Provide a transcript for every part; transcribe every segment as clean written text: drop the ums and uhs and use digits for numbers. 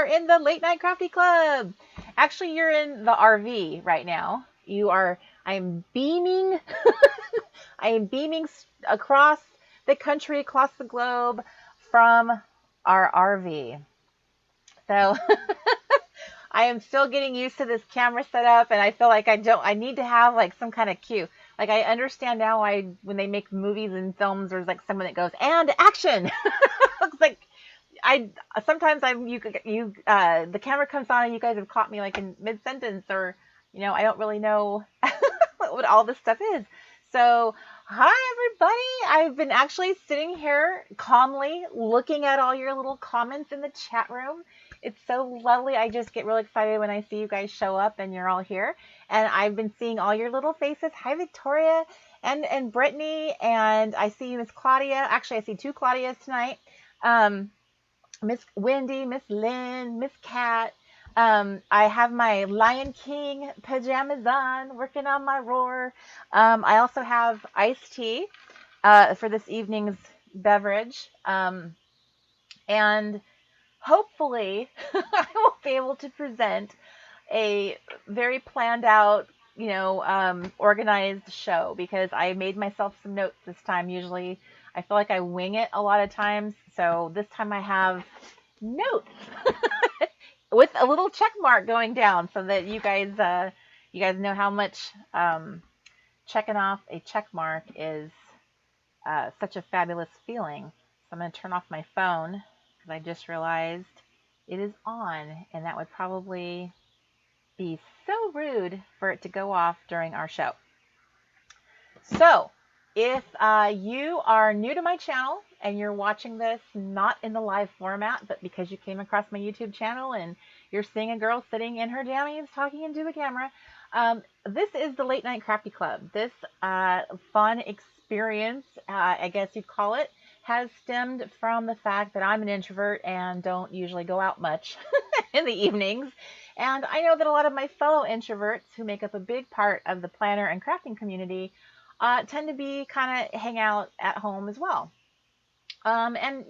are in the Late Night Crafty Club. Actually, you're in the RV right now. I am beaming, I am beaming across the country, across the globe from our RV. So I am still getting used to this camera setup, and I feel like I need to have like some kind of cue. Like I understand now why when they make movies and films, there's like someone that goes, and action. Looks like I sometimes the camera comes on and you guys have caught me like in mid sentence, or I don't really know what all this stuff is. So hi everybody, I've been actually sitting here calmly looking at all your little comments in the chat room. It's so lovely. I just get really excited when I see you guys show up and you're all here, and I've been seeing all your little faces. Hi Victoria and Brittany, and I see you, Miss Claudia. Actually, I see two Claudias tonight. Miss Wendy, Miss Lynn, Miss Cat. I have my Lion King pajamas on, working on my roar. I also have iced tea for this evening's beverage. And hopefully I will be able to present a very planned out, organized show, because I made myself some notes this time. Usually I feel like I wing it a lot of times. So this time I have notes with a little check mark going down so that you guys know how much checking off a check mark is such a fabulous feeling. So I'm going to turn off my phone because I just realized it is on, and that would probably be so rude for it to go off during our show. So if you are new to my channel and you're watching this not in the live format, but because you came across my YouTube channel and you're seeing a girl sitting in her jammies talking into a camera, this is the Late Night Crafty Club. This fun experience, I guess you'd call it, has stemmed from the fact that I'm an introvert and don't usually go out much in the evenings. And I know that a lot of my fellow introverts who make up a big part of the planner and crafting community tend to be kind of hang out at home as well. And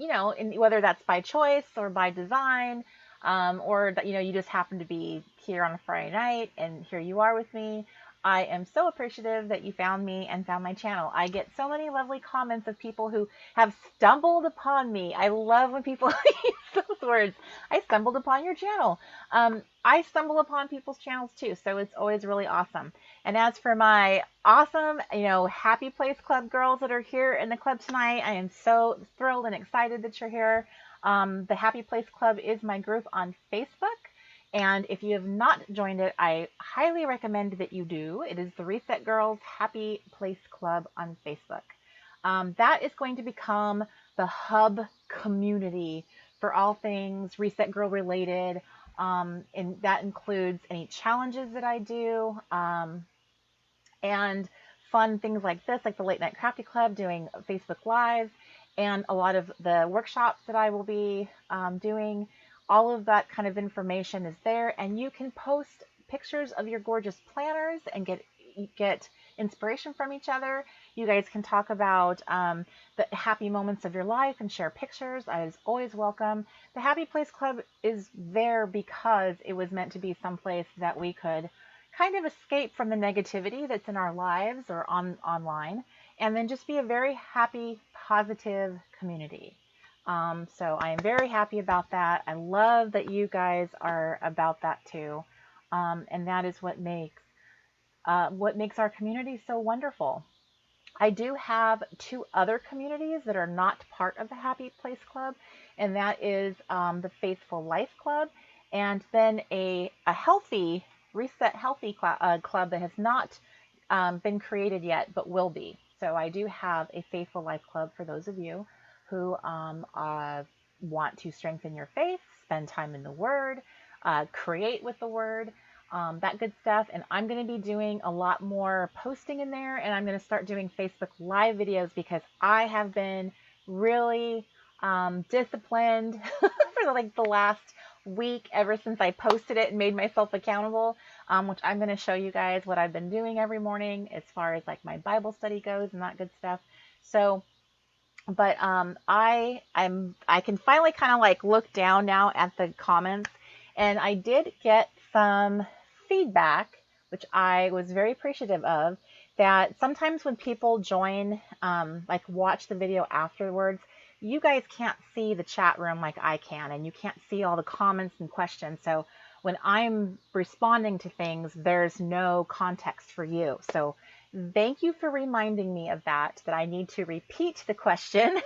whether that's by choice or by design, or that you just happen to be here on a Friday night and here you are with me. I am so appreciative that you found me and found my channel. I get so many lovely comments of people who have stumbled upon me. I love when people use those words. I stumbled upon your channel. I stumble upon people's channels too, so it's always really awesome. And as for my awesome, Happy Place Club girls that are here in the club tonight, I am so thrilled and excited that you're here. The Happy Place Club is my group on Facebook. And if you have not joined it, I highly recommend that you do. It is the Reset Girls Happy Place Club on Facebook. That is going to become the hub community for all things Reset Girl related. And that includes any challenges that I do, and fun things like this, like the Late Night Crafty Club, doing Facebook Live, and a lot of the workshops that I will be doing. All of that kind of information is there, and you can post pictures of your gorgeous planners and get inspiration from each other. You guys can talk about the happy moments of your life and share pictures. That is always welcome. The Happy Place Club is there because it was meant to be someplace that we could kind of escape from the negativity that's in our lives or online, and then just be a very happy, positive community. So I am very happy about that. I love that you guys are about that too. And that is what makes our community so wonderful. I do have two other communities that are not part of the Happy Place Club, and that is the Faithful Life Club, and then a healthy, Reset Healthy club that has not been created yet, but will be. So I do have a Faithful Life Club for those of you who want to strengthen your faith, spend time in the Word, create with the Word, that good stuff. And I'm going to be doing a lot more posting in there, and I'm going to start doing Facebook Live videos because I have been really disciplined for like the last week ever since I posted it and made myself accountable, which I'm going to show you guys what I've been doing every morning as far as like my Bible study goes and that good stuff. So but I can finally kind of like look down now at the comments, And I did get some feedback, which I was very appreciative of, that sometimes when people join, like watch the video afterwards, you guys can't see the chat room like I can, and you can't see all the comments and questions. So when I'm responding to things, there's no context for you. So thank you for reminding me of that I need to repeat the question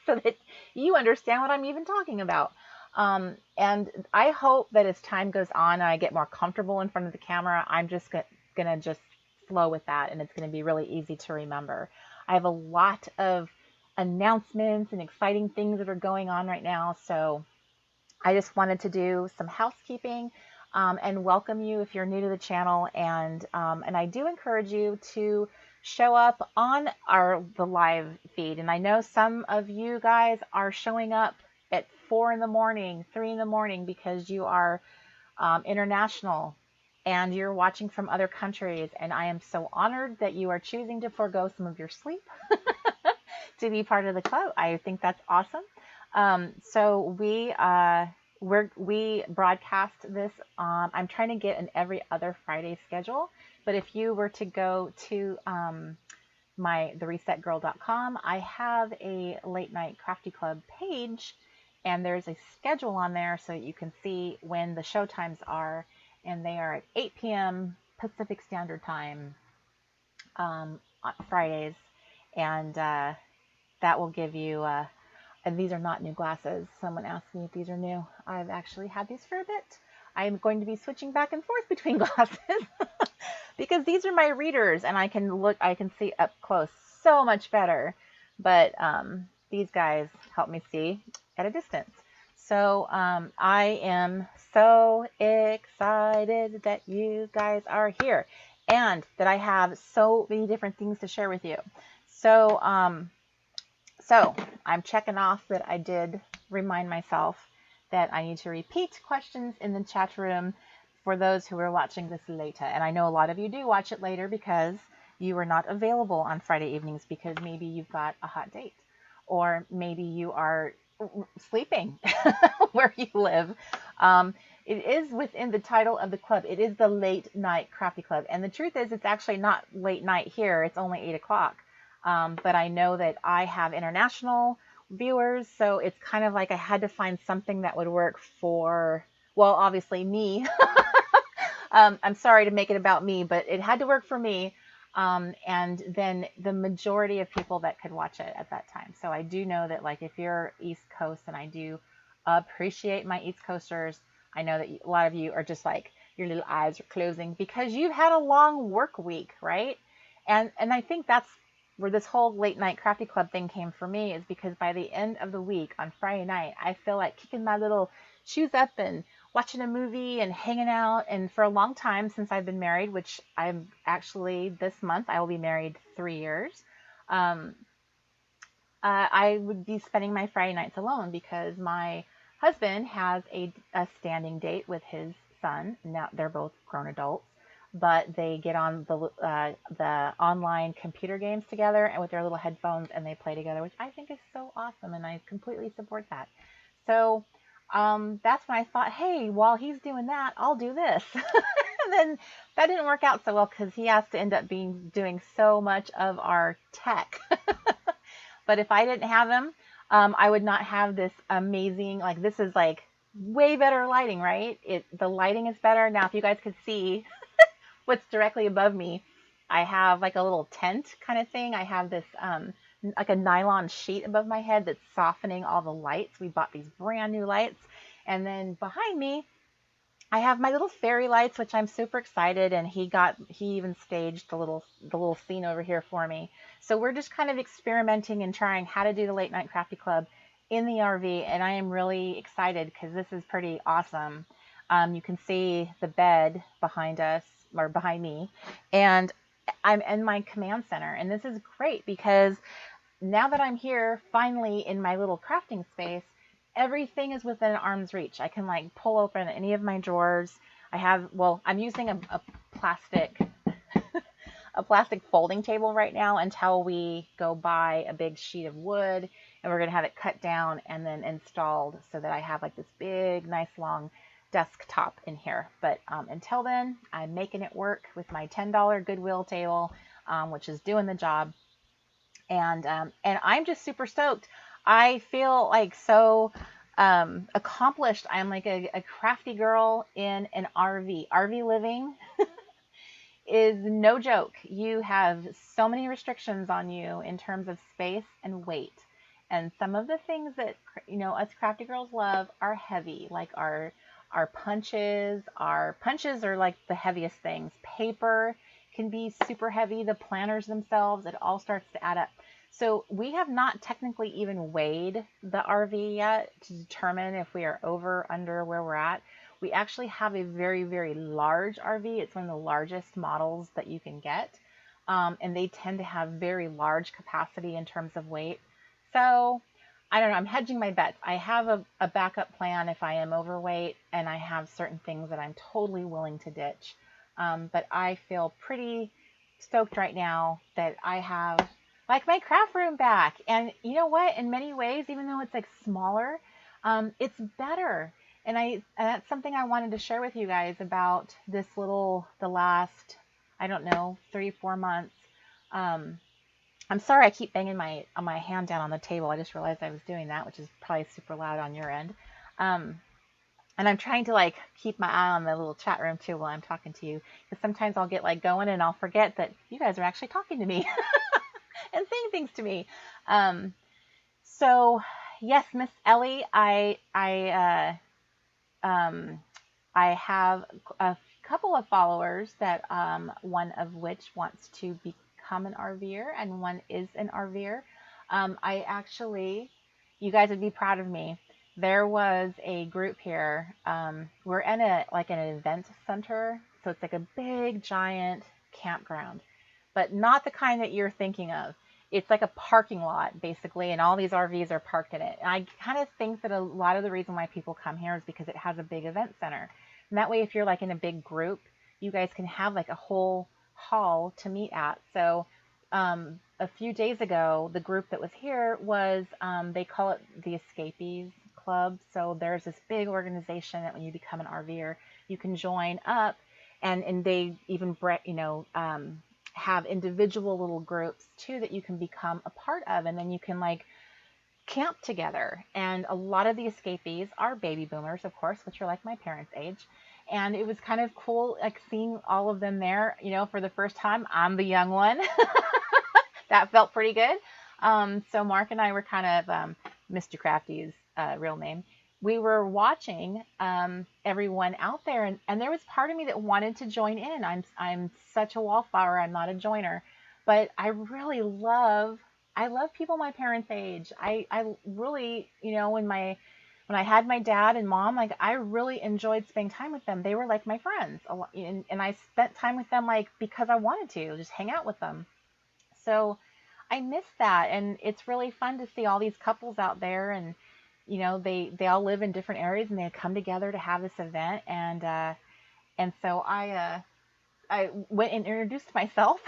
so that you understand what I'm even talking about. And I hope that as time goes on and I get more comfortable in front of the camera, I'm just gonna just flow with that, and it's gonna be really easy to remember. I have a lot of announcements and exciting things that are going on right now, so I just wanted to do some housekeeping, and welcome you if you're new to the channel. And I do encourage you to show up on the live feed. And I know some of you guys are showing up at 4 in the morning, 3 in the morning, because you are international and you're watching from other countries. And I am so honored that you are choosing to forego some of your sleep to be part of the club. I think that's awesome. So we broadcast this. I'm trying to get an every other Friday schedule, but if you were to go to theresetgirl.com, I have a late night crafty club page, and there's a schedule on there so you can see when the show times are, and they are at 8 p.m. Pacific Standard Time on Fridays, and that will give you. And these are not new glasses. Someone asked me if these are new. I've actually had these for a bit. I'm going to be switching back and forth between glasses because these are my readers, and I can see up close so much better. But these guys help me see at a distance. So I am so excited that you guys are here and that I have so many different things to share with you. So I'm checking off that I did remind myself that I need to repeat questions in the chat room for those who are watching this later. And I know a lot of you do watch it later because you are not available on Friday evenings because maybe you've got a hot date, or maybe you are sleeping where you live. It is within the title of the club. It is the Late Night Crafty Club. And the truth is, it's actually not late night here. It's only 8 o'clock. But I know that I have international viewers, so it's kind of like I had to find something that would work for, well, obviously me. I'm sorry to make it about me, but it had to work for me. And then the majority of people that could watch it at that time. So I do know that, like, if you're East Coast, and I do appreciate my East Coasters, I know that a lot of you are just like, your little eyes are closing because you've had a long work week, right? And I think that's where this whole late night crafty club thing came for me, is because by the end of the week on Friday night, I feel like kicking my little shoes up and watching a movie and hanging out. And for a long time since I've been married, which I'm actually, this month I will be married 3 years, I would be spending my Friday nights alone because my husband has a standing date with his son. Now they're both grown adults, but they get on the online computer games together and with their little headphones, and they play together, which I think is so awesome, and I completely support that. So that's when I thought, hey, while he's doing that, I'll do this. And then that didn't work out so well because he has to end up doing so much of our tech. But if I didn't have him, I would not have this amazing, like, this is like way better lighting, right? The lighting is better. Now, if you guys could see what's directly above me, I have like a little tent kind of thing. I have this like a nylon sheet above my head that's softening all the lights. We bought these brand new lights. And then behind me, I have my little fairy lights, which I'm super excited. And he even staged the little scene over here for me. So we're just kind of experimenting and trying how to do the Late Night Crafty Club in the RV. And I am really excited because this is pretty awesome. You can see the bed behind us, or behind me, and I'm in my command center. And this is great because now that I'm here finally in my little crafting space, everything is within arm's reach. I can like pull open any of my drawers. I'm using a plastic a plastic folding table right now until we go buy a big sheet of wood, and we're going to have it cut down and then installed so that I have like this big, nice long desktop in here. But until then, I'm making it work with my $10 Goodwill table, which is doing the job. And I'm just super stoked. I feel like so accomplished. I'm like a crafty girl in an RV. RV living is no joke. You have so many restrictions on you in terms of space and weight. And some of the things that us crafty girls love are heavy, like our punches. Our punches are like the heaviest things. Paper can be super heavy. The planners themselves, it all starts to add up. So we have not technically even weighed the RV yet to determine if we are over, under where we're at. We actually have a very, very large RV. It's one of the largest models that you can get. And they tend to have very large capacity in terms of weight. So I don't know. I'm hedging my bets. I have a backup plan if I am overweight, and I have certain things that I'm totally willing to ditch. But I feel pretty stoked right now that I have like my craft room back. And you know what? In many ways, even though it's like smaller, it's better. And that's something I wanted to share with you guys about the last, I don't know, 3-4 months. I'm sorry I keep banging my hand down on the table. I just realized I was doing that, which is probably super loud on your end. And I'm trying to like keep my eye on the little chat room too while I'm talking to you, because sometimes I'll get like going and I'll forget that you guys are actually talking to me and saying things to me. So yes, Miss Ellie, I have a couple of followers that one of which wants to become an RVer and one is an RVer. I actually, you guys would be proud of me. There was a group here. We're in an event center, so it's like a big giant campground, but not the kind that you're thinking of. It's like a parking lot basically, and all these RVs are parked in it. And I kind of think that a lot of the reason why people come here is because it has a big event center. And that way, if you're like in a big group, you guys can have like a whole hall to meet at. So a few days ago, the group that was here was, they call it the Escapees Club. So there's this big organization that when you become an RVer, you can join up, and they even have individual little groups too that you can become a part of, and then you can like camp together. And a lot of the escapees are baby boomers, of course, which are like my parents' age. And it was kind of cool, like seeing all of them there, for the first time. I'm the young one. That felt pretty good. So Mark and I were kind of, Mr. Crafty's real name. We were watching everyone out there, and there was part of me that wanted to join in. I'm such a wallflower. I'm not a joiner, but I really I love people my parents' age. I really, when I had my dad and mom, like I really enjoyed spending time with them. They were like my friends, and I spent time with them like because I wanted to just hang out with them. So I miss that, and it's really fun to see all these couples out there, and they all live in different areas, and they come together to have this event. And so I went and introduced myself,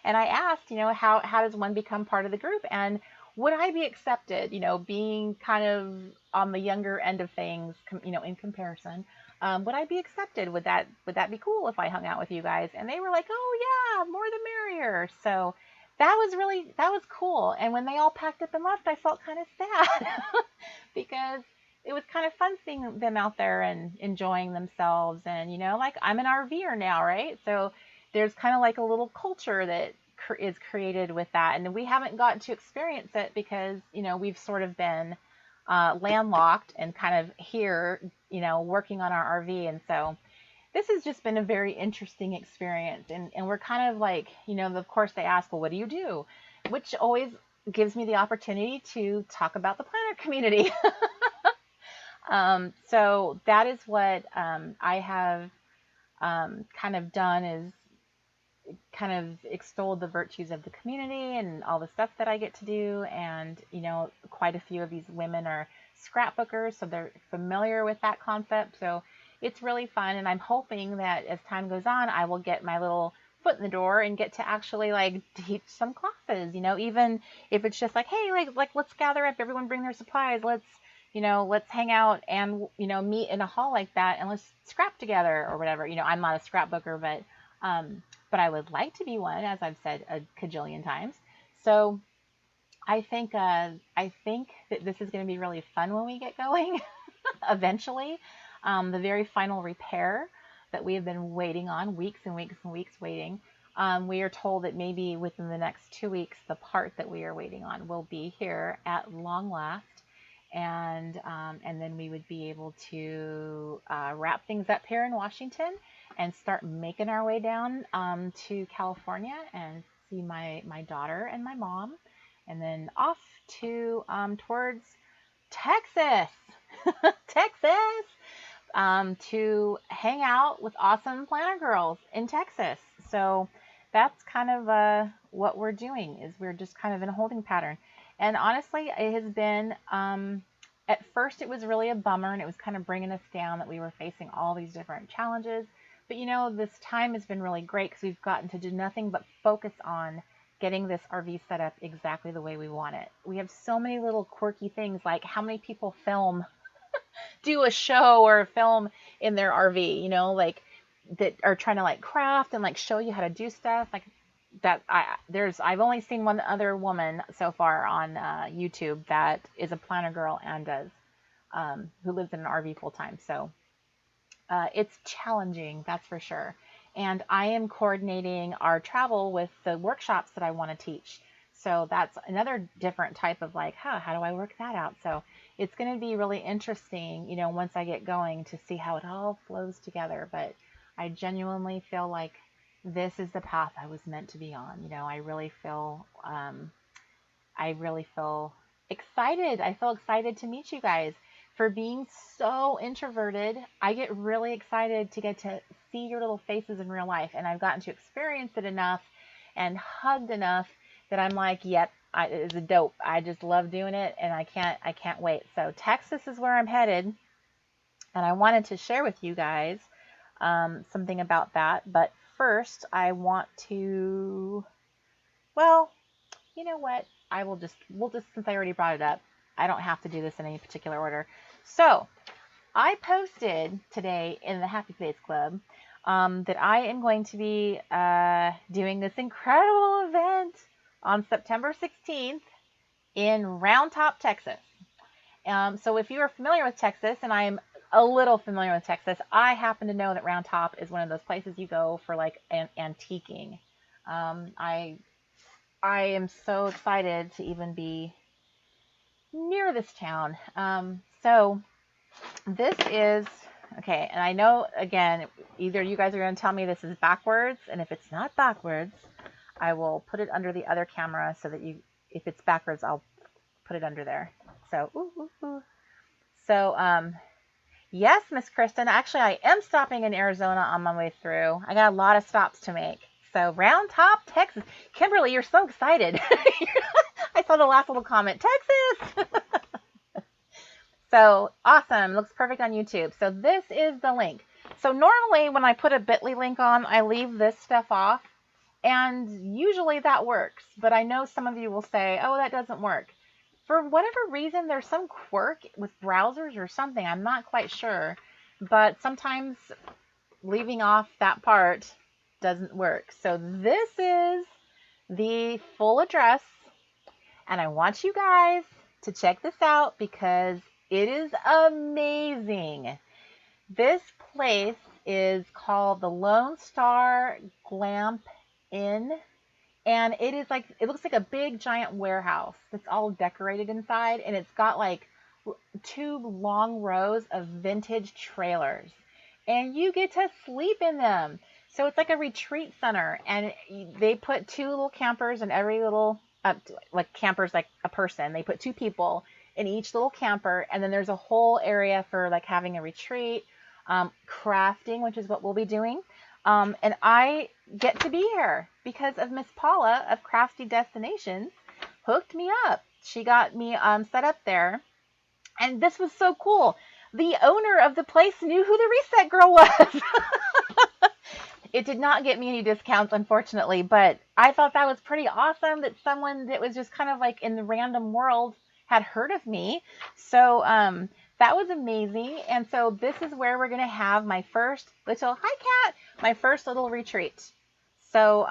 and I asked, how does one become part of the group, and would I be accepted? Being kind of on the younger end of things, in comparison. Would I be accepted? Would that be cool if I hung out with you guys? And they were like, oh yeah, more the merrier. So that was cool. And when they all packed up and left, I felt kind of sad because it was kind of fun seeing them out there and enjoying themselves. And, like I'm an RVer now, right? So there's kind of like a little culture that is created with that. And we haven't gotten to experience it because, we've sort of been landlocked and kind of here, working on our RV. And so this has just been a very interesting experience. And we're kind of like, of course they ask, well, what do you do? Which always gives me the opportunity to talk about the planner community. So that is what I have kind of done, is kind of extolled the virtues of the community and all the stuff that I get to do. And, quite a few of these women are scrapbookers, so they're familiar with that concept. So it's really fun. And I'm hoping that as time goes on, I will get my little foot in the door and get to actually like teach some classes, even if it's just like, hey, like let's gather up, everyone bring their supplies. Let's, let's hang out and, meet in a hall like that and let's scrap together or whatever. I'm not a scrapbooker, but I would like to be one, as I've said a cajillion times. So I think that this is going to be really fun when we get going eventually. The very final repair that we have been waiting on, weeks and weeks and weeks waiting. We are told that maybe within the next 2 weeks, the part that we are waiting on will be here at long last, and then we would be able to wrap things up here in Washington and start making our way down to California and see my daughter and my mom, and then off to towards Texas, Texas, to hang out with awesome planner girls in Texas. So that's kind of what we're doing, is we're just kind of in a holding pattern. And honestly, it has been, at first it was really a bummer and it was kind of bringing us down that we were facing all these different challenges. But this time has been really great because we've gotten to do nothing but focus on getting this RV set up exactly the way we want it. We have so many little quirky things, like how many people do a show or a film in their RV, like that are trying to like craft and like show you how to do stuff like that. I've only seen one other woman so far on YouTube that is a planner girl and does who lives in an RV full time. So it's challenging, that's for sure. And I am coordinating our travel with the workshops that I want to teach. So that's another different type of like, how do I work that out? So it's going to be really interesting, once I get going, to see how it all flows together. But I genuinely feel like this is the path I was meant to be on. I really feel excited. I feel excited to meet you guys. For being so introverted, I get really excited to get to see your little faces in real life. And I've gotten to experience it enough and hugged enough that I'm like, yep, it's a dope. I just love doing it, and I can't wait. So Texas is where I'm headed, and I wanted to share with you guys something about that. But first, I want to, well, you know what? We'll just, since I already brought it up, I don't have to do this in any particular order. So I posted today in the Happy Face Club that I am going to be doing this incredible event on September 16th in Round Top, Texas. So if you are familiar with Texas, and I am a little familiar with Texas, I happen to know that Round Top is one of those places you go for like antiquing. I am so excited to even be near this town. So this is, okay, and I know, again, either you guys are going to tell me this is backwards, and if it's not backwards, I will put it under the other camera so that if it's backwards, I'll put it under there. So, So, yes, Miss Kristen, actually, I am stopping in Arizona on my way through. I got a lot of stops to make. So, Round Top, Texas. Kimberly, you're so excited. I saw the last little comment, Texas. So, awesome. Looks perfect on YouTube. So, this is the link. So, normally when I put a bit.ly link on, I leave this stuff off. And usually that works. But I know some of you will say, oh, that doesn't work. For whatever reason, there's some quirk with browsers or something. I'm not quite sure. But sometimes leaving off that part doesn't work. So this is the full address. And I want you guys to check this out because it is amazing. This place is called the Lone Star Glamp Inn. And it looks like a big giant warehouse that's all decorated inside, and it's got like 2 long rows of vintage trailers, and you get to sleep in them. So it's like a retreat center, and they put 2 little campers in every little, like campers like a person. They put 2 people in each little camper, and then there's a whole area for like having a retreat, crafting, which is what we'll be doing. And I get to be here because of Miss Paula of Crafty Destinations hooked me up. She got me set up there. And this was so cool. The owner of the place knew who the Reset Girl was. It did not get me any discounts, unfortunately, but I thought that was pretty awesome that someone that was just kind of like in the random world had heard of me. So that was amazing. And so this is where we're going to have my first little, hi cat, my first little retreat. So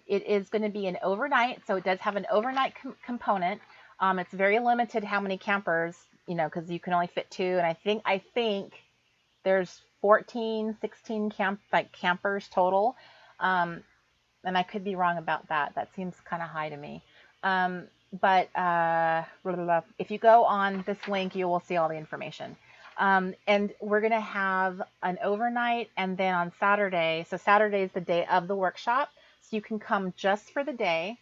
it is going to be an overnight. So it does have an overnight component. It's very limited how many campers, because you can only fit 2. And I think there's 14, 16 campers total. And I could be wrong about that. That seems kind of high to me. But if you go on this link, you will see all the information. And we're going to have an overnight, and then on Saturday, so Saturday is the day of the workshop, so you can come just for the day,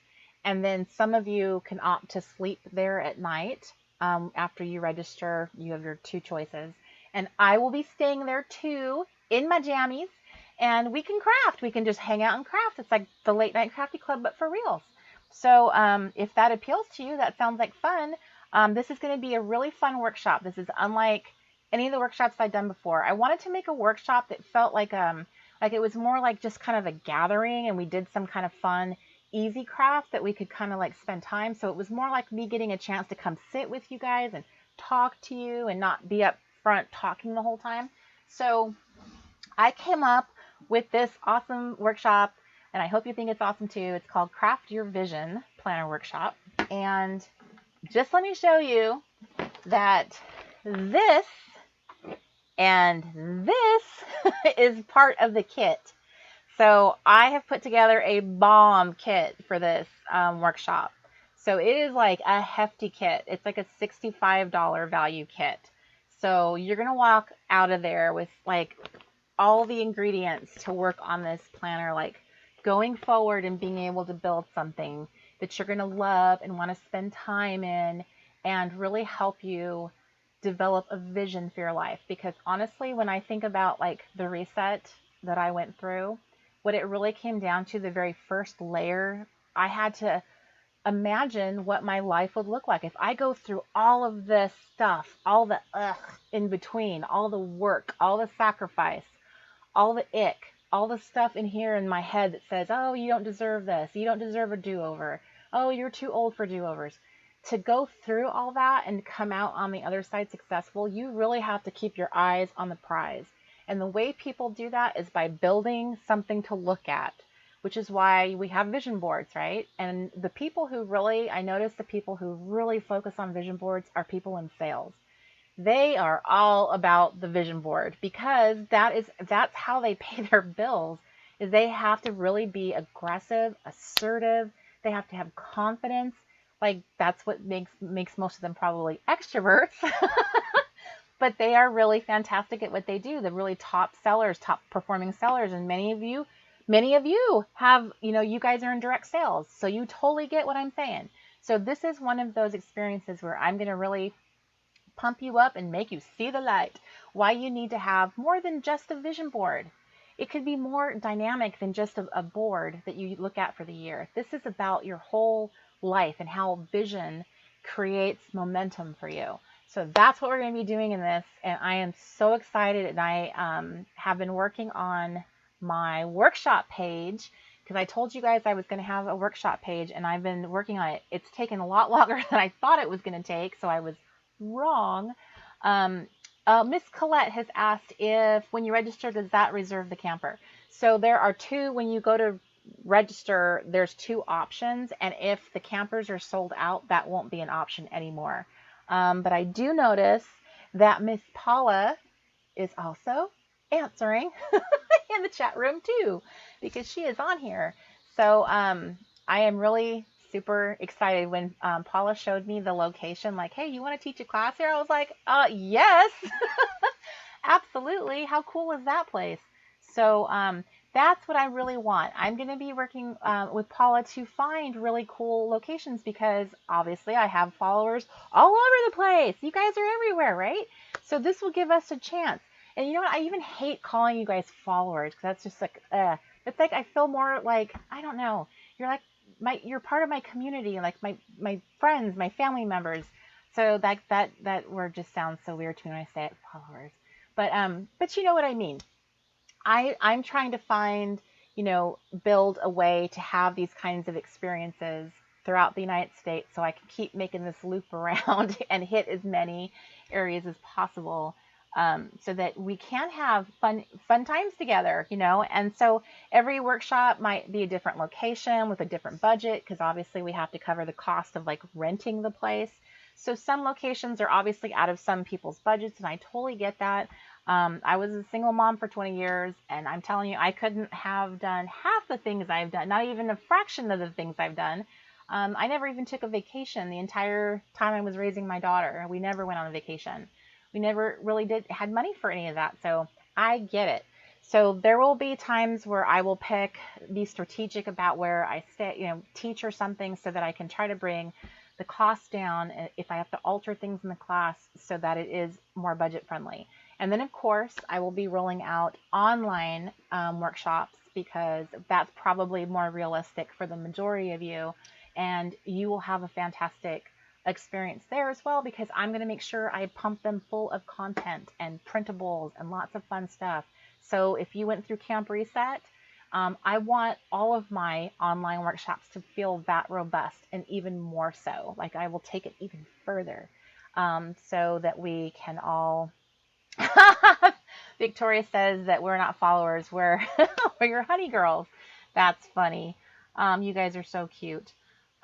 and then some of you can opt to sleep there at night. After you register, you have your 2 choices. And I will be staying there too, in my jammies, and we can craft. We can just hang out and craft. It's like the late night crafty club, but for reals. So if that appeals to you, that sounds like fun. This is going to be a really fun workshop. This is unlike any of the workshops I've done before. I wanted to make a workshop that felt like it was more like just kind of a gathering, and we did some kind of fun, easy craft that we could kind of like spend time. So it was more like me getting a chance to come sit with you guys and talk to you and not be up front talking the whole time. So I came up with this awesome workshop, and I hope you think it's awesome too. It's called Craft Your Vision Planner Workshop. And just let me show you that this and this is part of the kit. So I have put together a bomb kit for this workshop. So it is like a hefty kit. It's like a $65 value kit. So you're going to walk out of there with like all the ingredients to work on this planner, like going forward and being able to build something that you're going to love and want to spend time in, and really help you develop a vision for your life. Because honestly, when I think about like the reset that I went through, what it really came down to, the very first layer, I had to imagine what my life would look like if I go through all of this stuff, all the in between, all the work, all the sacrifice, all the ick, all the stuff in here in my head that says, oh, you don't deserve this, you don't deserve a do-over, oh, you're too old for do-overs. To go through all that and come out on the other side successful, you really have to keep your eyes on the prize. And the way people do that is by building something to look at, which is why we have vision boards, right? And the people who really, I notice the people who really focus on vision boards are people in sales. They are all about the vision board, because that's how they pay their bills, is they have to really be aggressive, assertive. They have to have confidence. Like that's what makes most of them probably extroverts. But they are really fantastic at what they do. They're really top sellers, top performing sellers. And many of you have, you guys are in direct sales. So you totally get what I'm saying. So this is one of those experiences where I'm going to really pump you up and make you see the light. Why you need to have more than just a vision board. It could be more dynamic than just a board that you look at for the year. This is about your whole life and how vision creates momentum for you. So that's what we're going to be doing in this. And I am so excited. And I have been working on my workshop page, because I told you guys I was going to have a workshop page, and I've been working on it. It's taken a lot longer than I thought it was going to take. So I was wrong. Miss Colette has asked if when you register, does that reserve the camper? So there are 2, when you go to register, there's 2 options. And if the campers are sold out, that won't be an option anymore. But I do notice that Miss Paula is also answering in the chat room too, because she is on here. So I am really super excited when Paula showed me the location, like, hey, you want to teach a class here? I was like, yes, absolutely. How cool is that place? So that's what I really want. I'm going to be working with Paula to find really cool locations, because obviously I have followers all over the place. You guys are everywhere, right? So this will give us a chance. And you know what? I even hate calling you guys followers, because that's just like, it's like I feel more like, I don't know. You're like you're part of my community, like my friends, my family members. So that word just sounds so weird to me when I say it, followers. But you know what I mean. I'm trying to find, build a way to have these kinds of experiences throughout the United States so I can keep making this loop around and hit as many areas as possible, so that we can have fun times together, you know. And so every workshop might be a different location with a different budget, because obviously we have to cover the cost of like renting the place. So some locations are obviously out of some people's budgets, and I totally get that. I was a single mom for 20 years, and I'm telling you, I couldn't have done half the things I've done, not even a fraction of the things I've done. I never even took a vacation the entire time I was raising my daughter. We never went on a vacation. We never really had money for any of that. So I get it. So there will be times where I will be strategic about where I stay, you know, teach or something, so that I can try to bring the cost down if I have to alter things in the class so that it is more budget friendly. And then, of course, I will be rolling out online workshops, because that's probably more realistic for the majority of you. And you will have a fantastic experience there as well, because I'm going to make sure I pump them full of content and printables and lots of fun stuff. So if you went through Camp Reset, I want all of my online workshops to feel that robust, and even more so. Like, I will take it even further, so that we can all. Victoria says that we're not followers, we're we're your honey girls. That's funny. You guys are so cute.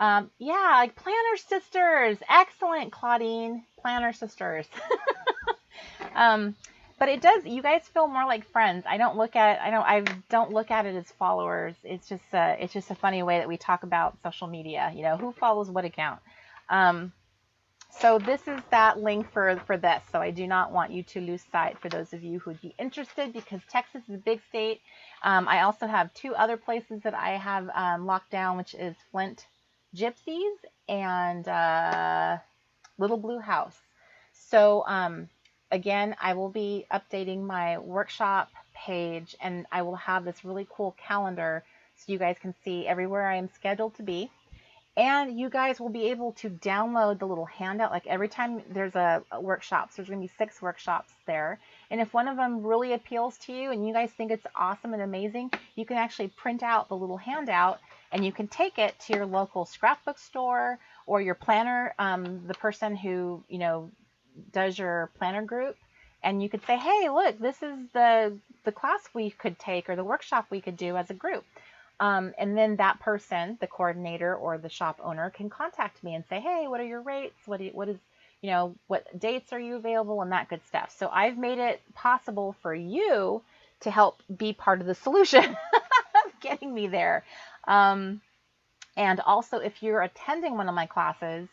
Yeah, like planner sisters. Excellent, Claudine. Planner sisters. um, but it does. You guys feel more like friends. I don't look at. I don't look at it as followers. It's just a funny way that we talk about social media. You know, who follows what account. So this is that link for this. So I do not want you to lose sight for those of you who would be interested, because Texas is a big state. I also have 2 other places that I have locked down, which is Flint Gypsies and Little Blue House. So again, I will be updating my workshop page, and I will have this really cool calendar so you guys can see everywhere I am scheduled to be. And you guys will be able to download the little handout. Like, every time there's a workshop, so there's going to be 6 workshops there. And if one of them really appeals to you and you guys think it's awesome and amazing, you can actually print out the little handout, and you can take it to your local scrapbook store or your planner, the person who, you know, does your planner group. And you could say, hey, look, this is the class we could take, or the workshop we could do as a group. And then that person, the coordinator or the shop owner, can contact me and say, hey, what are your rates? What dates are you available, and that good stuff. So I've made it possible for you to help be part of the solution of getting me there. And also, if you're attending one of my classes,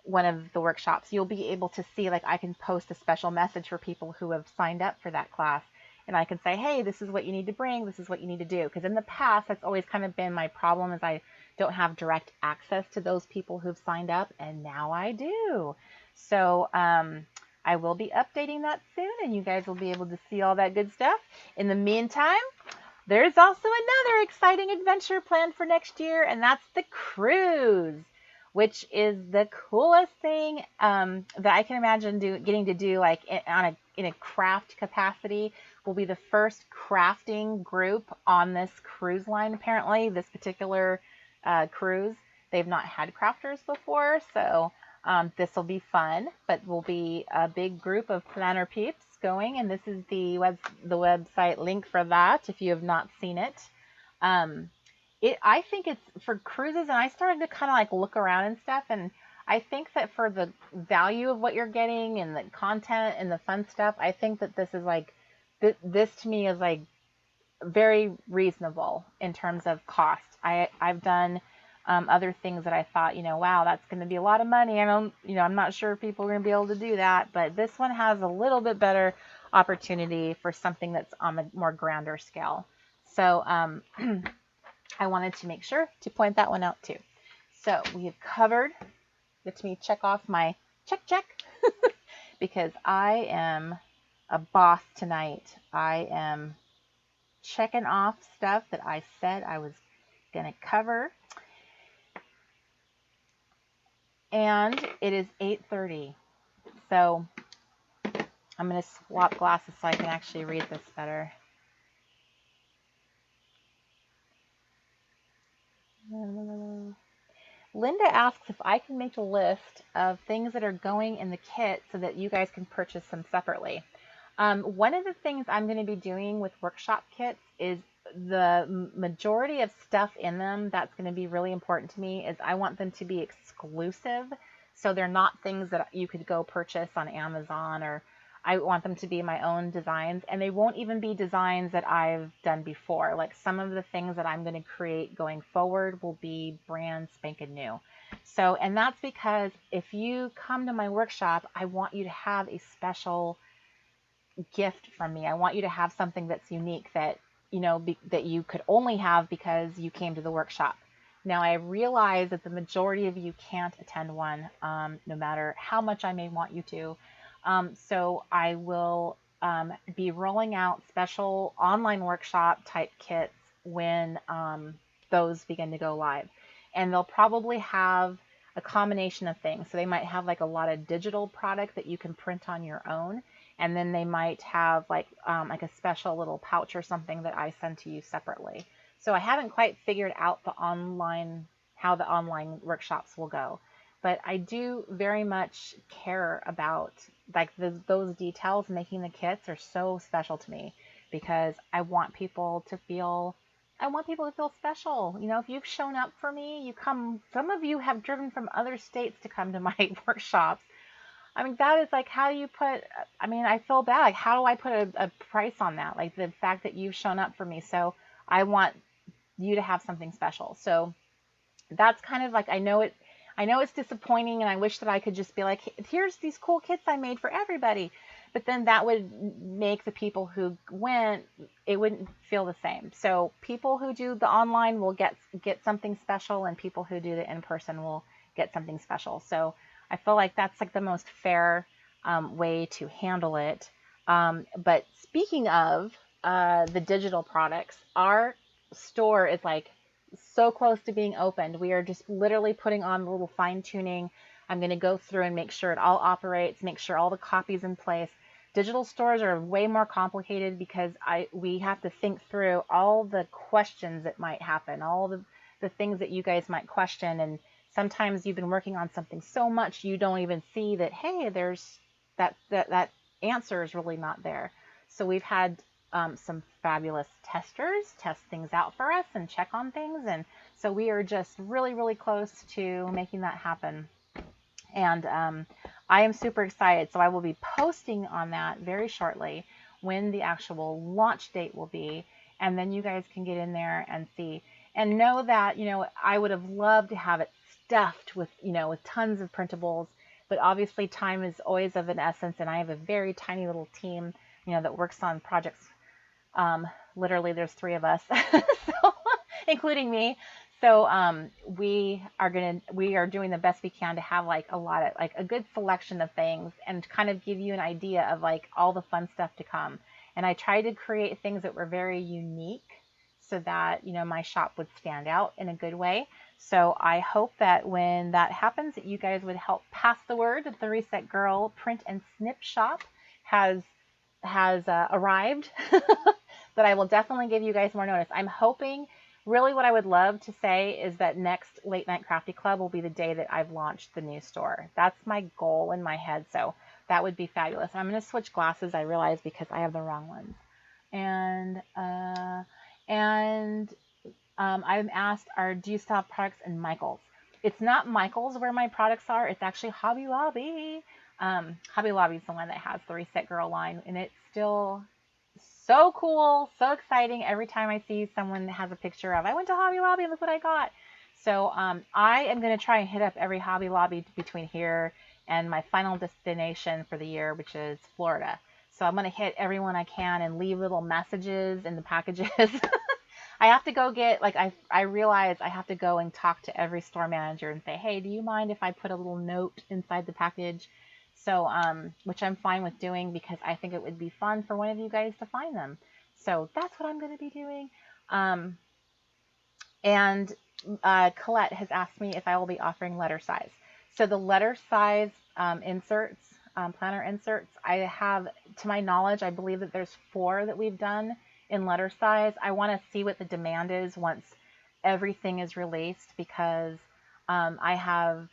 one of the workshops, you'll be able to see, like, I can post a special message for people who have signed up for that class. And I can say, hey, this is what you need to bring. This is what you need to do. Because in the past, that's always kind of been my problem, is I don't have direct access to those people who've signed up. And now I do. So I will be updating that soon, and you guys will be able to see all that good stuff. In the meantime, there's also another exciting adventure planned for next year, and that's the cruise, which is the coolest thing that I can imagine getting to do, like in a craft capacity. Will be the first crafting group on this cruise line. Apparently, this particular cruise, they've not had crafters before, so this will be fun. But we'll be a big group of planner peeps going, and this is the website link for that if you have not seen it. I think it's for cruises, and I started to kind of like look around and stuff, and I think that for the value of what you're getting and the content and the fun stuff, I think that this is like, this to me is like very reasonable in terms of cost. I've done other things that I thought, wow, that's going to be a lot of money. I'm not sure if people are going to be able to do that, but this one has a little bit better opportunity for something that's on a more grander scale. So I wanted to make sure to point that one out too. So we have covered. Let me check off my check because I am a boss tonight. I am checking off stuff that I said I was going to cover. And it is 8:30. So I'm going to swap glasses so I can actually read this better. Linda asks if I can make a list of things that are going in the kit so that you guys can purchase them separately. One of the things I'm going to be doing with workshop kits is the majority of stuff in them that's going to be really important to me is I want them to be exclusive. So they're not things that you could go purchase on Amazon, or I want them to be my own designs, and they won't even be designs that I've done before. Like some of the things that I'm going to create going forward will be brand spanking new. So, and that's because if you come to my workshop, I want you to have a special gift from me. I want you to have something that's unique that, that you could only have because you came to the workshop. Now, I realize that the majority of you can't attend one, no matter how much I may want you to. So I will be rolling out special online workshop type kits when those begin to go live. And they'll probably have a combination of things. So they might have like a lot of digital product that you can print on your own. And then they might have like a special little pouch or something that I send to you separately. So I haven't quite figured out how the online workshops will go, but I do very much care about like those details. Making the kits are so special to me because I want people to feel special. If you've shown up for me, some of you have driven from other states to come to my workshops. I mean, that is like, how do you put, I mean, I feel bad. Like, how do I put a price on that? Like the fact that you've shown up for me. So I want you to have something special. So that's kind of like, I know it's disappointing, and I wish that I could just be like, here's these cool kits I made for everybody. But then that would make the people who went, it wouldn't feel the same. So people who do the online will get something special, and people who do the in-person will get something special. So I feel like that's like the most fair way to handle it. But speaking of the digital products, our store is like so close to being opened. We are just literally putting on a little fine tuning. I'm going to go through and make sure it all operates, make sure all the copies in place. Digital stores are way more complicated because we have to think through all the questions that might happen, all the things that you guys might question. And sometimes you've been working on something so much you don't even see that, hey, there's that answer is really not there. So we've had some fabulous testers test things out for us and check on things. And so we are just really, really close to making that happen. And I am super excited. So I will be posting on that very shortly when the actual launch date will be. And then you guys can get in there and see. And know that, I would have loved to have it stuffed with, with tons of printables. But obviously time is always of an essence. And I have a very tiny little team, that works on projects. Literally there's 3 of us, so, including me. So we are doing the best we can to have like a good selection of things and kind of give you an idea of like all the fun stuff to come. And I tried to create things that were very unique so that, my shop would stand out in a good way. So I hope that when that happens, that you guys would help pass the word that the Reset Girl print and snip shop has arrived. That I will definitely give you guys more notice. I'm hoping, really what I would love to say is that next Late Night Crafty Club will be the day that I've launched the new store. That's my goal in my head. So that would be fabulous. I'm going to switch glasses, I realize, because I have the wrong ones. And I'm asked, do you still have products in Michael's? It's not Michael's where my products are. It's actually Hobby Lobby. Hobby Lobby is the one that has the Reset Girl line, and it's still so cool, so exciting every time I see someone that has a picture of, I went to Hobby Lobby and look what I got. So I am going to try and hit up every Hobby Lobby between here and my final destination for the year, which is Florida. So I'm going to hit everyone I can and leave little messages in the packages. I have to go get, like, I realize I have to go and talk to every store manager and say, hey, do you mind if I put a little note inside the package? So, which I'm fine with doing because I think it would be fun for one of you guys to find them. So that's what I'm going to be doing. And Colette has asked me if I will be offering letter size. So the letter size inserts, planner inserts, I have, to my knowledge, I believe that there's 4 that we've done in letter size. I want to see what the demand is once everything is released, because I have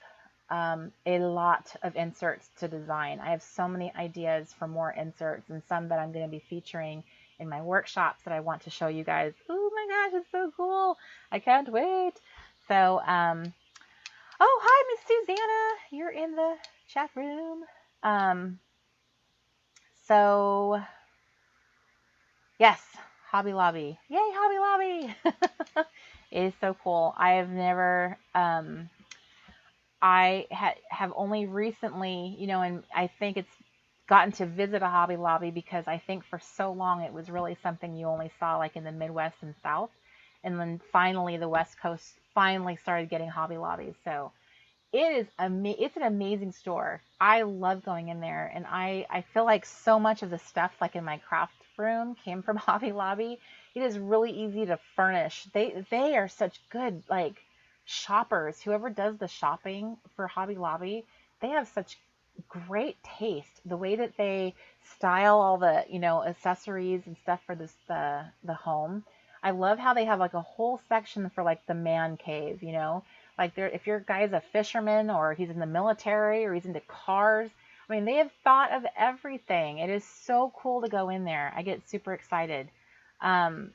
a lot of inserts to design. I have so many ideas for more inserts and some that I'm going to be featuring in my workshops that I want to show you guys. Oh my gosh, it's so cool. I can't wait. So, oh, hi, Miss Susanna. You're in the chat room. Um, so, yes, Hobby Lobby. Yay, Hobby Lobby. It is so cool. I have never, have only recently, and I think it's gotten to visit a Hobby Lobby because I think for so long it was really something you only saw like in the Midwest and South. And then finally the West Coast finally started getting Hobby Lobbies. So it's an amazing store. I love going in there, and I feel like so much of the stuff like in my craft room came from Hobby Lobby. It is really easy to furnish. They are such good like shoppers. Whoever does the shopping for Hobby Lobby, they have such great taste. The way that they style all the, accessories and stuff for the home. I love how they have like a whole section for like the man cave, like there, if your guy's a fisherman or he's in the military or he's into cars, I mean, they have thought of everything. It is so cool to go in there. I get super excited. Um,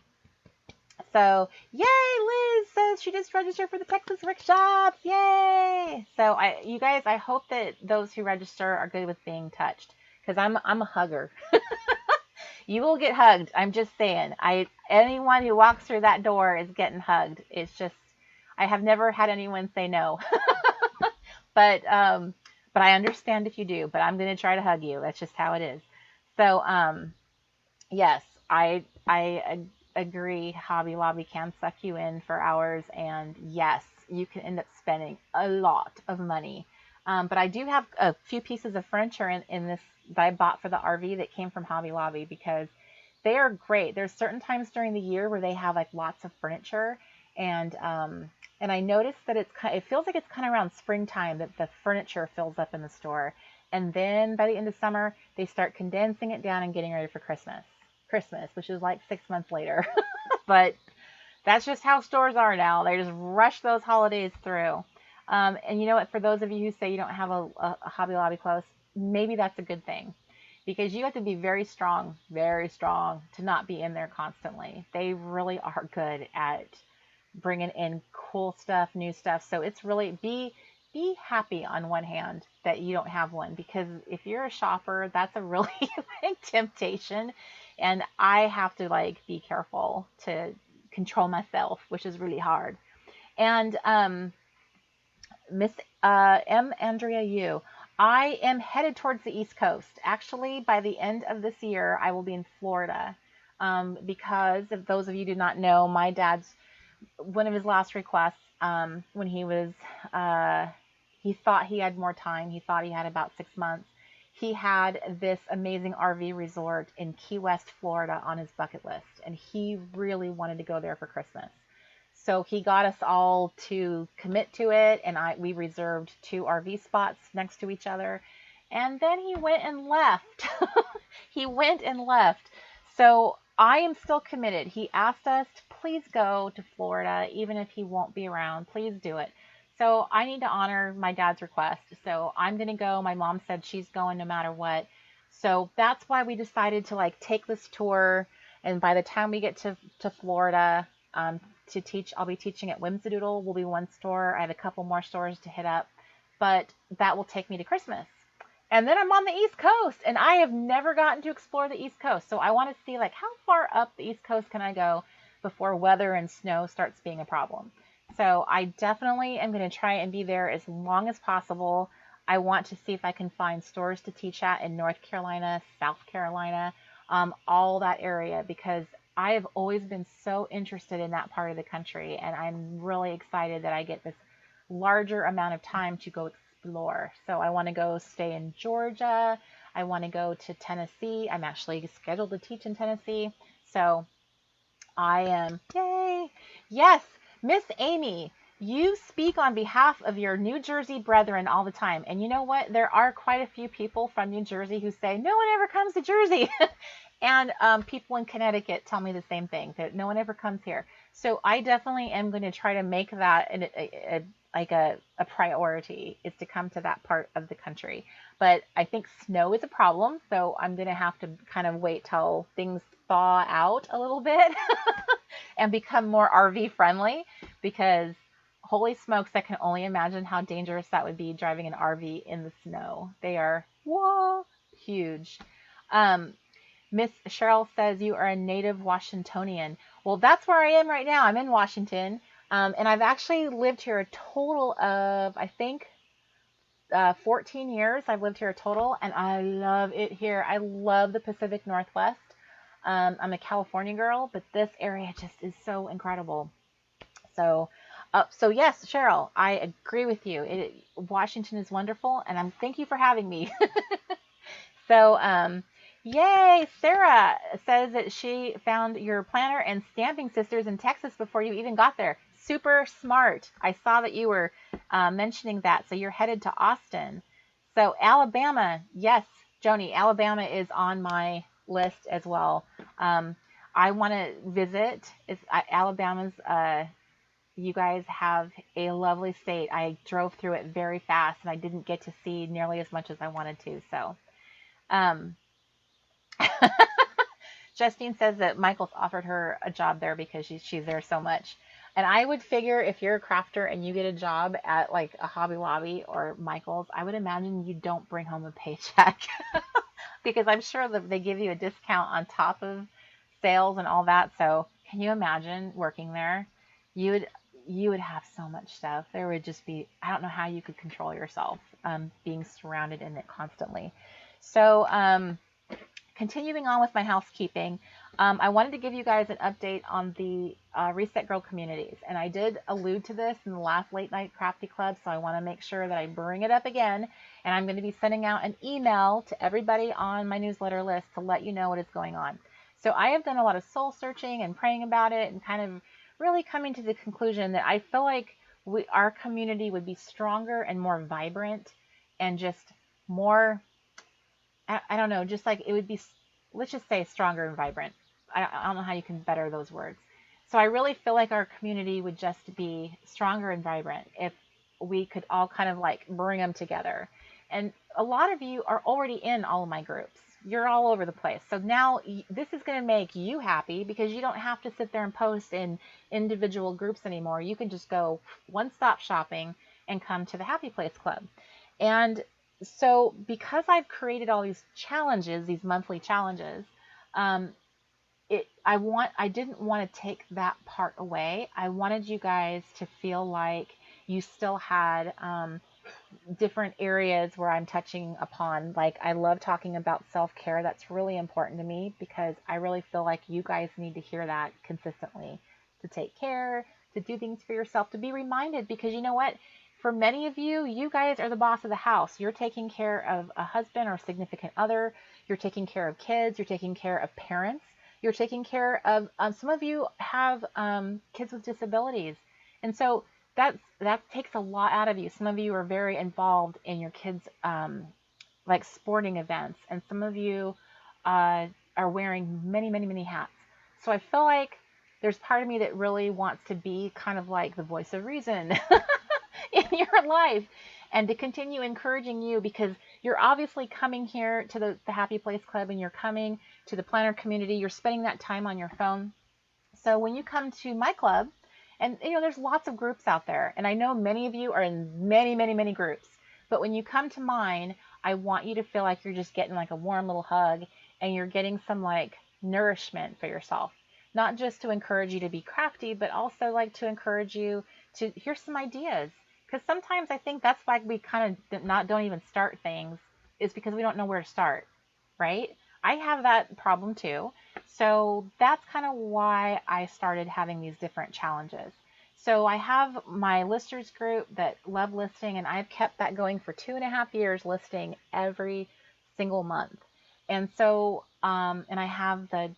so yay, Liz says she just registered for the Texas workshops. Yay! So you guys, I hope that those who register are good with being touched because I'm a hugger. You will get hugged. I'm just saying. Anyone who walks through that door is getting hugged. It's just I have never had anyone say no. But I understand if you do, but I'm going to try to hug you. That's just how it is. So yes, I agree. Hobby Lobby can suck you in for hours, and yes, you can end up spending a lot of money. But I do have a few pieces of furniture in this that I bought for the RV that came from Hobby Lobby because they are great. There's certain times during the year where they have like lots of furniture, and I noticed that it feels like it's kind of around springtime that the furniture fills up in the store, and then by the end of summer they start condensing it down and getting ready for Christmas, which is like 6 months later. But that's just how stores are now. They just rush those holidays through. And you know what? For those of you who say you don't have a Hobby Lobby close, maybe that's a good thing because you have to be very strong to not be in there constantly. They really are good at bringing in cool stuff, new stuff. So it's really be happy on one hand that you don't have one because if you're a shopper, that's a really big temptation. And I have to like be careful to control myself, which is really hard. And Miss M. Andrea Yu, I am headed towards the East Coast. Actually, by the end of this year, I will be in Florida. Because if those of you do not know, my dad's one of his last requests when he thought he had more time. He thought he had about 6 months. He had this amazing RV resort in Key West, Florida on his bucket list, and he really wanted to go there for Christmas. So he got us all to commit to it, and we reserved 2 RV spots next to each other. And then he went and left. He went and left. So I am still committed. He asked us to please go to Florida, even if he won't be around. Please do it. So I need to honor my dad's request. So I'm going to go. My mom said she's going no matter what. So that's why we decided to like take this tour. And by the time we get to Florida, to teach, I'll be teaching at Whimsidoodle will be one store. I have a couple more stores to hit up, but that will take me to Christmas. And then I'm on the East Coast, and I have never gotten to explore the East Coast. So I want to see like how far up the East Coast can I go before weather and snow starts being a problem. So I definitely am going to try and be there as long as possible. I want to see if I can find stores to teach at in North Carolina, South Carolina, all that area, because I have always been so interested in that part of the country, and I'm really excited that I get this larger amount of time to go explore. So I want to go stay in Georgia. I want to go to Tennessee. I'm actually scheduled to teach in Tennessee. So I am, yay. Yes, Miss Amy, you speak on behalf of your New Jersey brethren all the time. And you know what? There are quite a few people from New Jersey who say, no one ever comes to Jersey. And people in Connecticut tell me the same thing, that no one ever comes here. So I definitely am going to try to make that like a priority is to come to that part of the country. But I think snow is a problem, so I'm going to have to kind of wait till things thaw out a little bit and become more RV friendly, because holy smokes, I can only imagine how dangerous that would be driving an RV in the snow. They are, whoa, huge. Um, Miss Cheryl says you are a native Washingtonian. Well, that's where I am right now. I'm in Washington. And I've actually lived here a total of, I think, 14 years. I've lived here a total, and I love it here. I love the Pacific Northwest. I'm a California girl, but this area just is so incredible. So, so yes, Cheryl, I agree with you. Washington is wonderful, and thank you for having me. So, yay! Sarah says that she found your planner and stamping sisters in Texas before you even got there. Super smart. I saw that you were mentioning that. So you're headed to Austin. So Alabama, yes, Joni, Alabama is on my list as well. I want to visit. Alabama's. You guys have a lovely state. I drove through it very fast, and I didn't get to see nearly as much as I wanted to. So. Um, Justine says that Michael's offered her a job there because she's there so much. And I would figure if you're a crafter and you get a job at like a Hobby Lobby or Michael's, I would imagine you don't bring home a paycheck because I'm sure that they give you a discount on top of sales and all that. So can you imagine working there? You would you would have so much stuff. There would just be, I don't know how you could control yourself being surrounded in it constantly. So continuing on with my housekeeping, I wanted to give you guys an update on the Reset Girl communities. And I did allude to this in the last Late Night Crafty Club, so I want to make sure that I bring it up again. And I'm going to be sending out an email to everybody on my newsletter list to let you know what is going on. So I have done a lot of soul searching and praying about it and kind of really coming to the conclusion that I feel like our community would be stronger and more vibrant and just more, I don't know, just like it would be, let's just say stronger and vibrant. I don't know how you can better those words. So I really feel like our community would just be stronger and vibrant if we could all kind of like bring them together. And a lot of you are already in all of my groups. You're all over the place. So now this is going to make you happy because you don't have to sit there and post in individual groups anymore. You can just go one-stop shopping and come to the Happy Place Club. And so because I've created all these challenges, these monthly challenges, I didn't want to take that part away. I wanted you guys to feel like you still had different areas where I'm touching upon. Like I love talking about self-care. That's really important to me because I really feel like you guys need to hear that consistently, to take care, to do things for yourself, to be reminded, because you know what? For many of you, you guys are the boss of the house. You're taking care of a husband or significant other. You're taking care of kids. You're taking care of parents. You're taking care of, some of you have kids with disabilities. And so that takes a lot out of you. Some of you are very involved in your kids' like sporting events. And some of you are wearing many, many, many hats. So I feel like there's part of me that really wants to be kind of like the voice of reason in your life and to continue encouraging you, because you're obviously coming here to the Happy Place Club and you're coming to the planner community. You're spending that time on your phone. So when you come to my club, and you know, there's lots of groups out there, and I know many of you are in many, many, many groups, but when you come to mine, I want you to feel like you're just getting like a warm little hug and you're getting some like nourishment for yourself. Not just to encourage you to be crafty, but also like to encourage you to hear some ideas. Because sometimes I think that's why we kind of don't even start things, is because we don't know where to start, right? I have that problem too. So that's kind of why I started having these different challenges. So I have my listers group that love listing, and I've kept that going for 2.5 years, listing every single month. And so, and I have the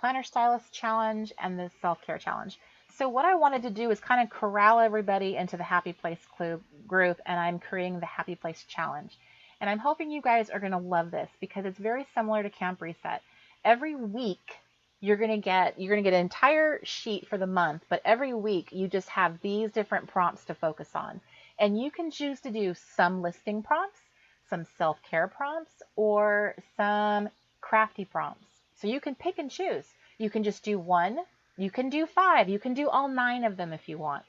planner stylist challenge and the self-care challenge. So what I wanted to do is kind of corral everybody into the Happy Place Club group, and I'm creating the Happy Place Challenge. And I'm hoping you guys are going to love this because it's very similar to Camp Reset. Every week, you're gonna get an entire sheet for the month, but every week you just have these different prompts to focus on. And you can choose to do some listing prompts, some self-care prompts, or some crafty prompts. So you can pick and choose. You can just do one, you can do five, you can do all nine of them if you want.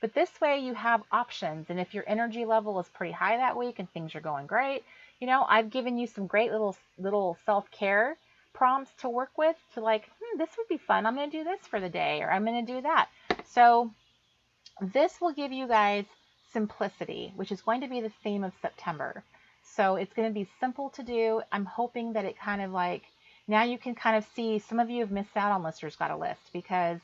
But this way you have options. And if your energy level is pretty high that week and things are going great, I've given you some great little self-care prompts to work with to like, this would be fun. I'm going to do this for the day, or I'm going to do that. So this will give you guys simplicity, which is going to be the theme of September. So it's going to be simple to do. I'm hoping that it kind of like, now you can kind of see, some of you have missed out on Lister's Got a List, because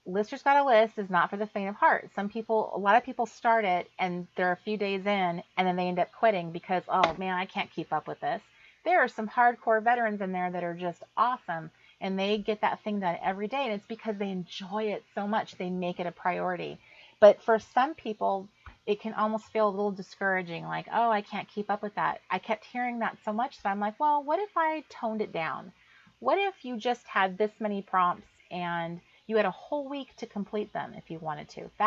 Lister's Got a List is not for the faint of heart. A lot of people start it and they're a few days in and then they end up quitting because, oh man, I can't keep up with this. There are some hardcore veterans in there that are just awesome and they get that thing done every day, and it's because they enjoy it so much they make it a priority. But for some people, it can almost feel a little discouraging, like, oh, I can't keep up with that. I kept hearing that so much that I'm like, well, what if I toned it down? What if you just had this many prompts and you had a whole week to complete them if you wanted to? You'd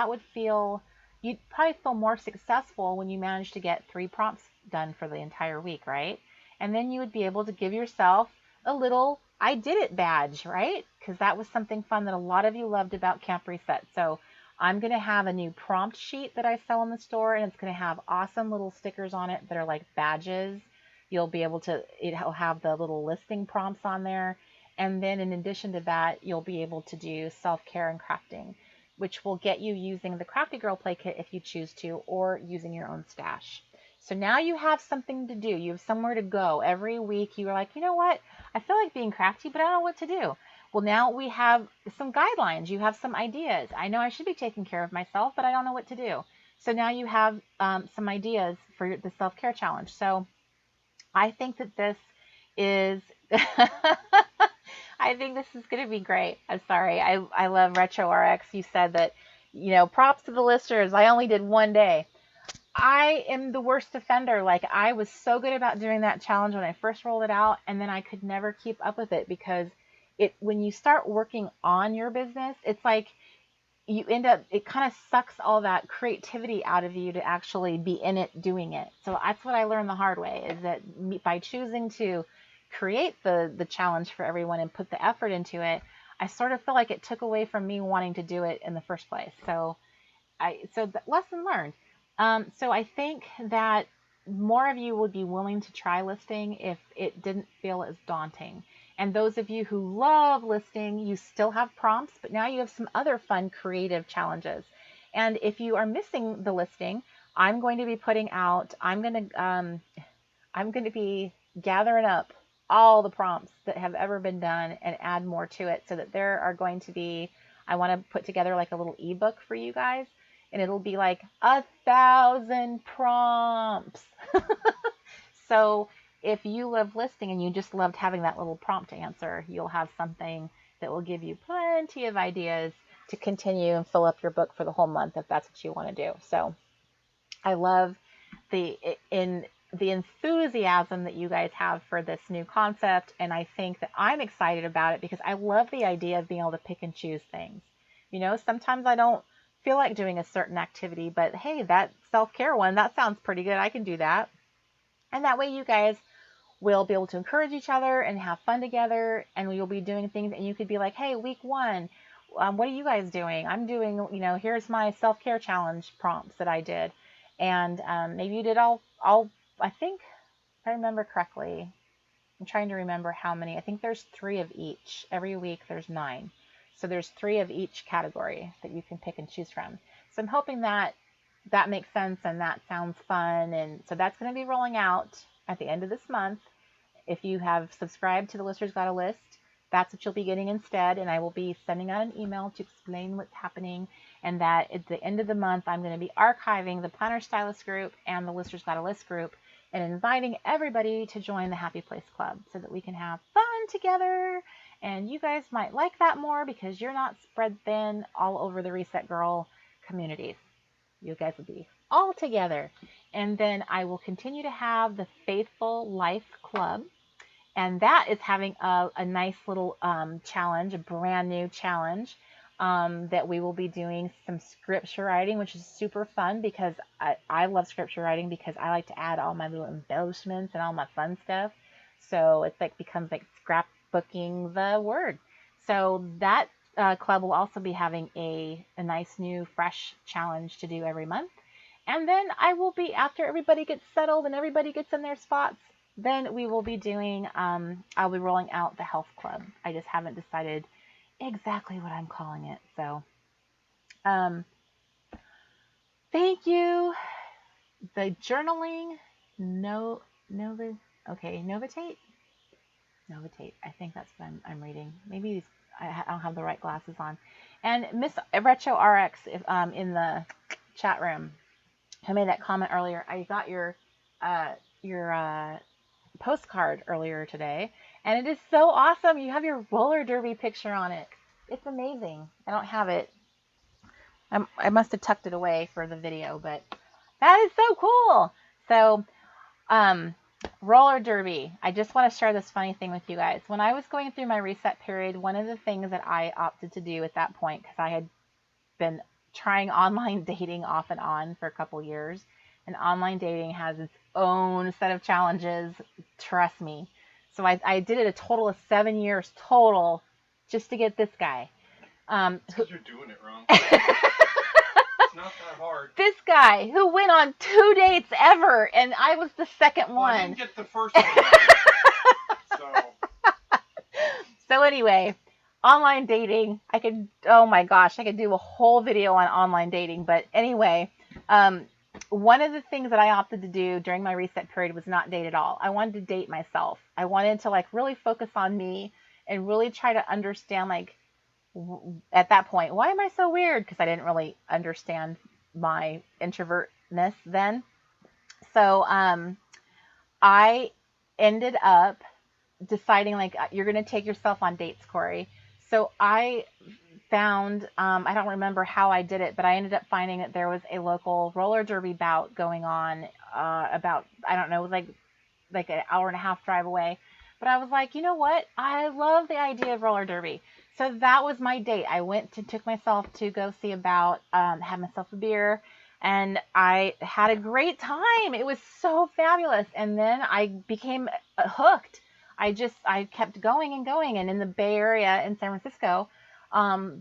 probably feel more successful when you managed to get 3 prompts done for the entire week, right? And then you would be able to give yourself a little I did it badge, right? Because that was something fun that a lot of you loved about Camp Reset. So I'm going to have a new prompt sheet that I sell in the store, and it's going to have awesome little stickers on it that are like badges. It'll have the little listing prompts on there. And then in addition to that, you'll be able to do self-care and crafting, which will get you using the Crafty Girl Play Kit if you choose to, or using your own stash. So now you have something to do. You have somewhere to go. Every week you're like, you know what? I feel like being crafty, but I don't know what to do. Well, now we have some guidelines. You have some ideas. I know I should be taking care of myself, but I don't know what to do. So now you have some ideas for the self-care challenge. So I think that this is I think this is going to be great. I'm sorry. I love Retro RX. You said that, props to the listeners. I only did one day. I am the worst offender. Like, I was so good about doing that challenge when I first rolled it out, and then I could never keep up with it because when you start working on your business, it's like it kind of sucks all that creativity out of you to actually be in it doing it. So that's what I learned the hard way, is that by choosing to create the challenge for everyone and put the effort into it, I sort of feel like it took away from me wanting to do it in the first place. So the lesson learned. So I think that more of you would be willing to try listing if it didn't feel as daunting. And those of you who love listing, you still have prompts, but now you have some other fun, creative challenges. And if you are missing the listing, I'm going to be gathering up all the prompts that have ever been done and add more to it, so that there are going to be, I want to put together like a little ebook for you guys, and it'll be like 1,000 prompts. So if you love listing and you just loved having that little prompt to answer, you'll have something that will give you plenty of ideas to continue and fill up your book for the whole month if that's what you want to do. So I love the enthusiasm that you guys have for this new concept, and I think that I'm excited about it because I love the idea of being able to pick and choose things. Sometimes I don't feel like doing a certain activity, but hey, that self-care one, that sounds pretty good. I can do that. And that way you guys will be able to encourage each other and have fun together, and we'll be doing things, and you could be like, hey, week 1, what are you guys doing? I'm doing, here's my self-care challenge prompts that I did. And maybe you did all, I think, if I remember correctly, I'm trying to remember how many. I think there's 3 of each. Every week there's 9. So there's 3 of each category that you can pick and choose from. So I'm hoping that makes sense and that sounds fun. And so that's going to be rolling out at the end of this month. If you have subscribed to the Lister's Got a List, that's what you'll be getting instead. And I will be sending out an email to explain what's happening. And that at the end of the month, I'm going to be archiving the Planner Stylist group and the Lister's Got a List group and inviting everybody to join the Happy Place Club so that we can have fun together. And you guys might like that more because you're not spread thin all over the Reset Girl communities. You guys will be all together. And then I will continue to have the Faithful Life Club. And that is having a nice little challenge, a brand new challenge, that we will be doing some scripture writing, which is super fun because I love scripture writing because I like to add all my little embellishments and all my fun stuff. So it's like becomes like scrapbooking the word. So that club will also be having a nice new fresh challenge to do every month. And then I will be, after everybody gets settled and everybody gets in their spots, then we will be doing, I'll be rolling out the health club. I just haven't decided exactly what I'm calling it. So, um, thank you. The journaling, Novitate? Novitate. I think that's what I'm reading. Maybe I don't have the right glasses on. And Miss Retro RX in the chat room, who made that comment earlier. I got your postcard earlier today, and it is so awesome. You have your roller derby picture on it. It's amazing. I don't have it. I must have tucked it away for the video, but that is so cool. So, roller derby. I just want to share this funny thing with you guys. When I was going through my reset period, one of the things that I opted to do at that point, because I had been trying online dating off and on for a couple years, and online dating has its own set of challenges, trust me. So I did it a total of 7 years total just to get this guy. It's because you're doing it wrong. It's not that hard. This guy who went on 2 dates ever, and I was the second one. I didn't get the first one. So anyway, online dating, oh my gosh, I could do a whole video on online dating. But anyway, one of the things that I opted to do during my reset period was not date at all. I wanted to date myself. I wanted to like really focus on me and really try to understand, like, at that point, why am I so weird? Because I didn't really understand my introvertness then. So I ended up deciding, like, you're going to take yourself on dates, Corey. So I found, I don't remember how I did it, but I ended up finding that there was a local roller derby bout going on about, I don't know, it was like an hour and a half drive away. But I was like, you know what? I love the idea of roller derby. So that was my date. I took myself to go see about, had myself a beer, and I had a great time. It was so fabulous. And then I became hooked. I kept going and going. And in the Bay Area in San Francisco,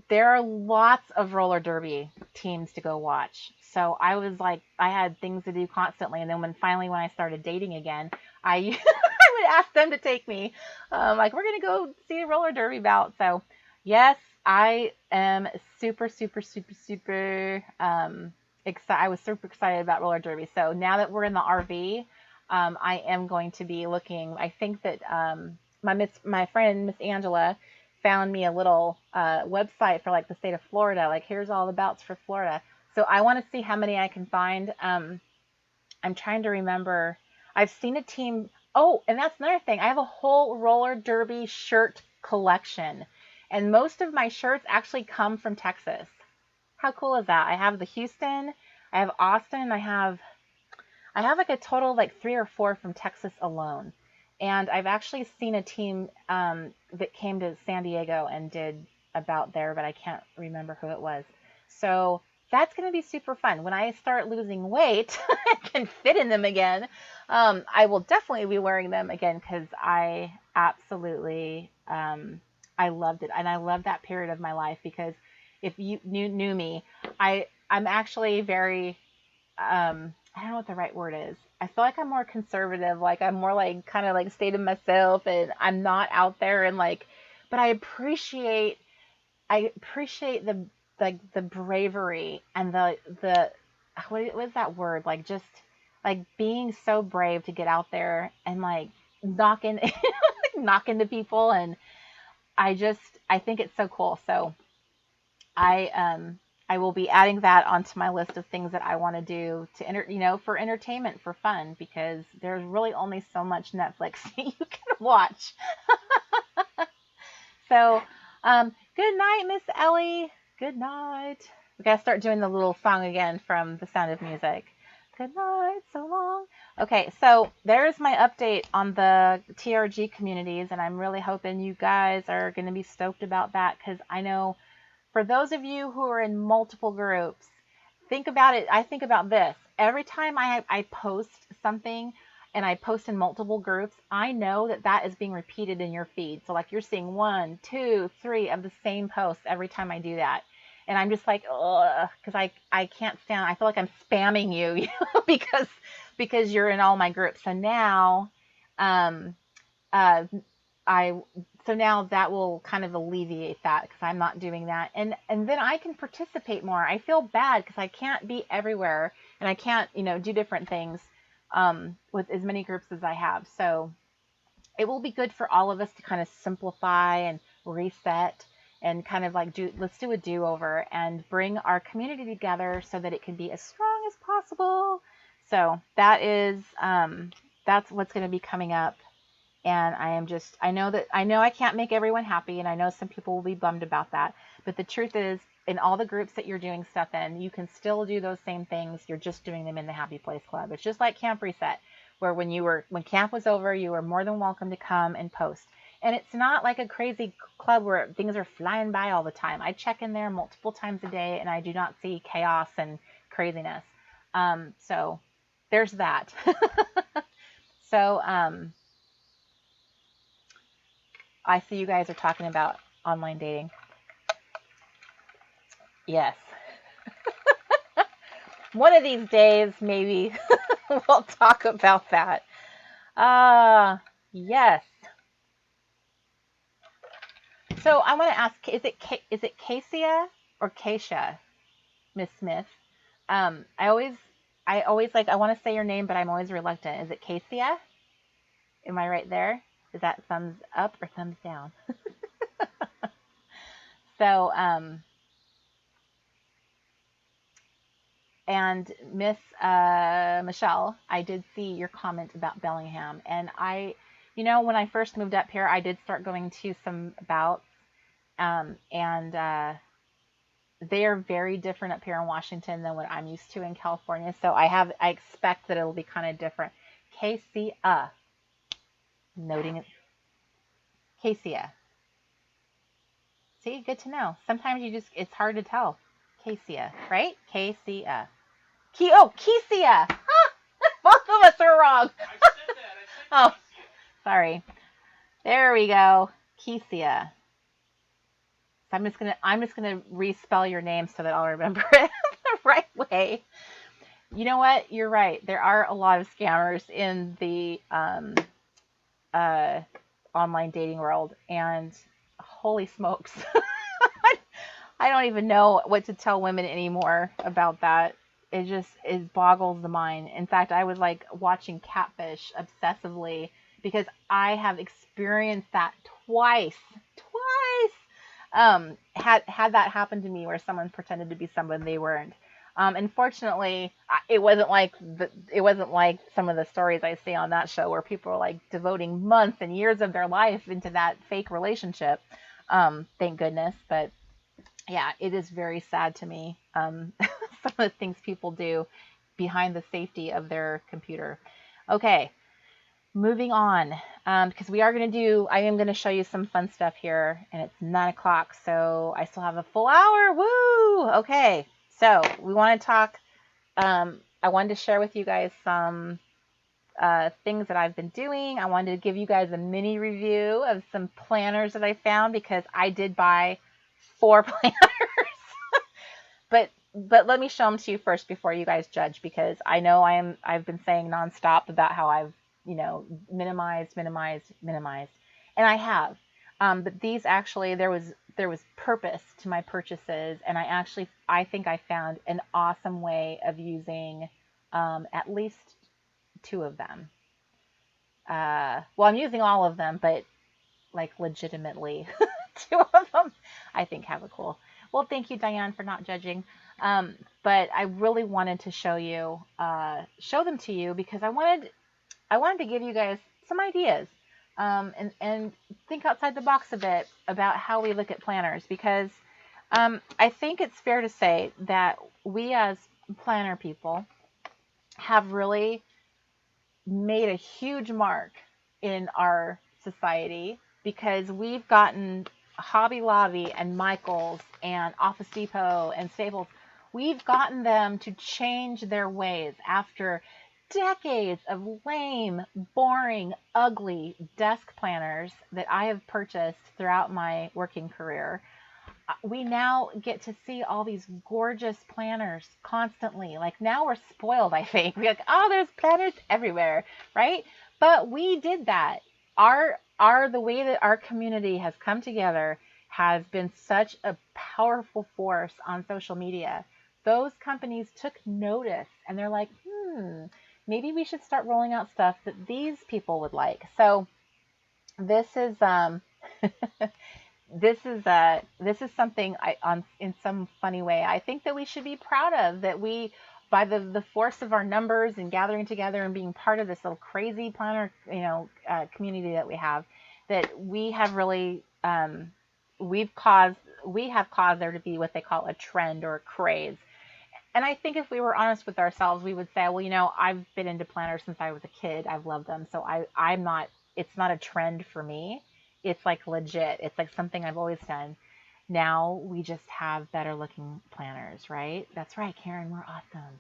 there are lots of roller derby teams to go watch. So I was like, I had things to do constantly. And then when I started dating again, I would ask them to take me. Like, we're going to go see a roller derby bout. So yes, I am super, super, super, super excited. I was super excited about roller derby. So now that we're in the RV, I am going to be looking. I think that my friend Miss Angela found me a little website for like the state of Florida. Like, here's all the bouts for Florida. So I want to see how many I can find. I'm trying to remember. I've seen a team. Oh, and that's another thing. I have a whole roller derby shirt collection, and most of my shirts actually come from Texas. How cool is that? I have the Houston, I have Austin, I have like a total of like 3 or 4 from Texas alone. And I've actually seen a team that came to San Diego and did about there, but I can't remember who it was. So that's going to be super fun. When I start losing weight and can fit in them again, I will definitely be wearing them again because I absolutely, I loved it. And I love that period of my life because if you knew me, I'm actually very, I don't know what the right word is. I feel like I'm more conservative. Like, I'm more like kind of like stay to myself, and I'm not out there and like, but I appreciate the, like, the bravery and the what is that word? Like, just like being so brave to get out there and like knock into people. And I think it's so cool. So I will be adding that onto my list of things that I want to do to for entertainment, for fun, because there's really only so much Netflix you can watch. So, good night, Miss Ellie. Good night. We gotta start doing the little song again from The Sound of Music. Good night, so long. Okay, so there's my update on the TRG communities, and I'm really hoping you guys are going to be stoked about that because I know for those of you who are in multiple groups, think about it. I think about this every time I post something and I post in multiple groups. I know that that is being repeated in your feed. So like you're seeing 1, 2, 3 of the same posts every time I do that. And I'm just like, ugh, because I can't stand. I feel like I'm spamming you, you know, because you're in all my groups. So now, um, uh, I so now that will kind of alleviate that because I'm not doing that, and then I can participate more. I feel bad because I can't be everywhere and I can't do different things with as many groups as I have. So it will be good for all of us to kind of simplify and reset and kind of like let's do a do-over and bring our community together so that it can be as strong as possible. So that's what's going to be coming up. And I know I can't make everyone happy, and I know some people will be bummed about that. But the truth is, in all the groups that you're doing stuff in, you can still do those same things. You're just doing them in the Happy Place Club. It's just like Camp Reset, where when camp was over, you were more than welcome to come and post. And it's not like a crazy club where things are flying by all the time. I check in there multiple times a day, and I do not see chaos and craziness. So there's that. So, I see you guys are talking about online dating. Yes. One of these days, maybe we'll talk about that. Yes. So I want to ask, is it Cassia or Keisha, Miss Smith? I always like I want to say your name, but I'm always reluctant. Is it Cassia? Am I right there? Is that thumbs up or thumbs down? So, and Miss Michelle, I did see your comment about Bellingham, and when I first moved up here, I did start going to some bouts, and they are very different up here in Washington than what I'm used to in California. So I expect that it'll be kind of different. Casey, noting it, Casey. See, good to know. Sometimes it's hard to tell. Casey, right? Casey. Kesia. Both of us are wrong. I said that. I said Oh, sorry. There we go. Kesia. So I'm just gonna respell your name so that I'll remember it the right way. You know what? You're right. There are a lot of scammers in the uh, online dating world, and holy smokes, I don't even know what to tell women anymore about that. It boggles the mind. In fact, I was like watching Catfish obsessively because I have experienced that twice. Twice. Had that happen to me where someone pretended to be someone they weren't. Unfortunately, it wasn't like some of the stories I see on that show where people are like devoting months and years of their life into that fake relationship. Thank goodness, but yeah, it is very sad to me. Some of the things people do behind the safety of their computer. Okay, moving on. Because I am going to show you some fun stuff here, and it's 9 o'clock, so I still have a full hour. Woo! Okay, so we want to talk. I wanted to share with you guys some things that I've been doing. I wanted to give you guys a mini review of some planners that I found because I did buy 4 planners. But let me show them to you first before you guys judge, because I know I've been saying nonstop about how I've minimized, and I have. But these actually there was purpose to my purchases, and I think I found an awesome way of using at least 2 of them. Well, I'm using all of them, but like legitimately 2 of them I think have a cool. Well, thank you, Diane, for not judging. But I really wanted to show them to you because I wanted to give you guys some ideas, and think outside the box a bit about how we look at planners, because I think it's fair to say that we as planner people have really made a huge mark in our society because we've gotten Hobby Lobby and Michaels and Office Depot and Staples. We've gotten them to change their ways after decades of lame, boring, ugly desk planners that I have purchased throughout my working career. We now get to see all these gorgeous planners constantly. Like now we're spoiled, I think. We're like, oh, there's planners everywhere, right? But we did that. Our the way that our community has come together has been such a powerful force on social media. Those companies took notice and they're like, maybe we should start rolling out stuff that these people would like. So this is this is something I on in some funny way I think that we should be proud of, that we, by the force of our numbers and gathering together and being part of this little crazy planner community that we have, that we have really we have caused there to be what they call a trend or a craze. And I think if we were honest with ourselves, we would say, well, I've been into planners since I was a kid. I've loved them. So I'm not, it's not a trend for me. It's like legit. It's like something I've always done. Now we just have better looking planners, right? That's right, Karen, we're awesome.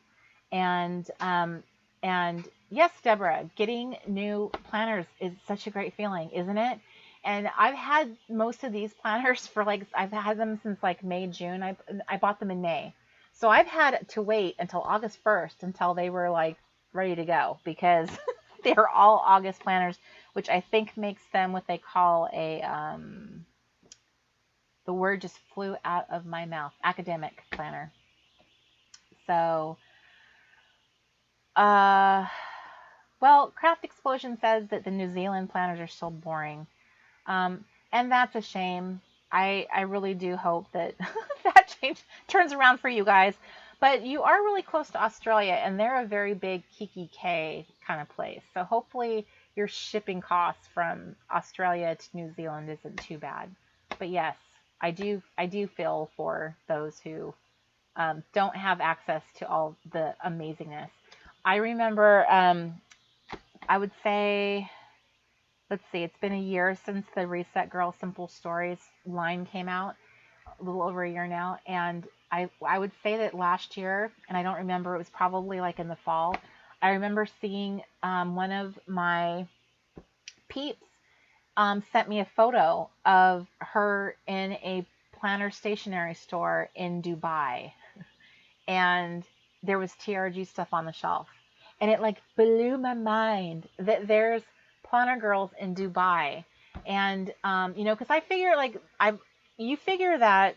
And yes, Deborah, getting new planners is such a great feeling, isn't it? And I've had most of these planners for like, I've had them since like May, June. I bought them in May. So I've had to wait until August 1st until they were like ready to go because they're all August planners, which I think makes them what they call a, the word just flew out of my mouth, academic planner. So, uh, well, Craft Explosion says that the New Zealand planners are still boring. And that's a shame. I really do hope that that change turns around for you guys. But you are really close to Australia, and they're a very big Kiki K kind of place. So hopefully your shipping costs from Australia to New Zealand isn't too bad. But yes, I do feel for those who don't have access to all the amazingness. I remember, I would say, let's see, it's been a year since the Reset Girl Simple Stories line came out, a little over a year now. And I would say that last year, and I don't remember, it was probably like in the fall, I remember seeing one of my peeps sent me a photo of her in a planner stationery store in Dubai. And there was TRG stuff on the shelf. And it like blew my mind that there's planner girls in Dubai. And, because I figure like, you figure that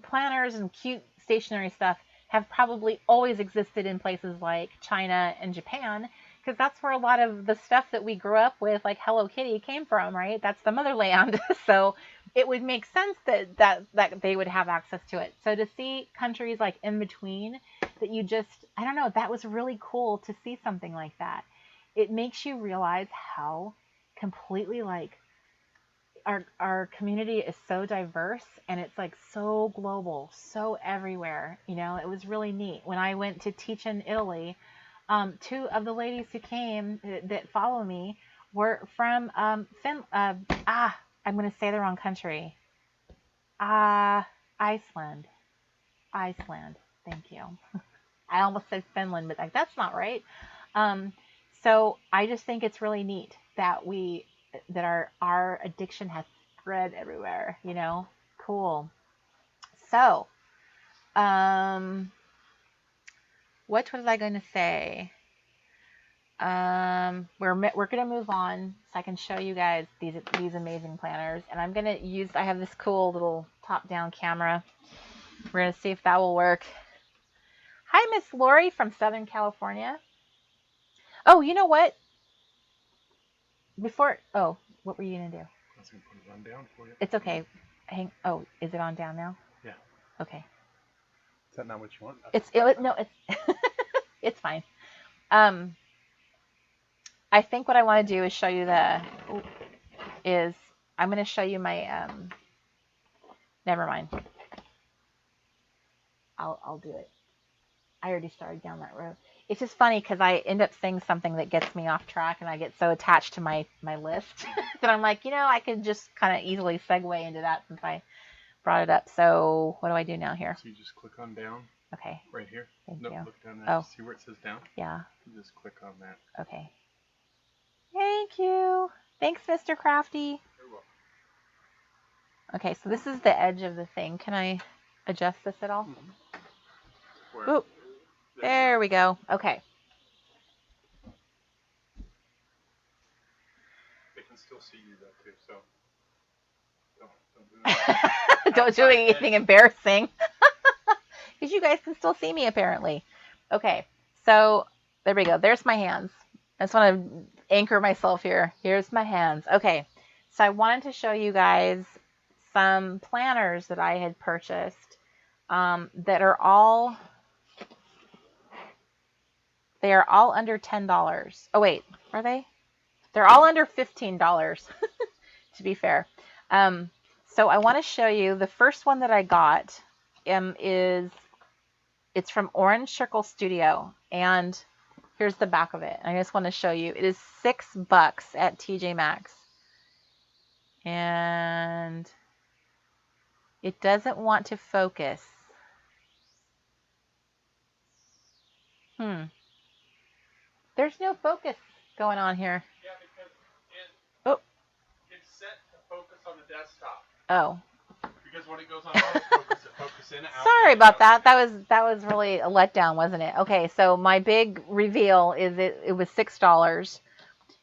planners and cute stationery stuff have probably always existed in places like China and Japan, because that's where a lot of the stuff that we grew up with, like Hello Kitty, came from, right? That's the motherland. So it would make sense that they would have access to it. So to see countries like in between, that you just, I don't know, that was really cool to see something like that. It makes you realize how completely like our community is so diverse, and it's like so global, so everywhere. It was really neat. When I went to teach in Italy, two of the ladies who came that follow me were from I'm going to say the wrong country. Iceland. Iceland. Thank you. I almost said Finland, but like that's not right. Um, so I just think it's really neat that our addiction has spread everywhere. Cool. So, um, what was I going to say? We're gonna move on so I can show you guys these amazing planners, and I'm gonna use. I have this cool little top-down camera. We're gonna see if that will work. Hi, Miss Lori from Southern California. Oh, you know what? What were you gonna do? I was gonna put it on down for you. It's okay. Oh, is it on down now? Yeah. Okay. Is that not what you want? No, it's it's fine. Um, I think what I want to do is show you I'm going to show you my never mind. I'll do it. I already started down that road. it's just funny because I end up saying something that gets me off track, and I get so attached to my list that I'm like, I could just kind of easily segue into that since I brought it up. So what do I do now here? So you just click on down. Okay. Right here. Thank No, you. look down there. Oh. See where it says down? Yeah. You just click on that. Okay. Thank you. Thanks, Mr. Crafty. You're welcome. Okay, so this is the edge of the thing. Can I adjust this at all? Mm-hmm. Oop. There we go. Okay. They can still see you though too, so don't do that. Don't do anything embarrassing. Because you guys can still see me apparently. Okay, so there we go. There's my hands. I just want to anchor myself here. Here's my hands. Okay, so I wanted to show you guys some planners that I had purchased that are all under $10. Oh wait, are they? They're all under $15 to be fair. So I want to show you the first one that I got it's from Orange Circle Studio, and here's the back of it. I just want to show you. It is $6 at TJ Maxx, and it doesn't want to focus. There's no focus going on here. Yeah, because it's set to focus on the desktop. Oh. Because when it goes on autofocus, it focuses in and out. Sorry about that. That was really a letdown, wasn't it? Okay, so my big reveal is it was $6,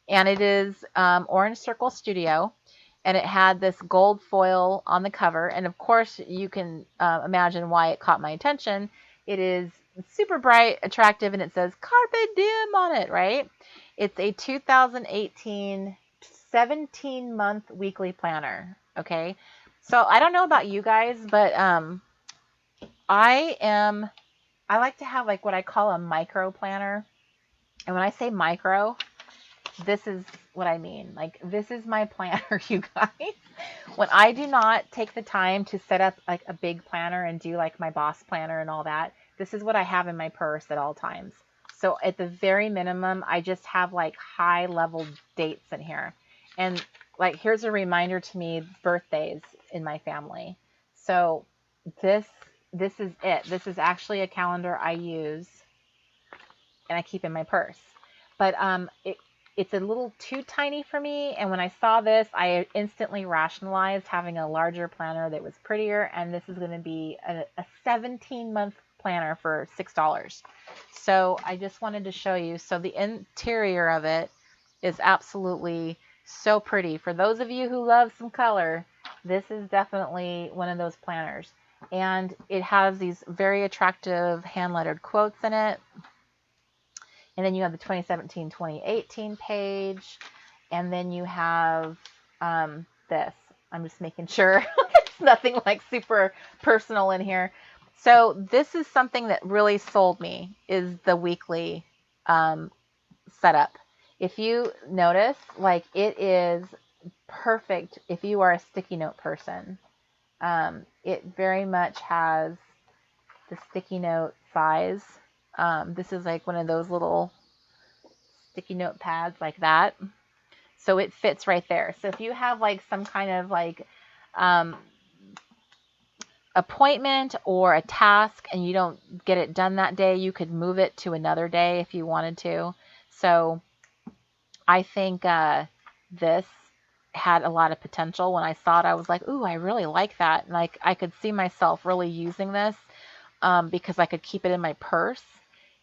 and it is Orange Circle Studio, and it had this gold foil on the cover, and of course you can imagine why it caught my attention. It is super bright, attractive, and it says Carpe Diem on it, right? It's a 2018 17-month weekly planner. Okay, so I don't know about you guys, but I like to have like what I call a micro planner. And when I say micro, this is what I mean. Like, this is my planner, you guys. When I do not take the time to set up like a big planner and do like my boss planner and all that, this is what I have in my purse at all times. So at the very minimum, I just have like high level dates in here. And like, here's a reminder to me, birthdays in my family. So this is it. This is actually a calendar I use and I keep in my purse. But it's a little too tiny for me, and when I saw this, I instantly rationalized having a larger planner that was prettier, and this is going to be a 17-month planner for $6. So I just wanted to show you. So the interior of it is absolutely so pretty. For those of you who love some color, this is definitely one of those planners. And it has these very attractive hand-lettered quotes in it. And then you have the 2017-2018 page. And then you have this. I'm just making sure it's nothing like super personal in here. So this is something that really sold me, is the weekly setup. If you notice, like, it is perfect if you are a sticky note person. It very much has the sticky note size. This is like one of those little sticky note pads like that. So it fits right there. So if you have like some kind of like appointment or a task and you don't get it done that day, you could move it to another day if you wanted to. So I think this had a lot of potential. When I saw it, I was like, ooh, I really like that. Like, I could see myself really using this because I could keep it in my purse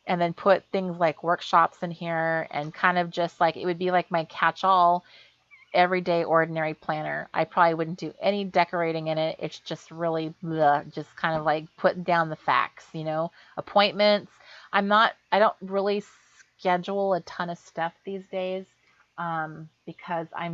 and then put things like workshops in here, and kind of just like, it would be like my catch-all everyday ordinary planner. I probably wouldn't do any decorating in it. It's just really just kind of like putting down the facts, appointments. I don't really schedule a ton of stuff these days because I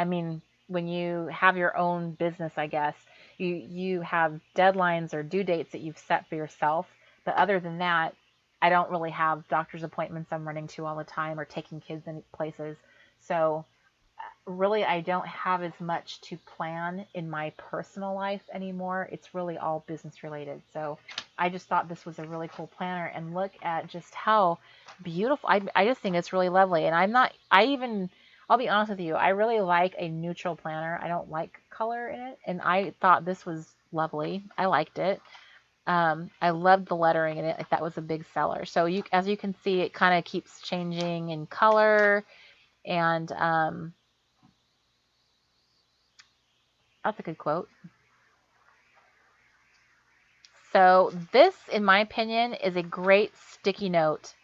mean, when you have your own business, I guess, you have deadlines or due dates that you've set for yourself. But other than that, I don't really have doctor's appointments I'm running to all the time or taking kids in places. So really, I don't have as much to plan in my personal life anymore. It's really all business related. So I just thought this was a really cool planner, and look at just how beautiful. I just think it's really lovely. And I'll be honest with you, I really like a neutral planner. I don't like color in it. And I thought this was lovely. I liked it. I loved the lettering in it. Like, that was a big seller. So as you can see, it kind of keeps changing in color, and that's a good quote. So this, in my opinion, is a great sticky note.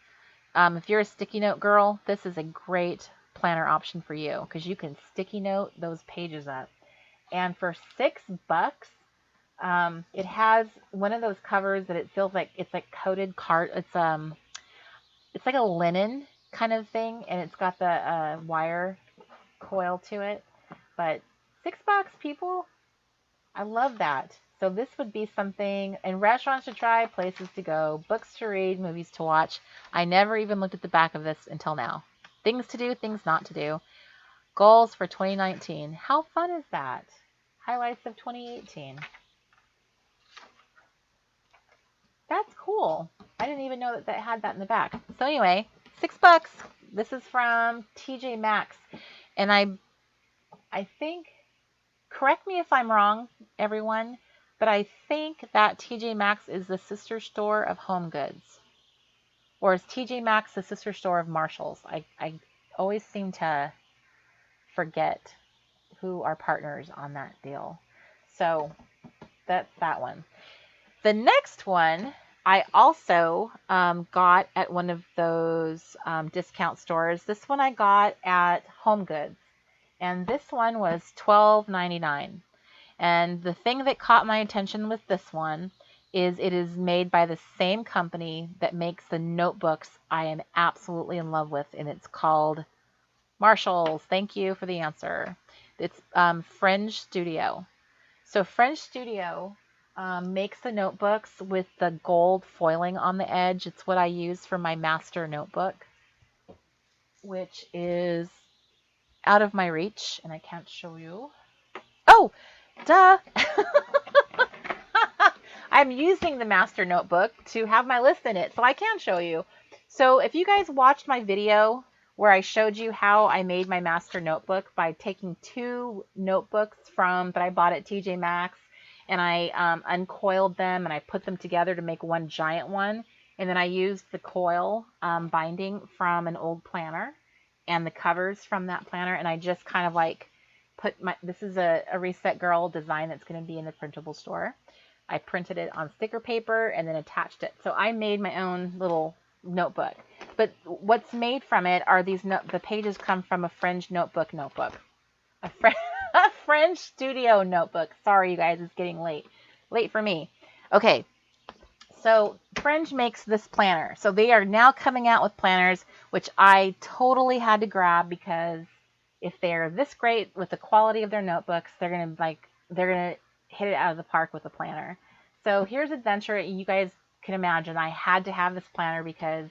If you're a sticky note girl, this is a great planner option for you, because you can sticky note those pages up. And for $6, it has one of those covers that it feels like it's like coated card. It's like a linen kind of thing, and it's got the wire coil to it. But $6, people, I love that. So this would be something, and restaurants to try, places to go, books to read, movies to watch. I never even looked at the back of this until now. Things to do, things not to do. Goals for 2019. How fun is that? Highlights of 2018. That's cool. I didn't even know that had that in the back. So anyway, $6. This is from TJ Maxx. And I think, correct me if I'm wrong, everyone, but I think that TJ Maxx is the sister store of Home Goods. Or is TJ Maxx the sister store of Marshalls? I always seem to forget who are partners on that deal. So that's that one. The next one I also got at one of those discount stores. This one I got at Home Goods. And this one was $12.99. And the thing that caught my attention with this one is it is made by the same company that makes the notebooks I am absolutely in love with, and it's called Marshalls. Thank you for the answer. It's Fringe Studio. So Fringe Studio makes the notebooks with the gold foiling on the edge. It's what I use for my master notebook, which is out of my reach, and I can't show you. Oh, duh. I'm using the master notebook to have my list in it, so I can show you. So if you guys watched my video where I showed you how I made my master notebook by taking 2 notebooks that I bought at TJ Maxx, and I uncoiled them and I put them together to make one giant one, and then I used the coil binding from an old planner and the covers from that planner, and I just kind of like this is a Reset Girl design that's going to be in the printable store. I printed it on sticker paper and then attached it. So I made my own little notebook. But what's made from it are the pages come from a Fringe notebook. A Fringe Studio notebook. Sorry, you guys, it's getting late. Late for me. Okay, so Fringe makes this planner. So they are now coming out with planners, which I totally had to grab, because if they're this great with the quality of their notebooks, they're gonna hit it out of the park with a planner. So here's Adventure. You guys can imagine I had to have this planner because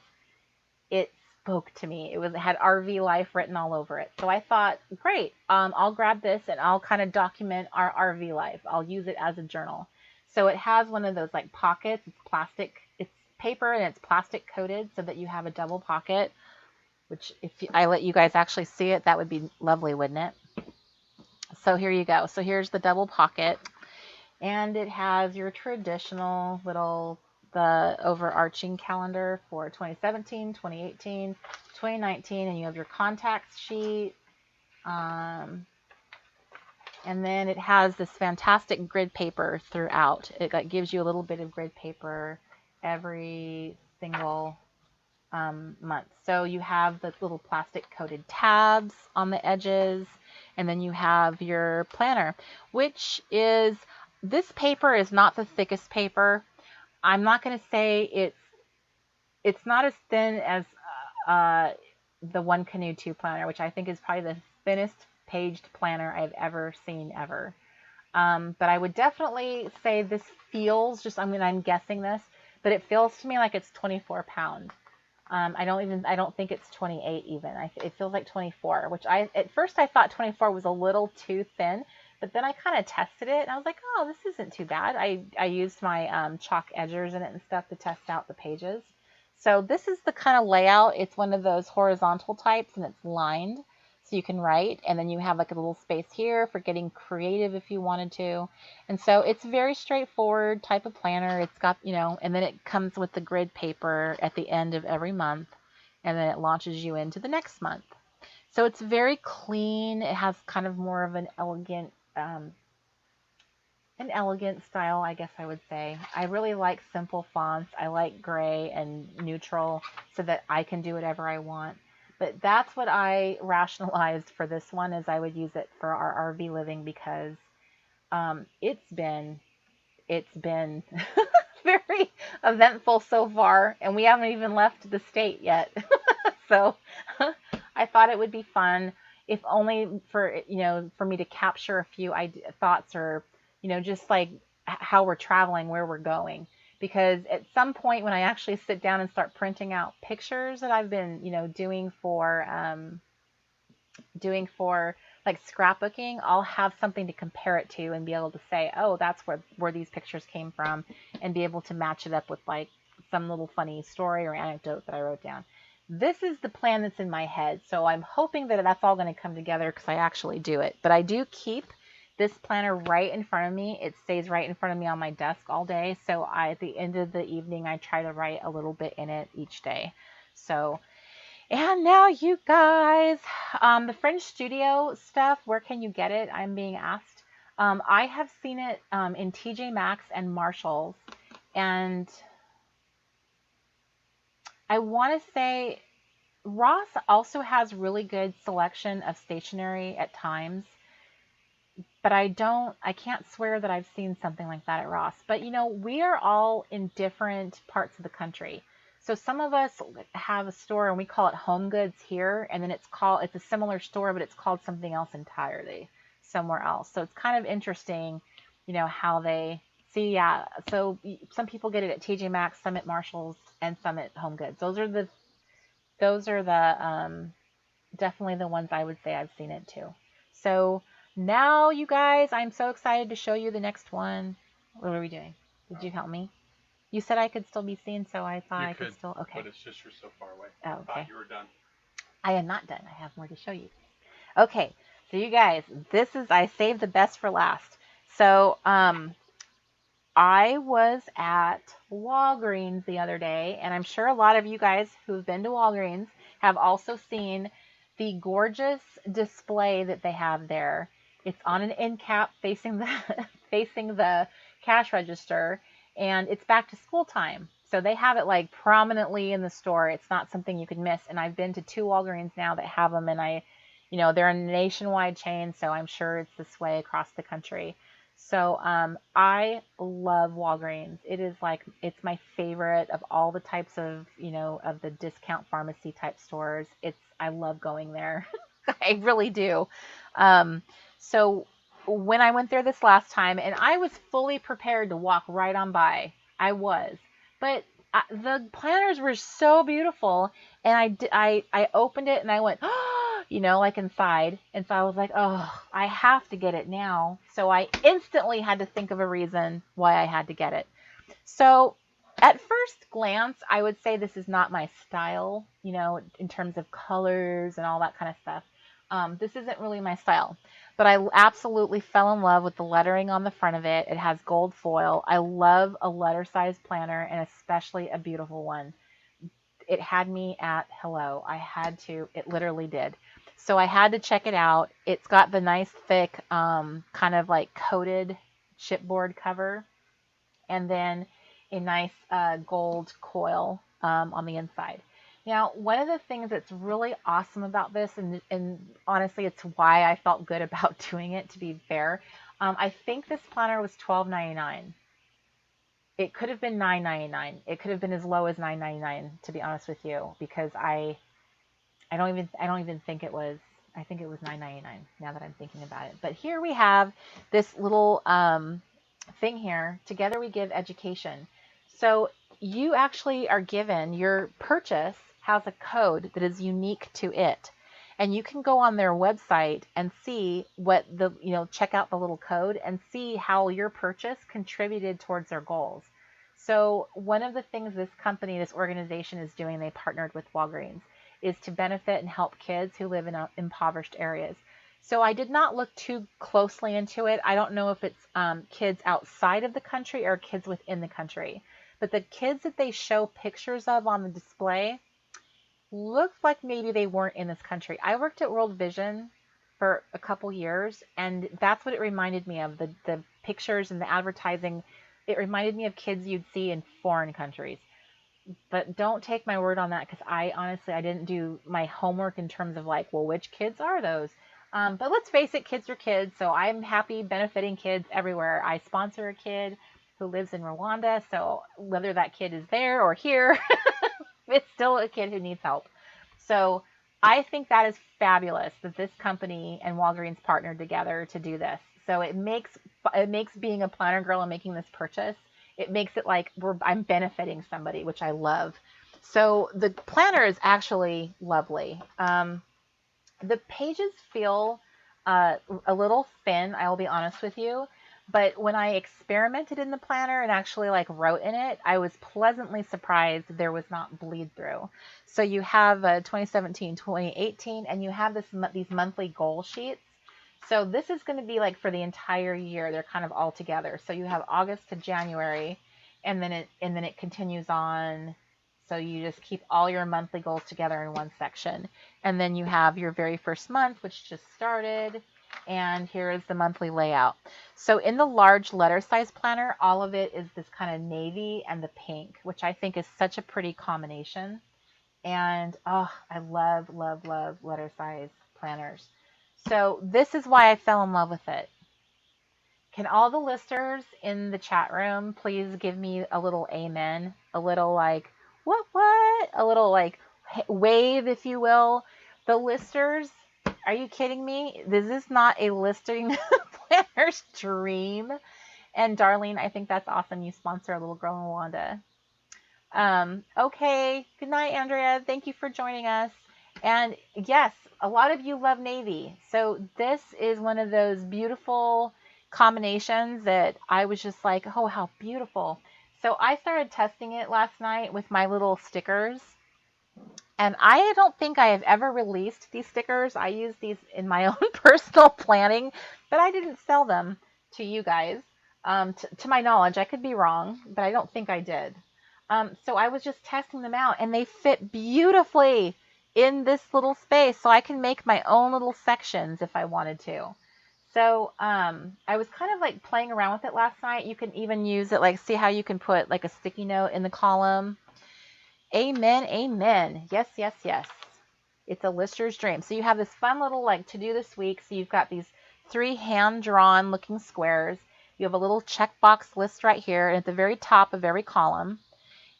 it spoke to me. It had RV life written all over it. So I thought, great, I'll grab this and I'll kind of document our RV life. I'll use it as a journal. So it has one of those like pockets. It's plastic. It's paper and it's plastic coated so that you have a double pocket, which if I let you guys actually see it, that would be lovely, wouldn't it? So here you go. So here's the double pocket, and it has your traditional the overarching calendar for 2017, 2018, 2019, and you have your contacts sheet. And then it has this fantastic grid paper throughout. It gives you a little bit of grid paper every single month. So you have the little plastic coated tabs on the edges, and then you have your planner, which is, this paper is not the thickest paper. I'm not going to say it's not as thin as the One Canoe 2 planner, which I think is probably the thinnest paged planner I've ever seen ever. But I would definitely say this feels, I'm guessing this, but it feels to me like it's 24 pound. I don't think it's 28 even. It feels like 24, which at first I thought 24 was a little too thin, But then I kind of tested it and I was like, oh, this isn't too bad. I used my chalk edgers in it and stuff to test out the pages. So this is the kind of layout. It's one of those horizontal types and it's lined so you can write. And then you have like a little space here for getting creative if you wanted to. And so it's very straightforward type of planner. It's got, and then it comes with the grid paper at the end of every month. And then it launches you into the next month. So it's very clean. It has kind of more of an elegant style, I guess I would say. I really like simple fonts. I like gray and neutral so that I can do whatever I want. But that's what I rationalized for this one is I would use it for our RV living because it's been very eventful so far, and we haven't even left the state yet. So I thought it would be fun, if only for me to capture a few thoughts or just like how we're traveling, where we're going. Because at some point when I actually sit down and start printing out pictures that I've been doing for like scrapbooking, I'll have something to compare it to and be able to say, oh, that's where these pictures came from, and be able to match it up with like some little funny story or anecdote that I wrote down. This is the plan that's in my head, so I'm hoping that that's all going to come together because I actually do it. But I do keep this planner right in front of me. It stays right in front of me on my desk all day, so at the end of the evening I try to write a little bit in it each day. So, and now you guys, the French Studio stuff, where can you get it? I'm being asked. I have seen it in TJ Maxx and Marshalls, and I want to say Ross also has really good selection of stationery at times, but I can't swear that I've seen something like that at Ross. But we are all in different parts of the country. So some of us have a store and we call it Home Goods here, and then it's a similar store, but it's called something else entirely somewhere else. So it's kind of interesting, how they see. Yeah. So some people get it at TJ Maxx, some at Marshalls, and some at Home Goods. Those are the definitely the ones I would say I've seen it too. So now, you guys, I'm so excited to show you the next one. What are we doing? Did you help me? You said I could still be seen, so I thought I could still. Okay. But it's just you're so far away. Oh, I okay. thought you were done. I am not done. I have more to show you. Okay. So you guys, I saved the best for last. So I was at Walgreens the other day, and I'm sure a lot of you guys who've been to Walgreens have also seen the gorgeous display that they have there. It's on an end cap facing the facing the cash register, and it's back to school time. So they have it like prominently in the store. It's not something you could miss. And I've been to 2 Walgreens now that have them, and they're a nationwide chain, so I'm sure it's this way across the country. So I love Walgreens. It's my favorite of all the types of the discount pharmacy type stores. I love going there. I really do. So when I went there this last time, and I was fully prepared to walk right on by, I was, but the planners were so beautiful, and I opened it and I went, like inside. And so I was like, oh, I have to get it now. So I instantly had to think of a reason why I had to get it. So at first glance, I would say this is not my style, in terms of colors and all that kind of stuff. This isn't really my style, but I absolutely fell in love with the lettering on the front of it. It has gold foil. I love a letter size planner, and especially a beautiful one. It had me at hello. It literally did. So I had to check it out. It's got the nice thick, kind of like coated chipboard cover, and then a nice gold coil on the inside. Now, one of the things that's really awesome about this, and honestly, it's why I felt good about doing it, to be fair, I think this planner was $12.99. It could have been $9.99. It could have been as low as $9.99, to be honest with you, because I don't even think it was. I think it was $9.99 now that I'm thinking about it. But here we have this little thing here. Together we give education. So you actually are given, your purchase has a code that is unique to it. And you can go on their website and see what the, check out the little code and see how your purchase contributed towards their goals. So one of the things this company, this organization is doing, they partnered with Walgreens, is to benefit and help kids who live in impoverished areas. So I did not look too closely into it. I don't know if it's kids outside of the country or kids within the country. But the kids that they show pictures of on the display looked like maybe they weren't in this country. I worked at World Vision for a couple years, and that's what it reminded me of. The pictures and the advertising, it reminded me of kids you'd see in foreign countries. But don't take my word on that, because I honestly, I didn't do my homework in terms of like, well, which kids are those? But let's face it, kids are kids. So I'm happy benefiting kids everywhere. I sponsor a kid who lives in Rwanda. So whether that kid is there or here, it's still a kid who needs help. So I think that is fabulous that this company and Walgreens partnered together to do this. So it makes being a planner girl and making this purchase, it makes it like I'm benefiting somebody, which I love. So the planner is actually lovely. The pages feel a little thin, I will be honest with you. But when I experimented in the planner and actually like wrote in it, I was pleasantly surprised there was not bleed through. So you have 2017, 2018, and you have these monthly goal sheets. So this is going to be like for the entire year. They're kind of all together. So you have August to January, and then it continues on. So you just keep all your monthly goals together in one section. And then you have your very first month, which just started. And here is the monthly layout. So in the large letter size planner, all of it is this kind of navy and the pink, which I think is such a pretty combination. And oh, I love, love, love letter size planners. So this is why I fell in love with it. Can all the listers in the chat room please give me a little amen? A little like, what? A little like wave, if you will. The listers, are you kidding me? This is not a listing planner's dream. And Darlene, I think that's awesome. You sponsor a little girl in Rwanda. Okay. Good night, Andrea. Thank you for joining us. And yes, a lot of you love navy. So this is one of those beautiful combinations that I was just like, oh, how beautiful. So I started testing it last night with my little stickers. And I don't think I have ever released these stickers. I use these in my own personal planning, but I didn't sell them to you guys. To my knowledge, I could be wrong, but I don't think I did. So I was just testing them out, and they fit beautifully in this little space, so I can make my own little sections if I wanted to. So I was kind of like playing around with it last night. You can even use it, like, see how you can put like a sticky note in the column. Amen, amen. Yes, yes, yes. It's a lister's dream. So you have this fun little like to do this week. So you've got these 3 hand-drawn looking squares. You have a little checkbox list right here, and at the very top of every column,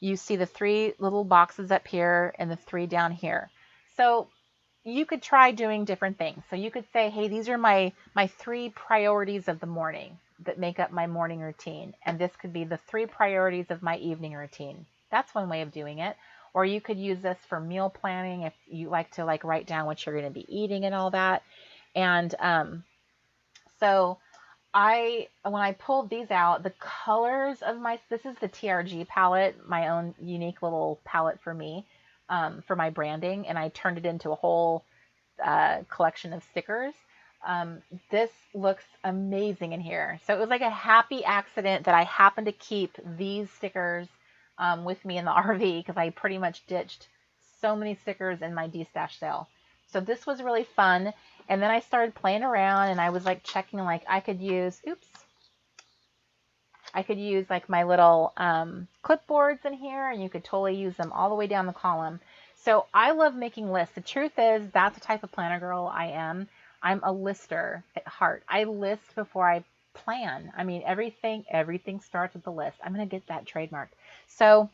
you see the 3 little boxes up here and the 3 down here. So you could try doing different things. So you could say, hey, these are my 3 priorities of the morning that make up my morning routine. And this could be the 3 priorities of my evening routine. That's one way of doing it. Or you could use this for meal planning if you like to like write down what you're going to be eating and all that. And so when I pulled these out, the colors of this is the TRG palette, my own unique little palette for me, for my branding, and I turned it into a whole collection of stickers. This looks amazing in here. So it was like a happy accident that I happened to keep these stickers with me in the RV, because I pretty much ditched so many stickers in my de-stash sale. So this was really fun. And then I started playing around, and I was like checking, like I could use like my little clipboards in here, and you could totally use them all the way down the column. So I love making lists. The truth is, that's the type of planner girl I am. I'm a lister at heart. I list before I plan. I mean, everything starts with the list. I'm going to get that trademarked. So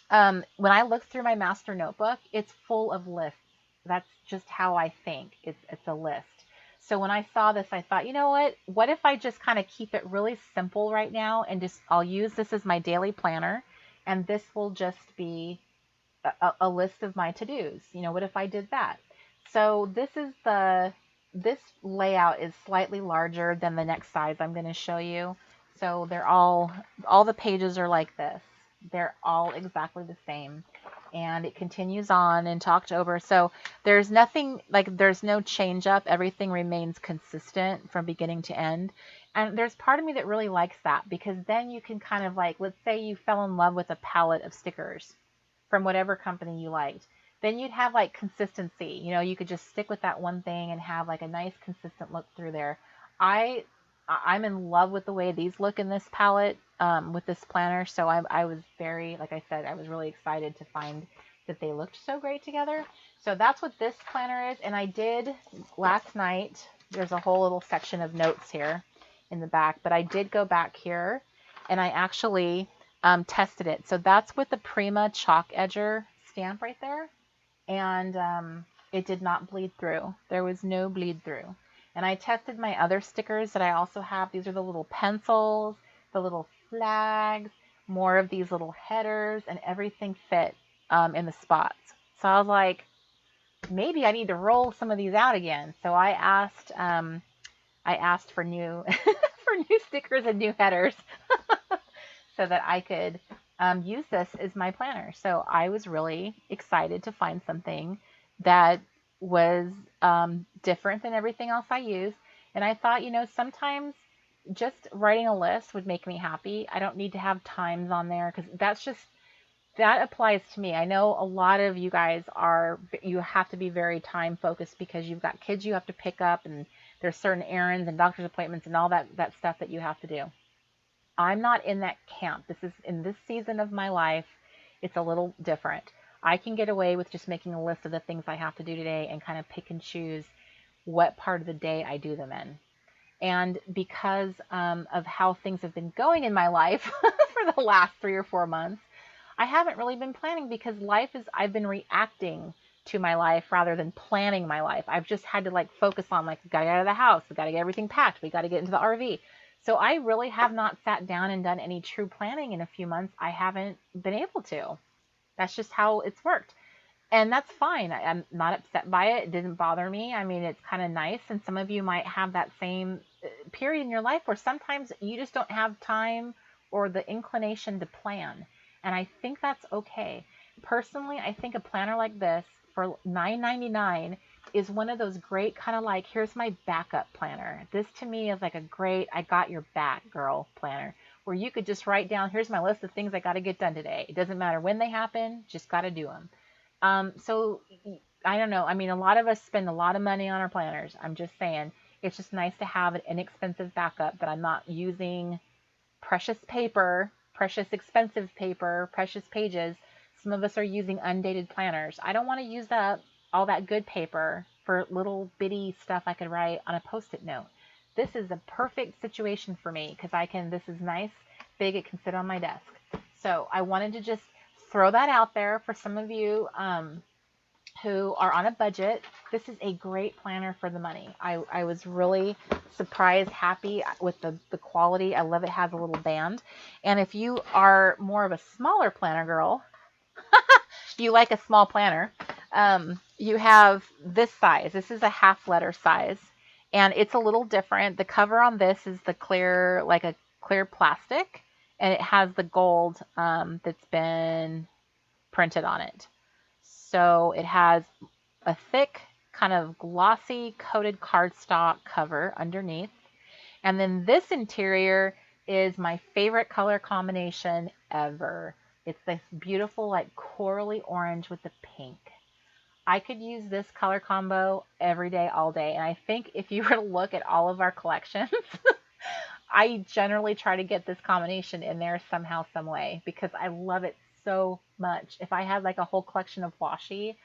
when I look through my master notebook, it's full of lists. That's just how I think. It's a list. So when I saw this, I thought, you know what? What if I just kind of keep it really simple right now, and I'll use this as my daily planner, and this will just be a list of my to-dos. What if I did that? So this layout is slightly larger than the next size I'm going to show you. So they're all the pages are like this. They're all exactly the same. And it continues on into October. So there's nothing like there's no change up. Everything remains consistent from beginning to end. And there's part of me that really likes that because then you can kind of like, let's say you fell in love with a palette of stickers from whatever company you liked, then you'd have like consistency. You know, you could just stick with that one thing and have like a nice consistent look through there. I I'm in love with the way these look in this palette with this planner. So I was very, like I said, I was really excited to find that they looked so great together. So that's what this planner is. And I did last night, there's a whole little section of notes here in the back, but I did go back here and I actually tested it. So that's with the Prima chalk edger stamp right there. And it did not bleed through. There was no bleed through. And I tested my other stickers that I also have. These are the little pencils, the little flags, more of these little headers, and everything fit in the spots. So I was like, maybe I need to roll some of these out again. So I asked for new for new stickers and new headers so that I could use this as my planner. So I was really excited to find something that was different than everything else I use. And I thought, you know, sometimes just writing a list would make me happy. I don't need to have times on there because that applies to me. I know a lot of you guys you have to be very time focused because you've got kids you have to pick up and there's certain errands and doctor's appointments and all that stuff that you have to do. I'm not in that camp. This is in this season of my life, it's a little different. I can get away with just making a list of the things I have to do today and kind of pick and choose what part of the day I do them in. And because of how things have been going in my life for the last 3 or 4 months, I haven't really been planning because I've been reacting to my life rather than planning my life. I've just had to like focus on like, we got to get out of the house. We got to get everything packed. We got to get into the RV. So I really have not sat down and done any true planning in a few months. I haven't been able to. That's just how it's worked. And that's fine. I'm not upset by it. It didn't bother me. I mean, it's kind of nice. And some of you might have that same period in your life where sometimes you just don't have time or the inclination to plan. And I think that's okay. Personally, I think a planner like this for $9.99 is one of those great kind of like, here's my backup planner. This to me is like a great, I got your back, girl planner, where you could just write down, here's my list of things I got to get done today. It doesn't matter when they happen, just got to do them. So I don't know. I mean, a lot of us spend a lot of money on our planners. I'm just saying, it's just nice to have an inexpensive backup that I'm not using precious paper, precious expensive paper, precious pages. Some of us are using undated planners. I don't want to use up all that good paper for little bitty stuff I could write on a post-it note. This is a perfect situation for me because this is nice, big, it can sit on my desk. So I wanted to just throw that out there for some of you who are on a budget. This is a great planner for the money. I was really surprised, happy with the quality. I love it has a little band. And if you are more of a smaller planner girl, you like a small planner, you have this size. This is a half letter size. And it's a little different. The cover on this is the clear, like a clear plastic. And it has the gold that's been printed on it. So it has a thick, kind of glossy coated cardstock cover underneath. And then this interior is my favorite color combination ever. It's this beautiful, like corally orange with the pink. I could use this color combo every day, all day. And I think if you were to look at all of our collections, I generally try to get this combination in there somehow, some way, because I love it so much. If I had like a whole collection of washi,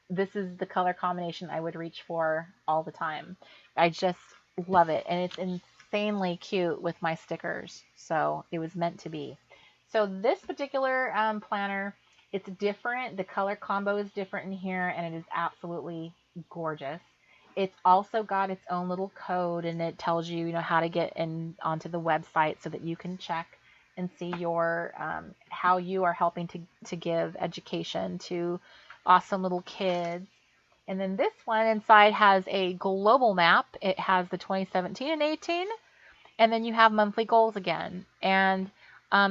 this is the color combination I would reach for all the time. I just love it. And it's insanely cute with my stickers. So it was meant to be. So this particular planner, it's different. The color combo is different in here, and it is absolutely gorgeous. It's also got its own little code, and it tells you, how to get in onto the website so that you can check and see your how you are helping to give education to awesome little kids. And then this one inside has a global map. It has the 2017 and 18. And then you have monthly goals again. And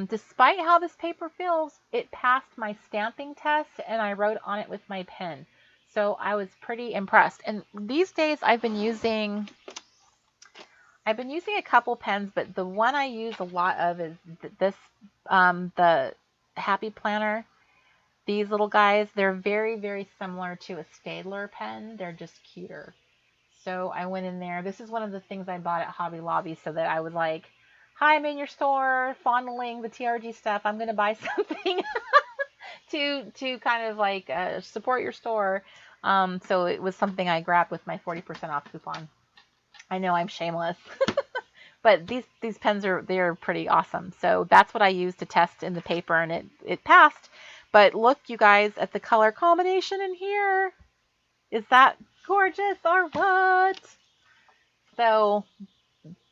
despite how this paper feels, it passed my stamping test and I wrote on it with my pen. So I was pretty impressed. And these days I've been using a couple pens, but the one I use a lot of is this, the Happy Planner. These little guys, they're very, very similar to a Staedtler pen. They're just cuter. So I went in there. This is one of the things I bought at Hobby Lobby so that I was like, hi, I'm in your store, fondling the TRG stuff. I'm going to buy something to kind of like support your store. So it was something I grabbed with my 40% off coupon. I know I'm shameless. But these pens they're pretty awesome. So that's what I used to test in the paper, and it passed. But look, you guys, at the color combination in here. Is that gorgeous or what? So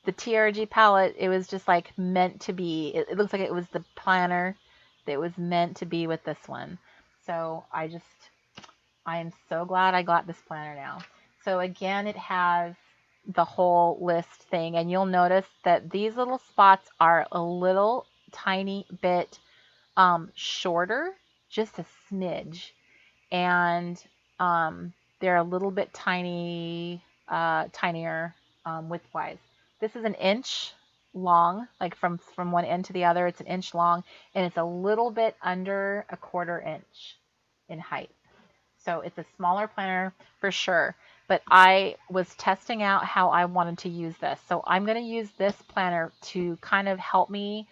the TRG palette, it was just like meant to be. It looks like it was the planner that was meant to be with this one. So I am so glad I got this planner now. So again, it has the whole list thing, and you'll notice that these little spots are a little tiny bit shorter, just a smidge, and they're a little bit tinier widthwise. This is an inch long, like from one end to the other. It's an inch long, and it's a little bit under a 1/4 inch in height. So it's a smaller planner for sure, but I was testing out how I wanted to use this. So I'm going to use this planner to kind of help me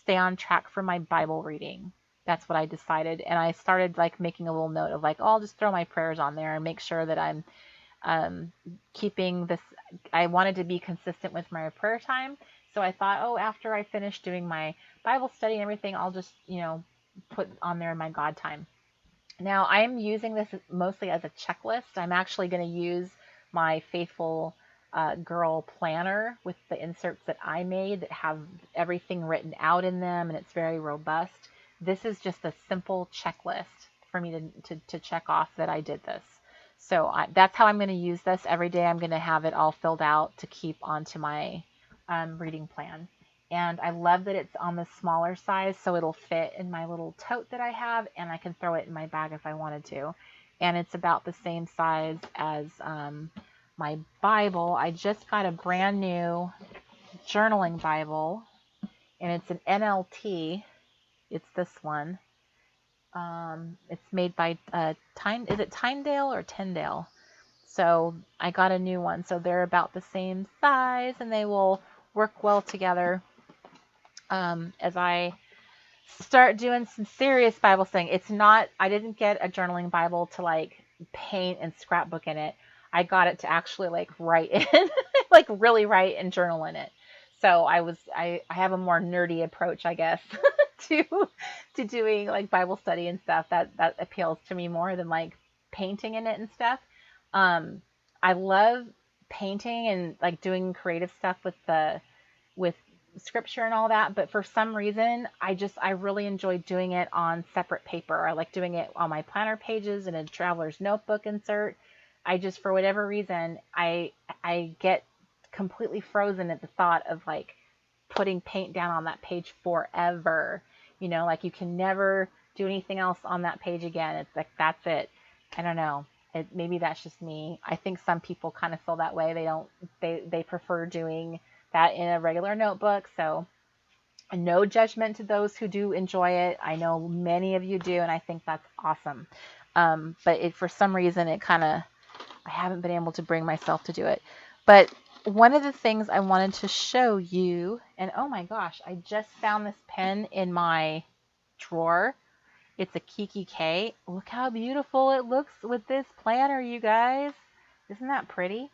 stay on track for my Bible reading. That's what I decided. And I started like making a little note of like, oh, I'll just throw my prayers on there and make sure that I'm keeping this. I wanted to be consistent with my prayer time. So I thought, oh, after I finish doing my Bible study and everything, I'll just, put on there my God time. Now, I am using this mostly as a checklist. I'm actually going to use my Faithful Girl planner with the inserts that I made that have everything written out in them, and it's very robust. This is just a simple checklist for me to check off that I did this. So that's how I'm going to use this. Every day I'm going to have it all filled out to keep onto my reading plan. And I love that it's on the smaller size, so it'll fit in my little tote that I have, and I can throw it in my bag if I wanted to. And it's about the same size as my Bible. I just got a brand new journaling Bible, and it's an NLT. It's this one. It's made by is it Tyndale or Tyndale? So I got a new one. So they're about the same size, and they will work well together. As I start doing some serious Bible studying. I didn't get a journaling Bible to like paint and scrapbook in it. I got it to actually like write in, like really write and journal in it. So I have a more nerdy approach, I guess, to doing like Bible study and stuff. That appeals to me more than like painting in it and stuff. I love painting and like doing creative stuff with scripture and all that, but for some reason I really enjoy doing it on separate paper. I like doing it on my planner pages in a traveler's notebook insert. I just, for whatever reason, I get completely frozen at the thought of like putting paint down on that page forever. Like you can never do anything else on that page again. It's like that's it. I don't know. Maybe that's just me. I think some people kind of feel that way. They prefer doing that in a regular notebook. So no judgment to those who do enjoy it. I know many of you do, and I think that's awesome. But for some reason, I haven't been able to bring myself to do it. But one of the things I wanted to show you, and oh my gosh, I just found this pen in my drawer. It's a Kiki K. Look how beautiful it looks with this planner, you guys. Isn't that pretty?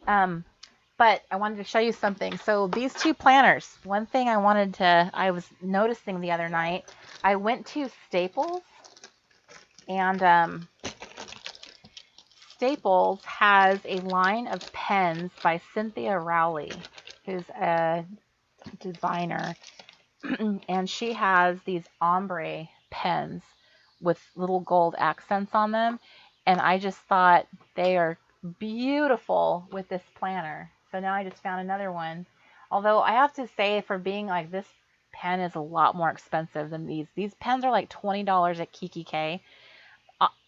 But I wanted to show you something. So these two planners, one thing I was noticing the other night, I went to Staples, and Staples has a line of pens by Cynthia Rowley, who's a designer, and she has these ombre pens with little gold accents on them. And I just thought they are beautiful with this planner. So now I just found another one. Although I have to say, for being like this pen is a lot more expensive than these. These pens are like $20 at Kiki K.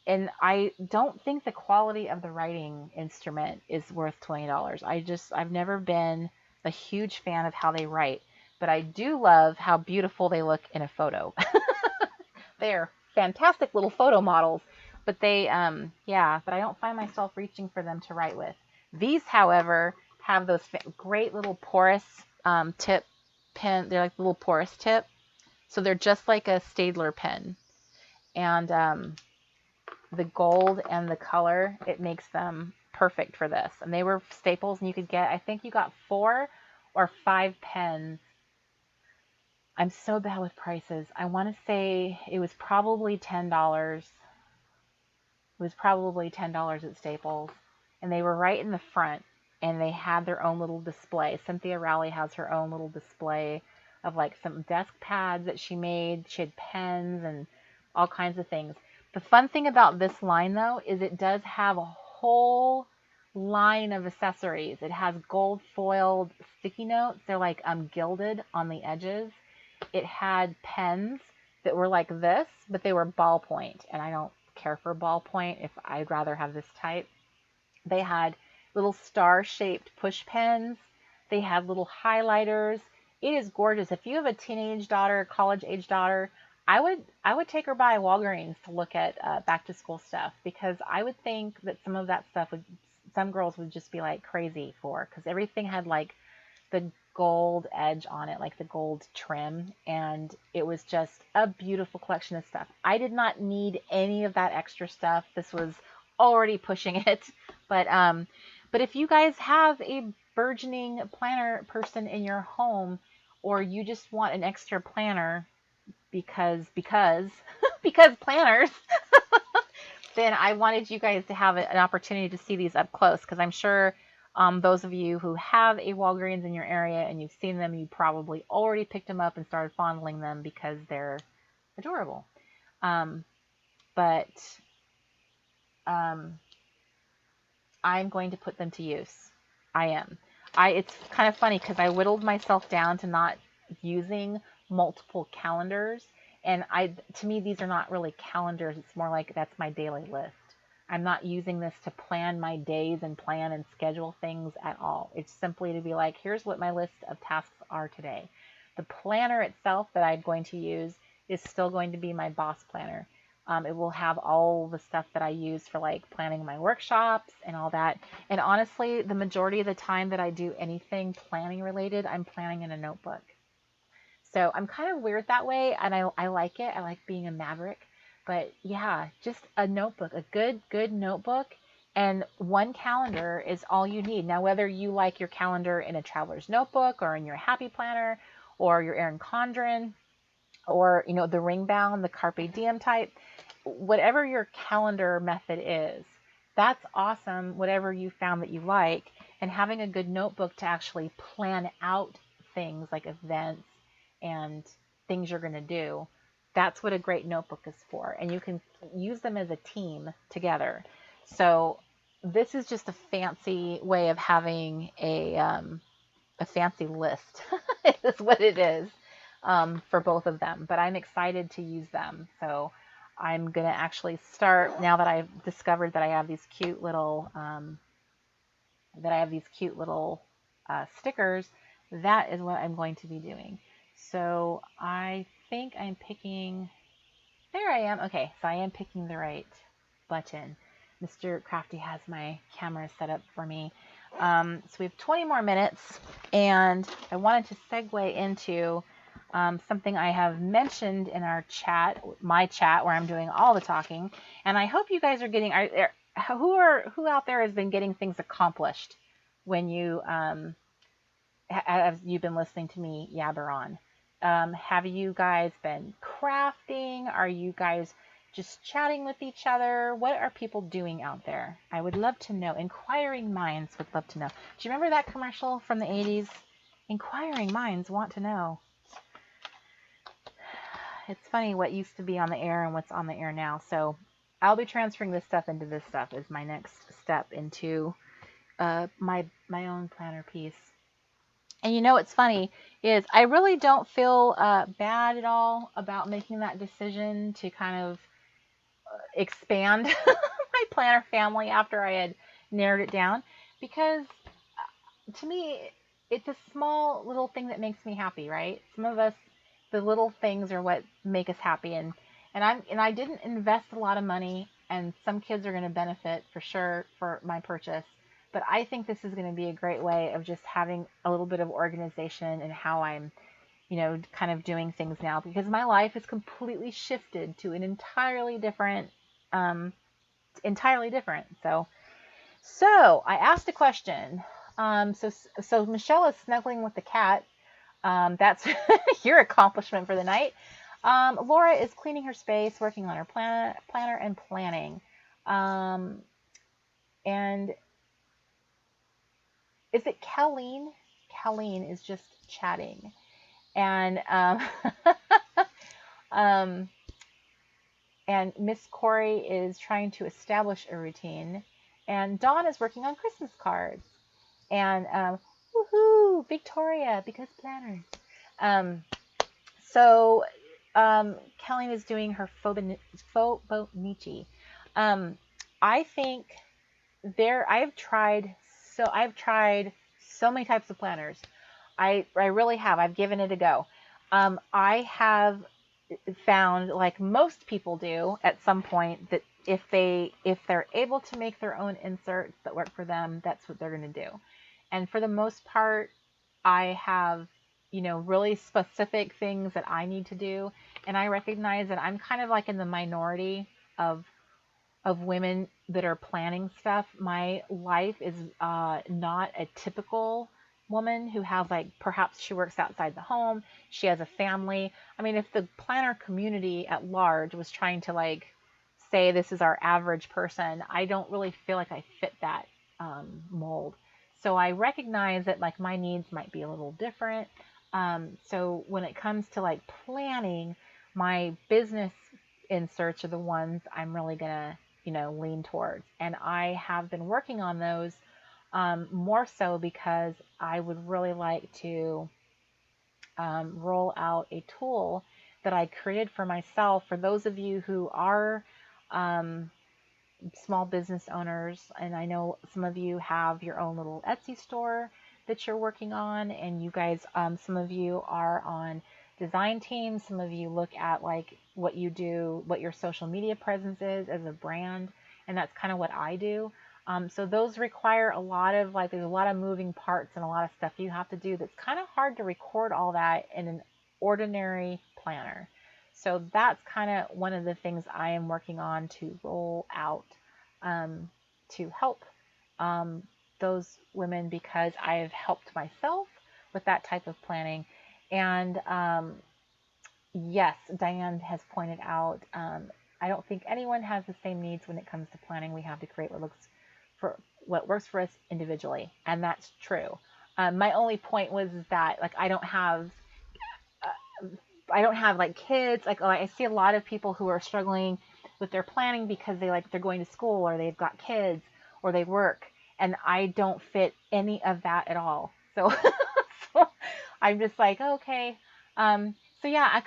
And I don't think the quality of the writing instrument is worth $20. I've never been a huge fan of how they write, but I do love how beautiful they look in a photo. They're fantastic little photo models, but but I don't find myself reaching for them to write with. These, however, have those great little porous tip pen. They're like little porous tip, so they're just like a Staedtler pen, and the gold and the color, it makes them perfect for this. And they were staples, and you could get, I think you got 4 or 5 pens. I'm so bad with prices. I want to say it was probably $10. It was probably $10 at Staples. And they were right in the front, and they had their own little display. Cynthia Rowley has her own little display of like some desk pads that she made. She had pens and all kinds of things. The fun thing about this line, though, is it does have a whole line of accessories. It has gold foiled sticky notes. They're like gilded on the edges. It had pens that were like this, but they were ballpoint, and I don't care for ballpoint. If I'd rather have this type. They had little star-shaped push pens. They had little highlighters. It is gorgeous. If you have a teenage daughter, college-age daughter, I would take her by Walgreens to look at back-to-school stuff, because I would think that some of that stuff some girls would just be like crazy for, because everything had like the gold edge on it, like the gold trim, and it was just a beautiful collection of stuff. I did not need any of that extra stuff. This was already pushing it. But if you guys have a burgeoning planner person in your home, or you just want an extra planner because because planners, then I wanted you guys to have an opportunity to see these up close, because I'm sure those of you who have a Walgreens in your area and you've seen them, you probably already picked them up and started fondling them because they're adorable. But I'm going to put them to use. I am. It's kind of funny because I whittled myself down to not using multiple calendars. And to me, these are not really calendars. It's more like that's my daily list. I'm not using this to plan my days and plan and schedule things at all. It's simply to be like, here's what my list of tasks are today. The planner itself that I'm going to use is still going to be my boss planner. It will have all the stuff that I use for like planning my workshops and all that. And honestly, the majority of the time that I do anything planning related, I'm planning in a notebook. So I'm kind of weird that way, and I like it. I like being a maverick. But yeah, just a notebook, a good notebook, and one calendar is all you need. Now, whether you like your calendar in a traveler's notebook or in your happy planner or your Erin Condren or, the ring bound, the Carpe Diem type, whatever your calendar method is, that's awesome, whatever you found that you like. And having a good notebook to actually plan out things like events and things you're going to do, that's what a great notebook is for. And you can use them as a team together. So this is just a fancy way of having a fancy list. Is what it is, for both of them. But I'm excited to use them. So I'm going to actually start, now that I've discovered that I have these cute little stickers. That is what I'm going to be doing. So I think I'm picking, there I am. Okay, so I am picking the right button. Mr. Crafty has my camera set up for me. So we have 20 more minutes, and I wanted to segue into something I have mentioned in our chat, my chat, where I'm doing all the talking. And I hope you guys are getting, who out there has been getting things accomplished when you, as you've been listening to me yabber on? Have you guys been crafting? Are you guys just chatting with each other? What are people doing out there? I would love to know. Inquiring minds would love to know. Do you remember that commercial from the 80s? Inquiring minds want to know. It's funny what used to be on the air and what's on the air now. So I'll be transferring this stuff into this stuff as my next step into my own planner piece. And you know what's funny is I really don't feel bad at all about making that decision to kind of expand my planner family after I had narrowed it down, because to me it's a small little thing that makes me happy, right? Some of us, the little things are what make us happy, and I didn't invest a lot of money, and some kids are going to benefit for sure for my purchase. But I think this is going to be a great way of just having a little bit of organization in how I'm, kind of doing things now, because my life has completely shifted to an um, entirely different. So I asked a question. So Michelle is snuggling with the cat. That's your accomplishment for the night. Laura is cleaning her space, working on her planner and planning. Um, and is it Colleen? Colleen is just chatting. And um, and Miss Corey is trying to establish a routine. And Dawn is working on Christmas cards. And woohoo, Victoria, because planners. Um, so Colleen is doing her Fobonichi. Um, I think I've tried so many types of planners. I really have. I've given it a go. I have found, like most people do at some point, that if they're able to make their own inserts that work for them, that's what they're going to do. And for the most part, I have, really specific things that I need to do, and I recognize that I'm kind of like in the minority of women that are planning stuff. My life is not a typical woman who has, like, perhaps she works outside the home, she has a family. I mean, if the planner community at large was trying to, like, say this is our average person, I don't really feel like I fit that mold. So I recognize that, like, my needs might be a little different. So when it comes to, like, planning, my business inserts are the ones I'm really gonna lean towards. And I have been working on those more so because I would really like to roll out a tool that I created for myself. For those of you who are um, small business owners, and I know some of you have your own little Etsy store that you're working on, and you guys, some of you are on design teams, some of you look at, like, what you do, what your social media presence is as a brand, and that's kind of what I do. So those require a lot of, like, there's a lot of moving parts and a lot of stuff you have to do that's kind of hard to record all that in an ordinary planner. So that's kind of one of the things I am working on to roll out to help those women, because I have helped myself with that type of planning. And yes, Diane has pointed out, I don't think anyone has the same needs when it comes to planning. We have to create what works for us individually, and that's true. My only point was that, like, I don't have like kids. Like, I see a lot of people who are struggling with their planning because they're going to school, or they've got kids, or they work, and I don't fit any of that at all. So, so I'm just like, okay. So yeah, I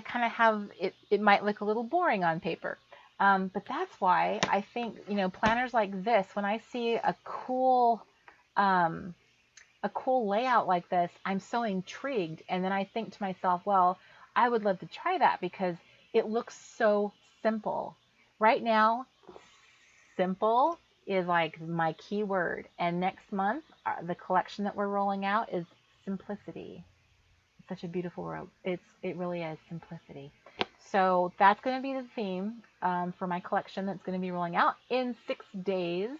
kind of have it. It might look a little boring on paper, but that's why I think, planners like this. When I see um, a cool layout like this, I'm so intrigued. And then I think to myself, well, I would love to try that because it looks so simple. Right now, simple is like my key word. And next month, the collection that we're rolling out is simplicity. It's such a beautiful word. It really is simplicity. So that's going to be the theme for my collection that's going to be rolling out in 6 days.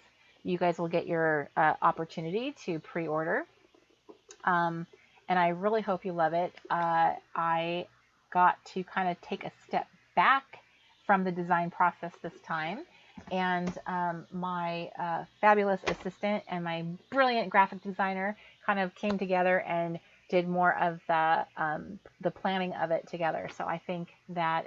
You guys will get your opportunity to pre-order. And I really hope you love it. I got to kind of take a step back from the design process this time. And my fabulous assistant and my brilliant graphic designer kind of came together and did more of the planning of it together. So I think that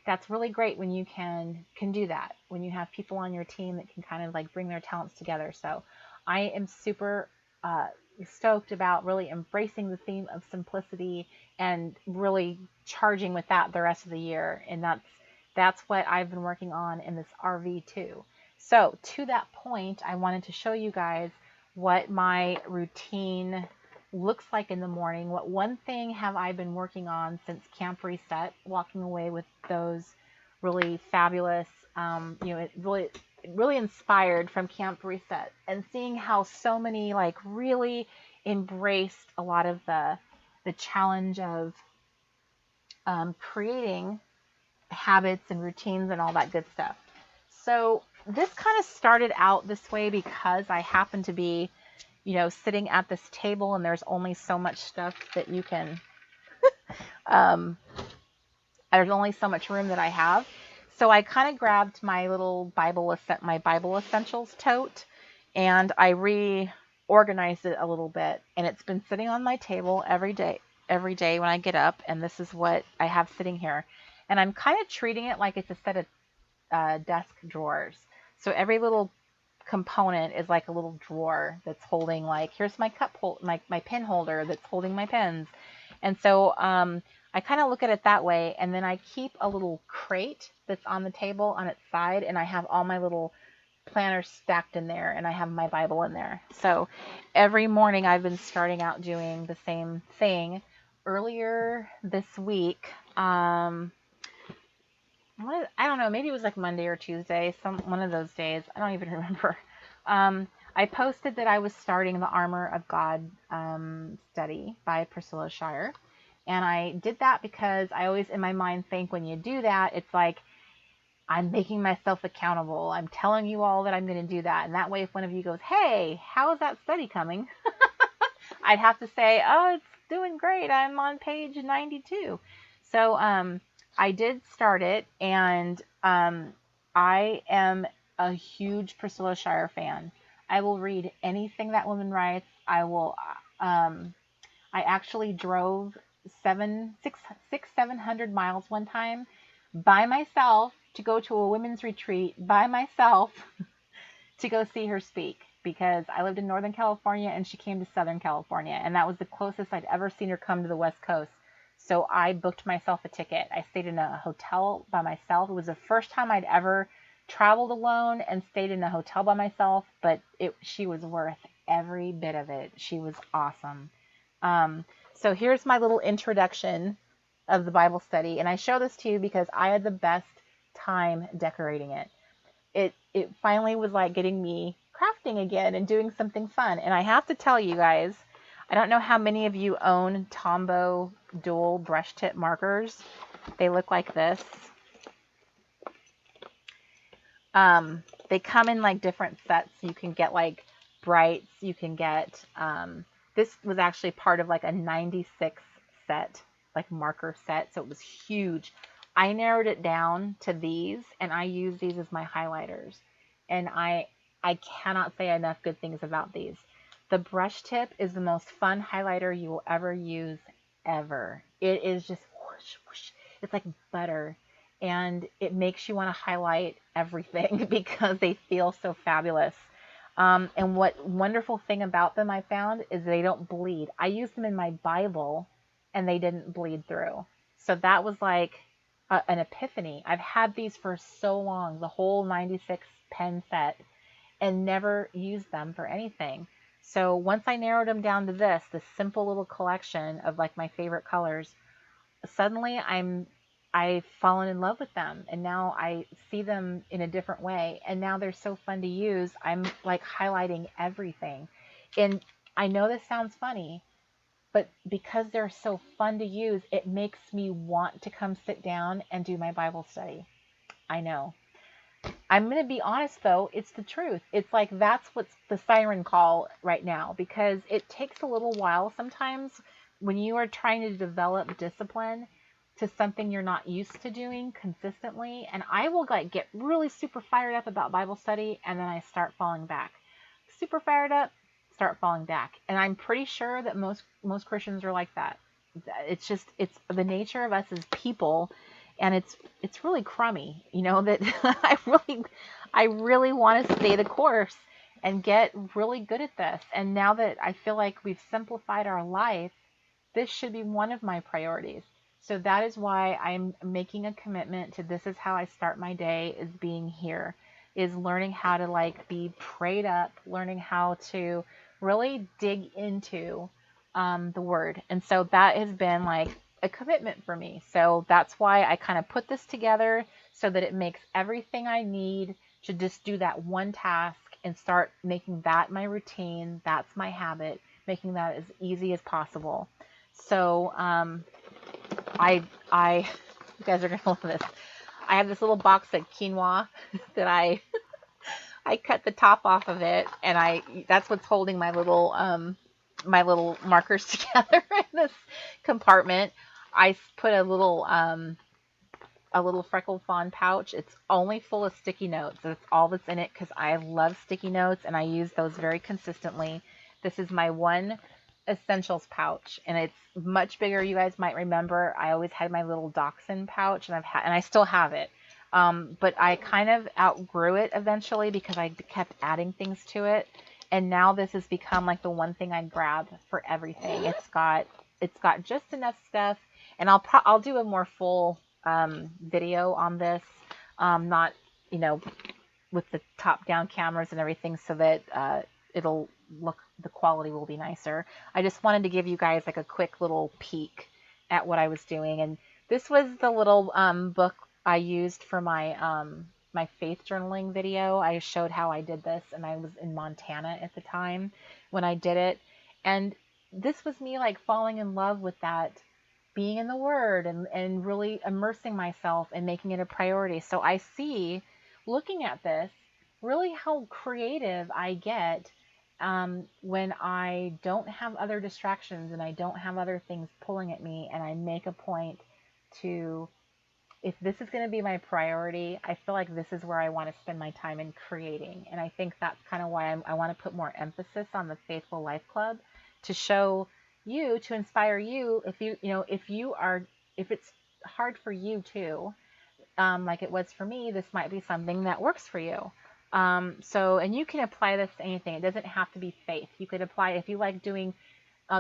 that's really great when you can do that, when you have people on your team that can kind of like bring their talents together. So I am super uh, stoked about really embracing the theme of simplicity and really charging with that the rest of the year. And that's what I've been working on in this RV too. So to that point, I wanted to show you guys what my routine looks like in the morning. What one thing have I been working on since Camp Reset, walking away with those really fabulous, really inspired from Camp Reset, and seeing how so many like really embraced a lot of the challenge of creating habits and routines and all that good stuff. So this kind of started out this way because I happen to be, sitting at this table and there's only so much stuff that you can, um, there's only so much room that I have. So I kind of grabbed my little my Bible Essentials tote, and I reorganized it a little bit. And it's been sitting on my table every day when I get up. And this is what I have sitting here. And I'm kind of treating it like it's a set of desk drawers. So every little component is like a little drawer that's holding, like, here's my my pen holder that's holding my pens. And so I kind of look at it that way. And then I keep a little crate that's on the table on its side, and I have all my little planners stacked in there, and I have my Bible in there. So every morning I've been starting out doing the same thing. Earlier this week, I don't know, maybe it was like Monday or Tuesday, one of those days. I don't even remember. I posted that I was starting the Armor of God study by Priscilla Shire. And I did that because I always in my mind think when you do that, it's like I'm making myself accountable. I'm telling you all that I'm going to do that. And that way, if one of you goes, hey, how is that study coming? I'd have to say, oh, it's doing great. I'm on page 92. So I did start it, and I am a huge Priscilla Shire fan. I will read anything that woman writes. I actually drove 700 miles one time by myself to go to a women's retreat by myself to go see her speak, because I lived in Northern California and she came to Southern California, and that was the closest I'd ever seen her come to the West Coast. So I booked myself a ticket. I stayed in a hotel by myself. It was the first time I'd ever traveled alone and stayed in a hotel by myself, but she was worth every bit of it. She was awesome. So here's my little introduction of the Bible study, and I show this to you because I had the best time decorating it. It finally was like getting me crafting again and doing something fun. And I have to tell you guys, I don't know how many of you own Tombow dual brush tip markers. They look like this. They come in like different sets. You can get like brights. You can get, this was actually part of like a 96 set, like marker set. So it was huge. I narrowed it down to these, and I use these as my highlighters. And I cannot say enough good things about these. The brush tip is the most fun highlighter you will ever use, ever. It is just whoosh, whoosh. It's like butter, and it makes you want to highlight everything because they feel so fabulous. And what wonderful thing about them I found is they don't bleed. I used them in my Bible, and they didn't bleed through. So that was like an epiphany. I've had these for so long, the whole 96 pen set, and never used them for anything. So once I narrowed them down to this simple little collection of like my favorite colors, suddenly I've fallen in love with them, and now I see them in a different way, and now they're so fun to use. I'm like highlighting everything. And I know this sounds funny, but because they're so fun to use, it makes me want to come sit down and do my Bible study. I know. I'm going to be honest, though. It's the truth. It's like that's what's the siren call right now, because it takes a little while sometimes when you are trying to develop discipline to something you're not used to doing consistently. And I will like get really super fired up about Bible study, and then I start falling back. Super fired up, start falling back. And I'm pretty sure that most Christians are like that. It's the nature of us as people, and it's really crummy, that I really want to stay the course and get really good at this. And now that I feel like we've simplified our life, this should be one of my priorities. So that is why I'm making a commitment to, this is how I start my day, is being here, is learning how to like be prayed up, learning how to really dig into the word. And so that has been like a commitment for me. So that's why I kind of put this together, so that it makes everything I need to just do that one task and start making that my routine. That's my habit, making that as easy as possible. So I you guys are gonna love this. I have this little box of quinoa that I cut the top off of it, and that's what's holding my little markers together in this compartment. I put a little freckle fawn pouch. It's only full of sticky notes. That's all that's in it, because I love sticky notes and I use those very consistently. This is my one essentials pouch, and it's much bigger. You guys might remember I always had my little dachshund pouch, and I still have it. But I kind of outgrew it eventually because I kept adding things to it, and now this has become like the one thing I grab for everything. It's got just enough stuff, and I'll do a more full video on this, not with the top down cameras and everything, so that it'll the quality will be nicer. I just wanted to give you guys like a quick little peek at what I was doing. And this was the little book I used for my faith journaling video. I showed how I did this, and I was in Montana at the time when I did it. And this was me like falling in love with that, being in the Word, and really immersing myself and making it a priority. So I see, looking at this, really how creative I get when I don't have other distractions and I don't have other things pulling at me, and I make a point to, if this is going to be my priority, I feel like this is where I want to spend my time in creating. And I think that's kind of why I want to put more emphasis on the Faithful Life Club, to show you, to inspire you, if it's hard for you too, like it was for me, this might be something that works for you. And you can apply this to anything. It doesn't have to be faith. You could apply, if you like doing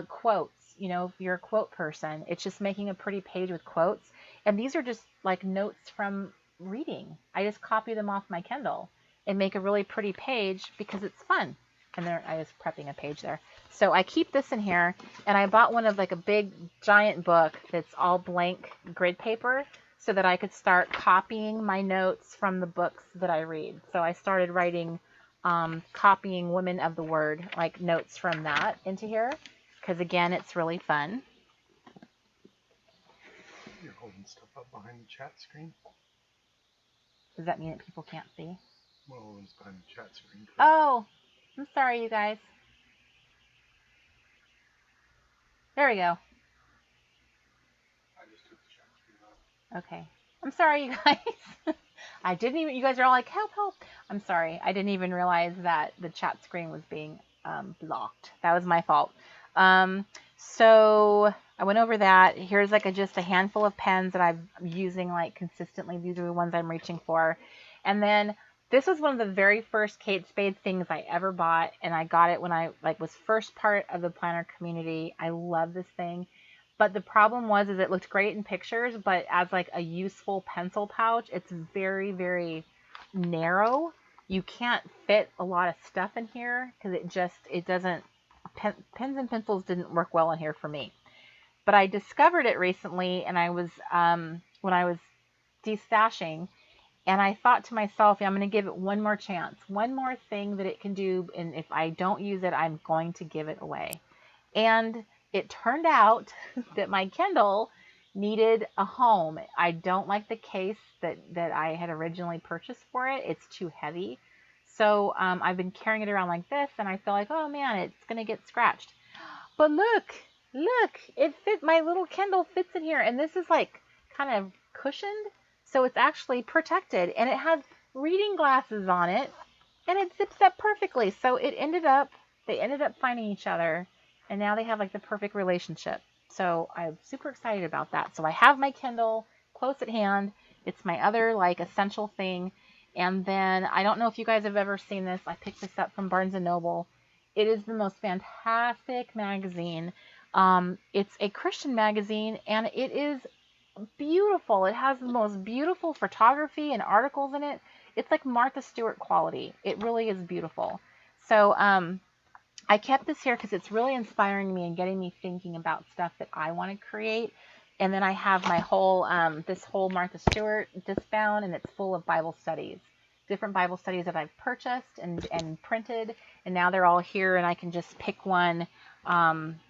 quotes, if you're a quote person, it's just making a pretty page with quotes. And these are just like notes from reading. I just copy them off my Kindle and make a really pretty page because it's fun. And there, I was prepping a page there. So I keep this in here, and I bought one of like a big giant book that's all blank grid paper, so that I could start copying my notes from the books that I read. So I started writing, copying Women of the Word, like notes from that into here, because again, it's really fun. You're holding stuff up behind the chat screen. Does that mean that people can't see? Well, it's behind the chat screen. Oh, I'm sorry, you guys. There we go. I just took the chat screen off. Okay. I'm sorry, you guys. I didn't even, you guys are all like, help, help. I'm sorry. I didn't even realize that the chat screen was being blocked. That was my fault. So I went over that. Here's like just a handful of pens that I'm using like consistently. These are the ones I'm reaching for. And then this was one of the very first Kate Spade things I ever bought, and I got it when I was first part of the planner community. I love this thing. But the problem was, is it looked great in pictures, but as like a useful pencil pouch, it's very, very narrow. You can't fit a lot of stuff in here because it doesn't, pens and pencils didn't work well in here for me. But I discovered it recently, and I was, when I was destashing, and I thought to myself, yeah, I'm going to give it one more chance, one more thing that it can do. And if I don't use it, I'm going to give it away. And it turned out that my Kindle needed a home. I don't like the case that I had originally purchased for it. It's too heavy. So I've been carrying it around like this, and I feel like, oh man, it's going to get scratched. But look, it fit, my little Kindle fits in here. And this is like kind of cushioned. So it's actually protected, and it has reading glasses on it, and it zips up perfectly. So they ended up finding each other, and now they have like the perfect relationship. So I'm super excited about that. So I have my Kindle close at hand. It's my other like essential thing. And then I don't know if you guys have ever seen this. I picked this up from Barnes and Noble. It is the most fantastic magazine. It's a Christian magazine, and it is beautiful. It has the most beautiful photography and articles in it. It's like Martha Stewart quality. It really is beautiful. So I kept this here because it's really inspiring me and getting me thinking about stuff that I want to create. And then I have my whole, this whole Martha Stewart discbound, and it's full of Bible studies, different Bible studies that I've purchased and printed. And now they're all here, and I can just pick one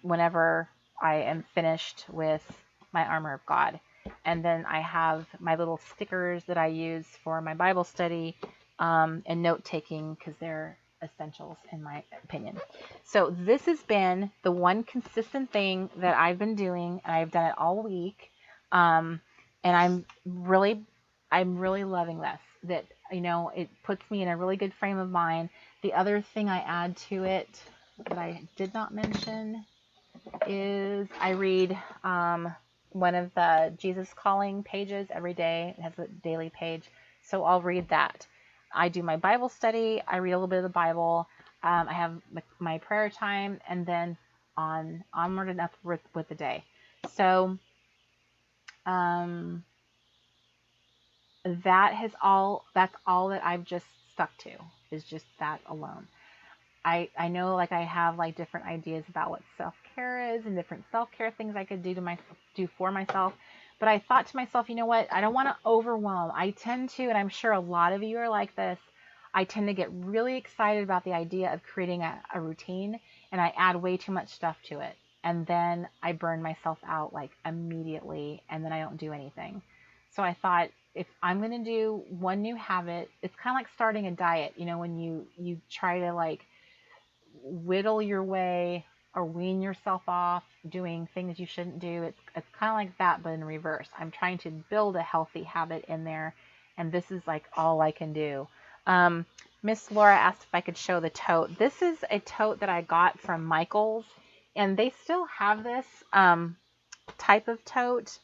whenever I am finished with my Armor of God. And then I have my little stickers that I use for my Bible study and note taking because they're essentials in my opinion. So this has been the one consistent thing that I've been doing, and I've done it all week. And I'm really loving this. That, you know, it puts me in a really good frame of mind. The other thing I add to it that I did not mention is I read one of the Jesus Calling pages every day. It has a daily page, so I'll read that. I do my Bible study. I read a little bit of the Bible. I have my prayer time, and then onward and up with the day. So that's all that I've just stuck to, is just that alone. I know like I have like different ideas about what self-care is and different self-care things I could do for myself. But I thought to myself, you know what? I don't want to overwhelm. I tend to, and I'm sure a lot of you are like this, I tend to get really excited about the idea of creating a routine, and I add way too much stuff to it. And then I burn myself out like immediately, and then I don't do anything. So I thought, if I'm going to do one new habit, it's kind of like starting a diet. You know, when you try to like whittle your way or wean yourself off doing things you shouldn't do. It's kind of like that, but in reverse. I'm trying to build a healthy habit in there, and this is like all I can do. Miss Laura asked if I could show the tote. This is a tote that I got from Michael's, and they still have this type of tote.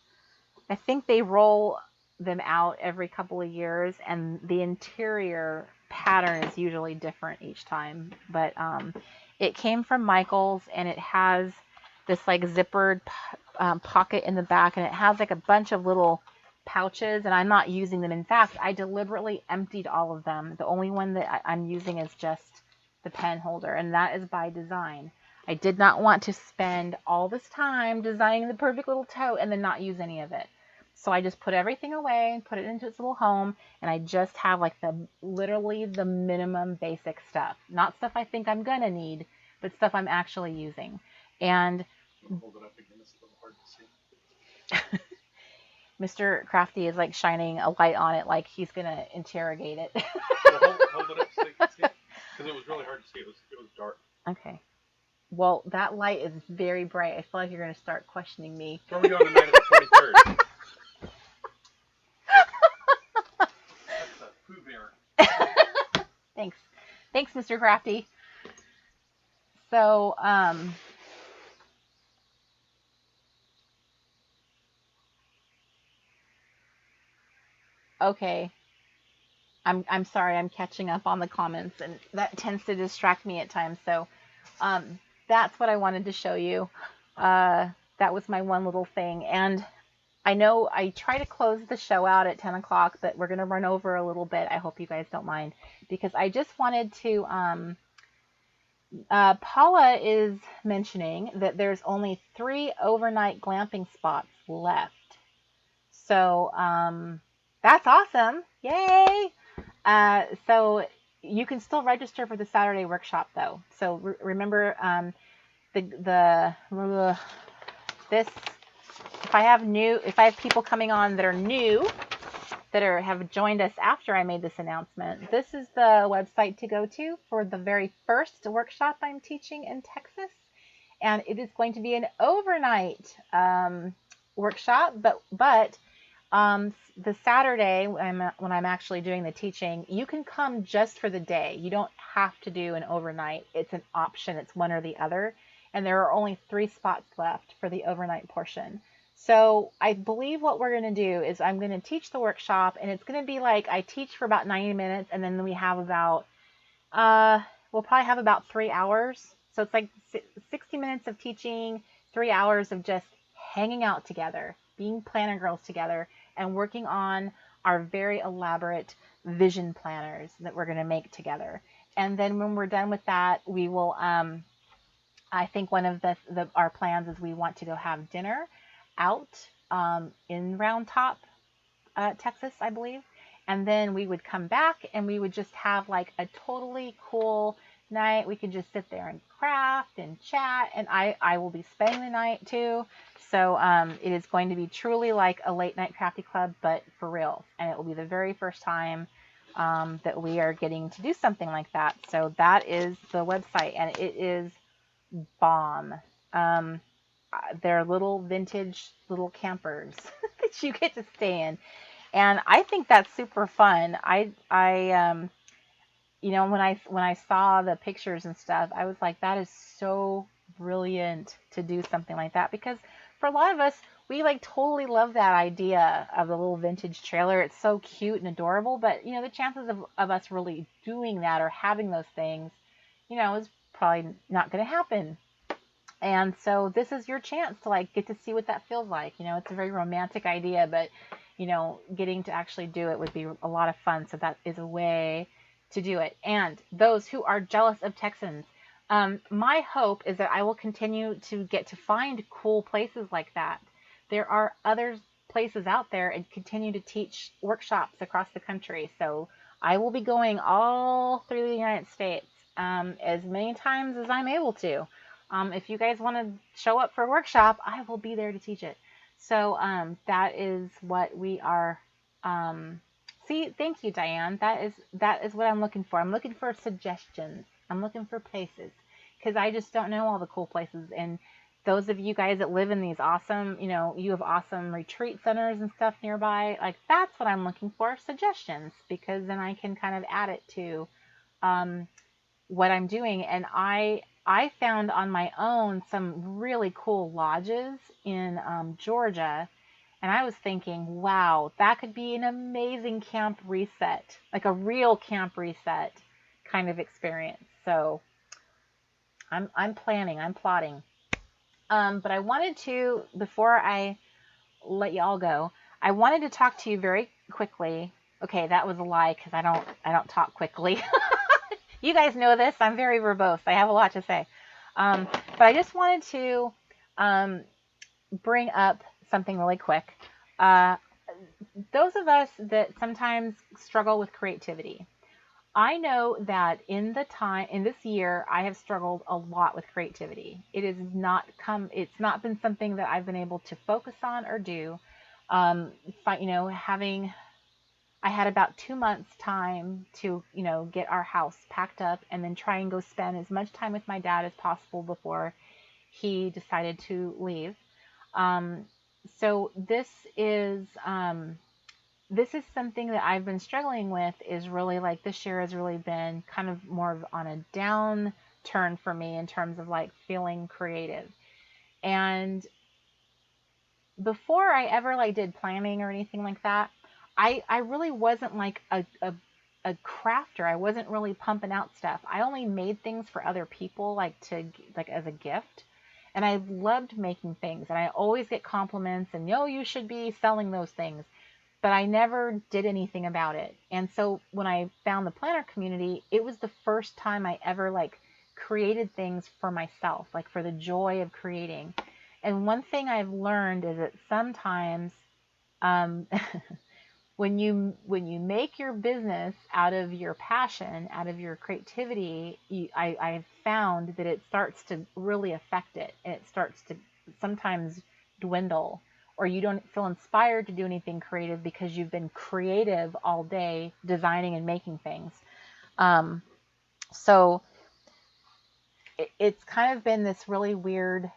I think they roll them out every couple of years, and the interior pattern is usually different each time. But it came from Michael's, and it has this like zippered pocket in the back, and it has like a bunch of little pouches, and I'm not using them. In fact, I deliberately emptied all of them. The only one that I'm using is just the pen holder, and that is by design. I did not want to spend all this time designing the perfect little tote and then not use any of it. So I just put everything away and put it into its little home, and I just have like literally the minimum basic stuff. Not stuff I think I'm gonna need, but stuff I'm actually using. And hold it up again, it's a little hard to see. Mr. Crafty is like shining a light on it like he's gonna interrogate it. Hold it up so you can see it. Because it was really hard to see. It was dark. Okay. Well, that light is very bright. I feel like you're gonna start questioning me. Where are we on the night of the 23rd? That's a Pooh Bear. Thanks, Mr. Crafty. So, okay. I'm sorry, I'm catching up on the comments, and that tends to distract me at times. So, that's what I wanted to show you. That was my one little thing. And I know I try to close the show out at 10 o'clock, but we're going to run over a little bit. I hope you guys don't mind, because I just wanted to, Paula is mentioning that there's only 3 overnight glamping spots left. So, that's awesome. Yay. So you can still register for the Saturday workshop though. So remember, this, if I have people coming on that are new, that have joined us after I made this announcement, this is the website to go to for the very first workshop I'm teaching in Texas. And it is going to be an overnight workshop, but the Saturday when I'm actually doing the teaching, you can come just for the day. You don't have to do an overnight. It's an option. It's one or the other. And there are only 3 spots left for the overnight portion. So I believe what we're going to do is I'm going to teach the workshop, and it's going to be like I teach for about 90 minutes, and then we have about uh, we'll probably have about 3 hours. So it's like 60 minutes of teaching, 3 hours of just hanging out together, being planner girls together, and working on our very elaborate vision planners that we're going to make together. And then when we're done with that, we will, I think one of our plans is we want to go have dinner out in Round Top, Texas, I believe. And then we would come back and we would just have like a totally cool night. We could just sit there and craft and chat. And I will be spending the night too. So it is going to be truly like a late night crafty club, but for real. And it will be the very first time that we are getting to do something like that. So that is the website, and it is bomb. Um, they're little vintage little campers that you get to stay in, and I think that's super fun. When I saw the pictures and stuff, I was like, that is so brilliant to do something like that, because for a lot of us, we like totally love that idea of the little vintage trailer. It's so cute and adorable, but the chances of us really doing that or having those things, is probably not going to happen. And so this is your chance to like get to see what that feels like. It's a very romantic idea, but getting to actually do it would be a lot of fun. So that is a way to do it. And those who are jealous of Texans, my hope is that I will continue to get to find cool places like that. There are other places out there and continue to teach workshops across the country. So I will be going all through the United States as many times as I'm able to. If you guys want to show up for a workshop, I will be there to teach it. So that is what we are. See, thank you, Diane. That is what I'm looking for. I'm looking for suggestions. I'm looking for places, because I just don't know all the cool places. And those of you guys that live in these awesome, you have awesome retreat centers and stuff nearby. Like, that's what I'm looking for, suggestions, because then I can kind of add it to what I'm doing. And I found on my own some really cool lodges in Georgia, and I was thinking, wow, that could be an amazing camp reset, like a real camp reset kind of experience. So I'm planning, I'm plotting. But I wanted to, before I let you all go, I wanted to talk to you very quickly. Okay, that was a lie, because I don't talk quickly. You guys know this. I'm very verbose. I have a lot to say. But I just wanted to bring up something really quick. Those of us that sometimes struggle with creativity, I know that in this year, I have struggled a lot with creativity. It's not been something that I've been able to focus on or do. I had about 2 months time to, get our house packed up and then try and go spend as much time with my dad as possible before he decided to leave. Um, so this is something that I've been struggling with, is really like this year has really been kind of more of on a downturn for me in terms of like feeling creative. And before I ever like did planning or anything like that, I really wasn't like a crafter. I wasn't really pumping out stuff. I only made things for other people, like as a gift. And I loved making things, and I always get compliments and, you should be selling those things. But I never did anything about it. And so when I found the planner community, it was the first time I ever like created things for myself, like for the joy of creating. And one thing I've learned is that sometimes um, when you make your business out of your passion, out of your creativity, I've found that it starts to really affect it, and it starts to sometimes dwindle, or you don't feel inspired to do anything creative because you've been creative all day designing and making things. So it's kind of been this really weird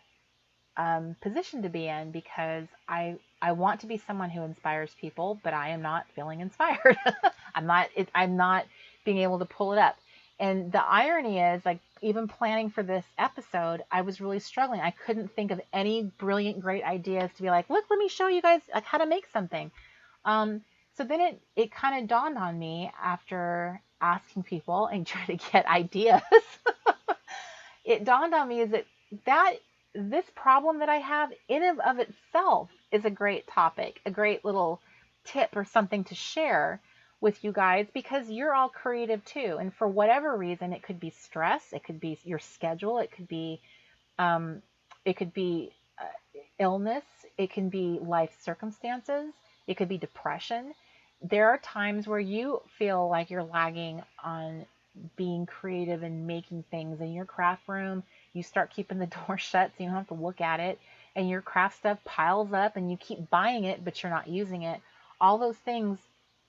position to be in, because I want to be someone who inspires people, but I am not feeling inspired. I'm not being able to pull it up. And the irony is, like, even planning for this episode, I was really struggling. I couldn't think of any brilliant, great ideas to be like, look, let me show you guys like how to make something. Um, so then it kind of dawned on me after asking people and trying to get ideas. It dawned on me is that this problem that I have in and of itself is a great topic, a great little tip or something to share with you guys because you're all creative too. And for whatever reason, it could be stress, it could be your schedule, um, it could be illness, it can be life circumstances, it could be depression. There are times where you feel like you're lagging on being creative and making things in your craft room. You start keeping the door shut so you don't have to look at it, and your craft stuff piles up and you keep buying it, but you're not using it. All those things,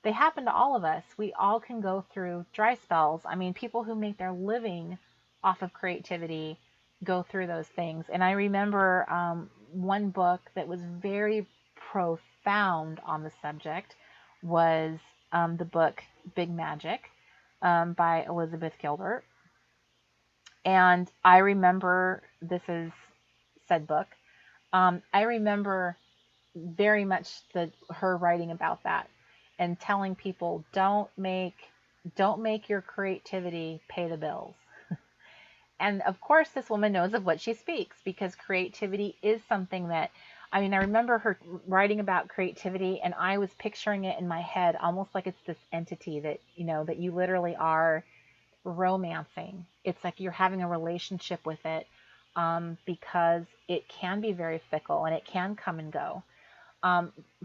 they happen to all of us. We all can go through dry spells. I mean, people who make their living off of creativity go through those things. And I remember one book that was very profound on the subject was the book Big Magic by Elizabeth Gilbert. And I remember this is said book. I remember very much her writing about that and telling people don't make your creativity pay the bills. And of course, this woman knows of what she speaks because creativity is something that, I mean, I remember her writing about creativity and I was picturing it in my head almost like it's this entity that, that you literally are romancing. It's like you're having a relationship with it because it can be very fickle and it can come and go.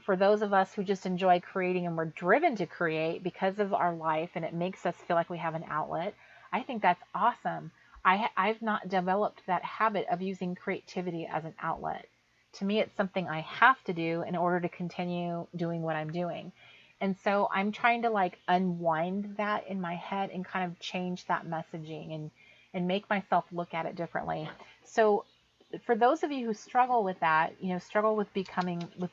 For those of us who just enjoy creating and we're driven to create because of our life and it makes us feel like we have an outlet, I think that's awesome. I've not developed that habit of using creativity as an outlet. To me, it's something I have to do in order to continue doing what I'm doing. And so I'm trying to like unwind that in my head and kind of change that messaging and make myself look at it differently. So for those of you who struggle with that, struggle with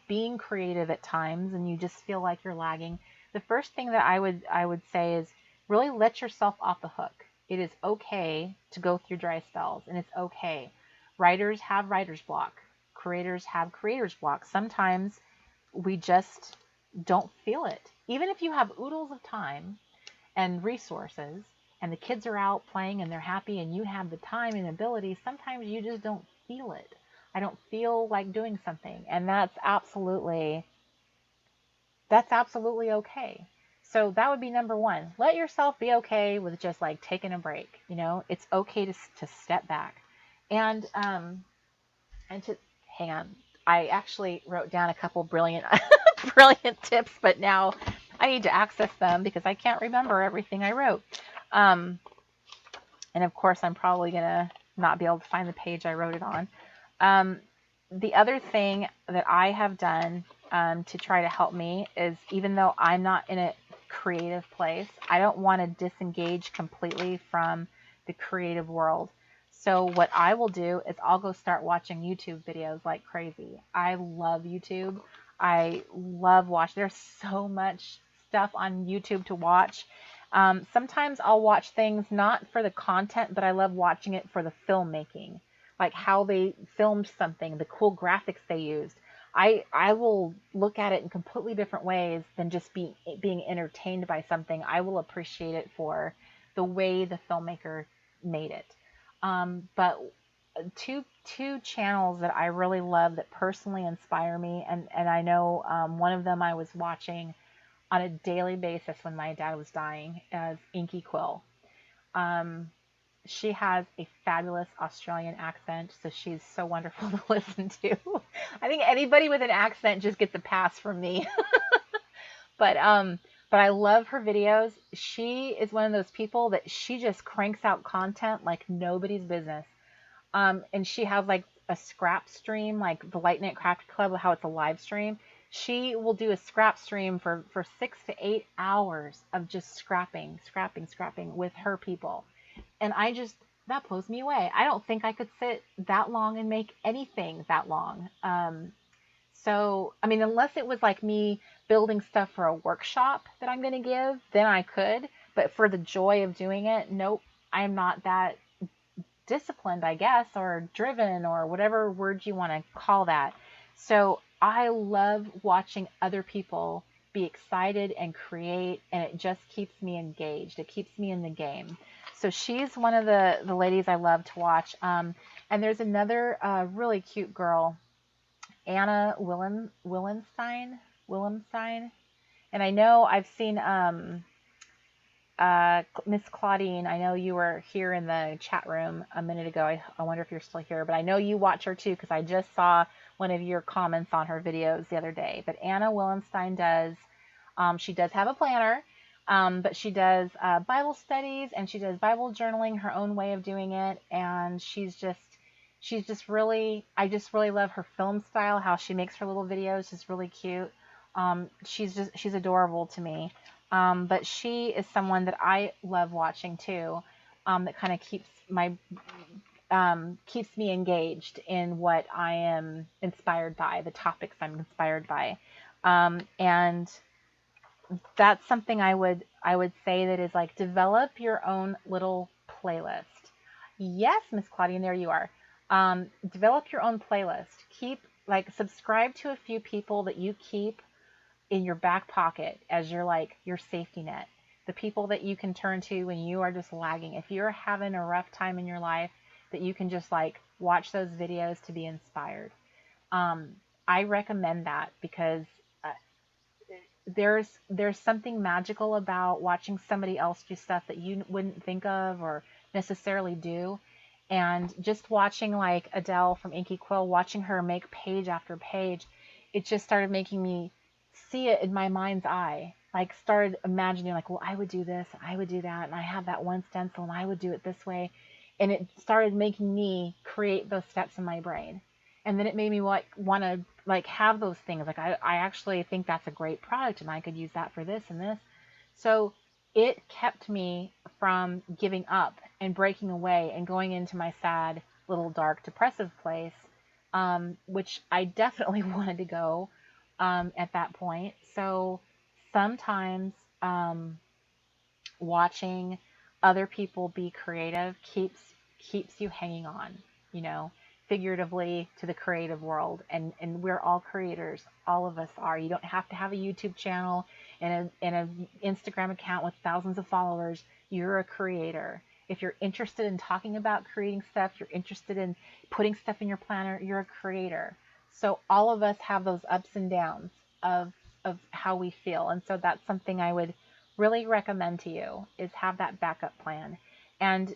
being creative at times and you just feel like you're lagging, the first thing that I would say is really let yourself off the hook. It is okay to go through dry spells and it's okay. Writers have writer's block. Creators have creator's block. Sometimes we just don't feel it. Even if you have oodles of time and resources and the kids are out playing and they're happy and you have the time and ability, sometimes you just don't feel it. I don't feel like doing something. And that's absolutely okay. So that would be number one. Let yourself be okay with just like taking a break. It's okay to step back and to hang on. I actually wrote down a couple brilliant brilliant tips, but now I need to access them because I can't remember everything I wrote. Um, and of course, I'm probably gonna not be able to find the page I wrote it on. Um, the other thing that I have done to try to help me is even though I'm not in a creative place, I don't want to disengage completely from the creative world. So what I will do is I'll go start watching YouTube videos like crazy. I love YouTube. I love watching. There's so much stuff on YouTube to watch. Sometimes I'll watch things not for the content, but I love watching it for the filmmaking, like how they filmed something, the cool graphics they used. I will look at it in completely different ways than just being entertained by something. I will appreciate it for the way the filmmaker made it. But two channels that I really love that personally inspire me, and I know one of them I was watching on a daily basis when my dad was dying as Inky Quill. Um, she has a fabulous Australian accent, so she's so wonderful to listen to. I think anybody with an accent just gets a pass from me. But but I love her videos. She is one of those people that she just cranks out content like nobody's business. And she has like a scrap stream, like the Light Night Crafty Club, how it's a live stream. She will do a scrap stream for 6 to 8 hours of just scrapping with her people. And that blows me away. I don't think I could sit that long and make anything that long. So, I mean, unless it was like me building stuff for a workshop that I'm going to give, then I could. But for the joy of doing it, nope, I'm not that. disciplined, I guess, or driven, or whatever word you want to call that. So I love watching other people be excited and create, and it just keeps me engaged. It keeps me in the game. So she's one of the ladies I love to watch. And there's another really cute girl, Anna Willemstein. And I know I've seen Miss Claudine. I know you were here in the chat room a minute ago. I wonder if you're still here, but I know you watch her too because I just saw one of your comments on her videos the other day. But Anna Willemstein does. She does have a planner, but she does Bible studies and she does Bible journaling her own way of doing it. And she's just really, I just really love her film style, how she makes her little videos, just really cute. She's adorable to me. But she is someone that I love watching too, that kind of keeps me engaged in what I am inspired by, the topics I'm inspired by. And that's something I would say that is like develop your own little playlist. Yes, Miss Claudia, and there you are. Develop your own playlist. Keep like subscribe to a few people that you keep in your back pocket as your safety net. The people that you can turn to when you are just lagging. If you're having a rough time in your life, that you can just like watch those videos to be inspired. I recommend that because there's something magical about watching somebody else do stuff that you wouldn't think of or necessarily do. And just watching like Adele from Inky Quill, watching her make page after page, it just started making me see it in my mind's eye. Like started imagining like, well, I would do this, I would do that, and I have that one stencil and I would do it this way. And it started making me create those steps in my brain. And then it made me want to like have those things. Like I actually think that's a great product and I could use that for this and this. So it kept me from giving up and breaking away and going into my sad little dark depressive place, which I definitely wanted to go at that point. So sometimes watching other people be creative keeps you hanging on, you know, figuratively to the creative world. And we're all creators. All of us are. You don't have to have a YouTube channel and a Instagram account with thousands of followers. You're a creator. If you're interested in talking about creating stuff, you're interested in putting stuff in your planner, you're a creator. So all of us have those ups and downs of how we feel. And so that's something I would really recommend to you is have that backup plan. And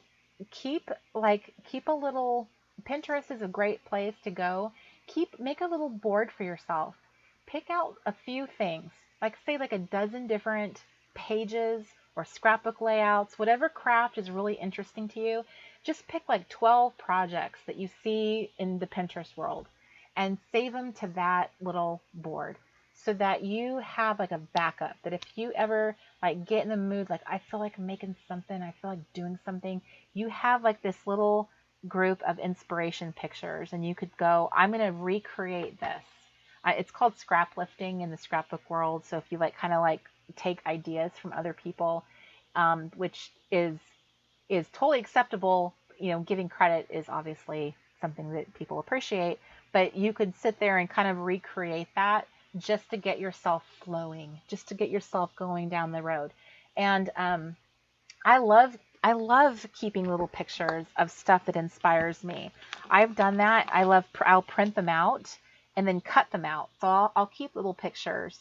keep a little. Pinterest is a great place to go. Make a little board for yourself. Pick out a few things, like say like a dozen different pages or scrapbook layouts, whatever craft is really interesting to you. Just pick like 12 projects that you see in the Pinterest world and save them to that little board so that you have like a backup, that if you ever like get in the mood, like I feel like making something, I feel like doing something, you have like this little group of inspiration pictures and you could go, I'm going to recreate this. It's called scrap lifting in the scrapbook world. So if you like kind of like take ideas from other people, which is totally acceptable, you know, giving credit is obviously something that people appreciate, but you could sit there and kind of recreate that just to get yourself flowing, just to get yourself going down the road. And I love I love keeping little pictures of stuff that inspires me. I've done that. I'll print them out and then cut them out. So I'll keep little pictures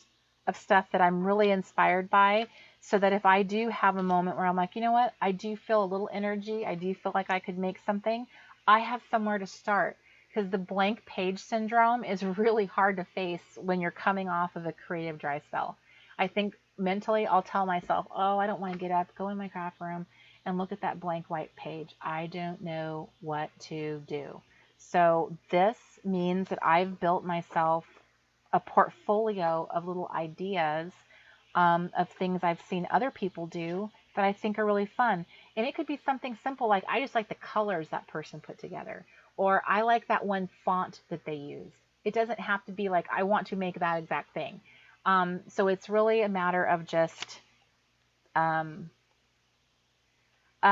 of stuff that I'm really inspired by so that if I do have a moment where I'm like, you know what, I do feel a little energy, I do feel like I could make something, I have somewhere to start. Because the blank page syndrome is really hard to face when you're coming off of a creative dry spell. I think mentally I'll tell myself, oh, I don't want to get up, go in my craft room and look at that blank white page. I don't know what to do. So this means that I've built myself a portfolio of little ideas, of things I've seen other people do that I think are really fun. And it could be something simple like I just like the colors that person put together, or I like that one font that they used. It doesn't have to be like I want to make that exact thing. So it's really a matter of just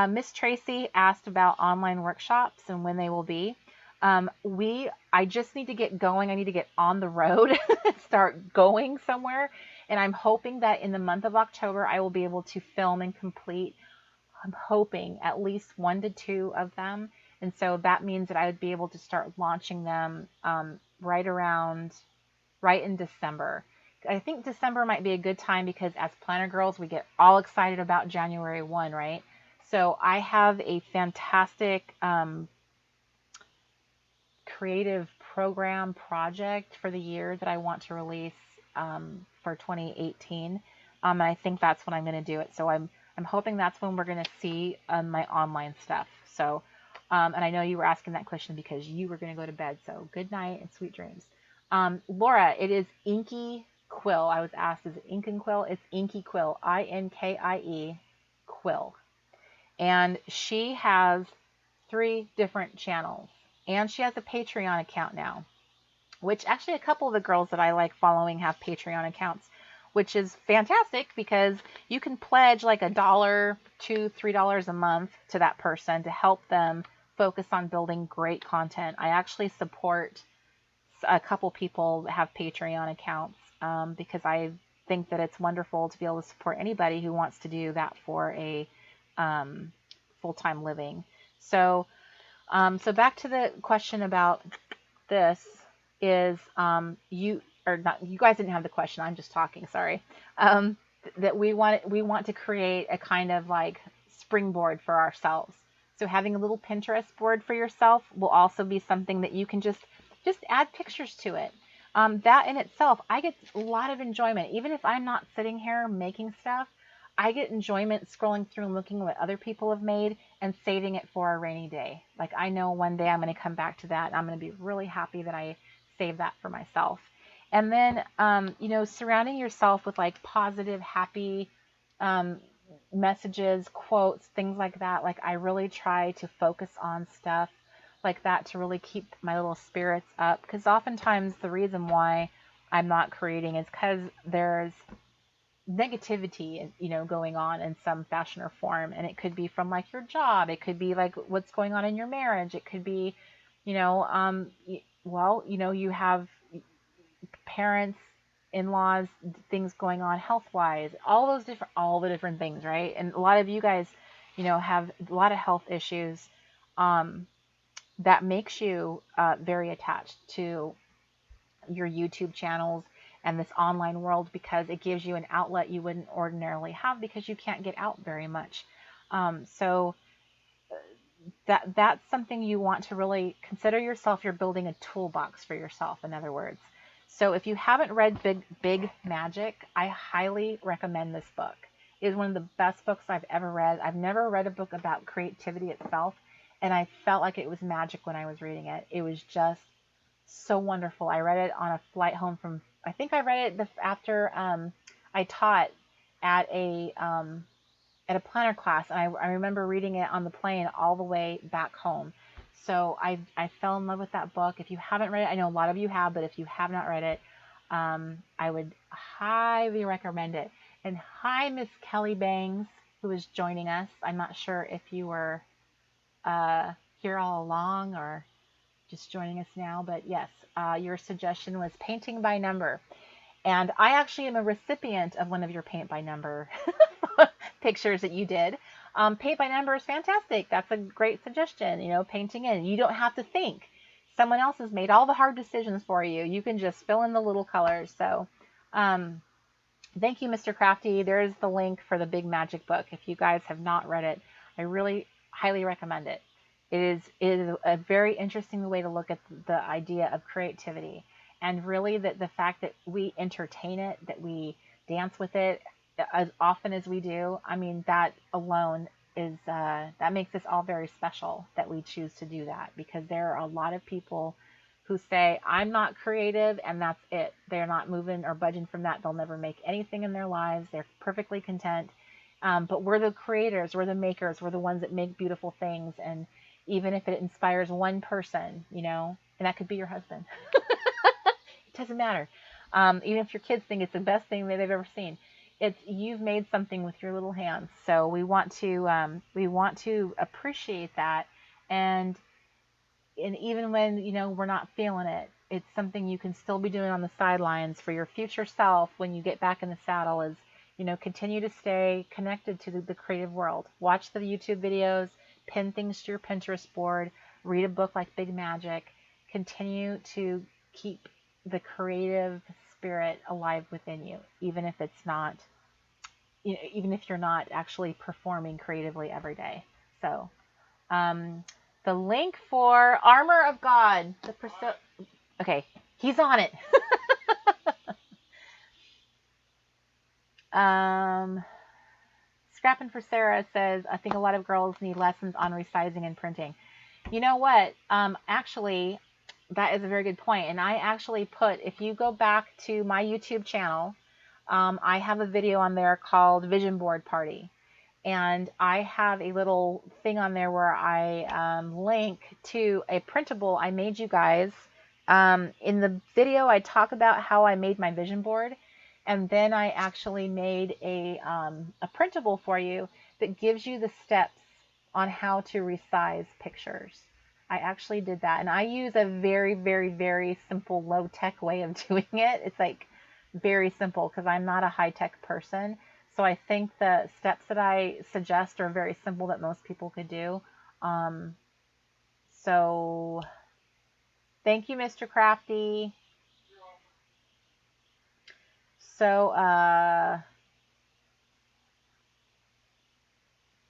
Miss Tracy asked about online workshops and when they will be. I just need to get going. I need to get on the road, start going somewhere. And I'm hoping that in the month of October, I will be able to film and complete, I'm hoping, at least 1 to 2 of them. And so that means that I would be able to start launching them right in December. I think December might be a good time because as planner girls, we get all excited about January 1, right? So I have a fantastic creative program project for the year that I want to release for 2018. And I think that's when I'm going to do it. So I'm hoping that's when we're going to see my online stuff. So, and I know you were asking that question because you were going to go to bed. So good night and sweet dreams. Laura, it is Inky Quill. I was asked, is it Ink and Quill? It's Inky Quill, Inkie Quill. And she has 3 different channels. And she has a Patreon account now, which actually a couple of the girls that I like following have Patreon accounts, which is fantastic because you can pledge like $1, $2, $3 a month to that person to help them focus on building great content. I actually support a couple people that have Patreon accounts because I think that it's wonderful to be able to support anybody who wants to do that for a full-time living. So, so back to the question about this is you or not, you guys didn't have the question. I'm just talking. Sorry. That we want to create a kind of like springboard for ourselves. So having a little Pinterest board for yourself will also be something that you can just add pictures to it. That in itself, I get a lot of enjoyment. Even if I'm not sitting here making stuff, I get enjoyment scrolling through and looking at what other people have made and saving it for a rainy day. Like I know one day I'm going to come back to that and I'm going to be really happy that I saved that for myself. And then, surrounding yourself with like positive, happy messages, quotes, things like that. Like I really try to focus on stuff like that to really keep my little spirits up. Because oftentimes the reason why I'm not creating is because there's negativity, going on in some fashion or form. And it could be from like your job. It could be like what's going on in your marriage. It could be, you have parents, in-laws, things going on health-wise, all the different things, right? And a lot of you guys, have a lot of health issues that makes you very attached to your YouTube channels and this online world because it gives you an outlet you wouldn't ordinarily have because you can't get out very much. So that's something you want to really consider yourself. You're building a toolbox for yourself, in other words. So if you haven't read Big Magic, I highly recommend this book. It is one of the best books I've ever read. I've never read a book about creativity itself, and I felt like it was magic when I was reading it. It was just so wonderful. I read it on a flight home from, I think I read it after I taught at a planner class, and I remember reading it on the plane all the way back home. So I fell in love with that book. If you haven't read it, I know a lot of you have, but if you have not read it, I would highly recommend it. And hi, Miss Kelly Bangs, who is joining us. I'm not sure if you were here all along or just joining us now, but yes, your suggestion was painting by number. And I actually am a recipient of one of your paint by number pictures that you did. Paint by number is fantastic. That's a great suggestion, painting in. You don't have to think. Someone else has made all the hard decisions for you. You can just fill in the little colors. So thank you, Mr. Crafty. There's the link for the Big Magic book. If you guys have not read it, I really highly recommend it. It is a very interesting way to look at the idea of creativity. And really the fact that we entertain it, that we dance with it as often as we do, I mean, that alone is, that makes us all very special that we choose to do that, because there are a lot of people who say, I'm not creative, and that's it. They're not moving or budging from that. They'll never make anything in their lives. They're perfectly content. But we're the creators, we're the makers, we're the ones that make beautiful things. And even if it inspires one person, and that could be your husband. It doesn't matter. Even if your kids think it's the best thing that they've ever seen. you've made something with your little hands. So we want to appreciate that, and even when we're not feeling it, it's something you can still be doing on the sidelines for your future self when you get back in the saddle. Is continue to stay connected to the creative world. Watch the YouTube videos, pin things to your Pinterest board, read a book like Big Magic. Continue to keep the creative spirit alive within you, even if it's not, even if you're not actually performing creatively every day. So, the link for Armor of God, okay, he's on it. Scrapping for Sarah says, I think a lot of girls need lessons on resizing and printing. You know what? Actually, that is a very good point. And I actually if you go back to my YouTube channel, I have a video on there called Vision Board Party. And I have a little thing on there where I link to a printable I made you guys. In the video, I talk about how I made my vision board. And then I actually made a printable for you that gives you the steps on how to resize pictures. I actually did that. And I use a very, very, very simple, low-tech way of doing it. It's like very simple because I'm not a high-tech person. So I think the steps that I suggest are very simple that most people could do. So thank you, Mr. Crafty. So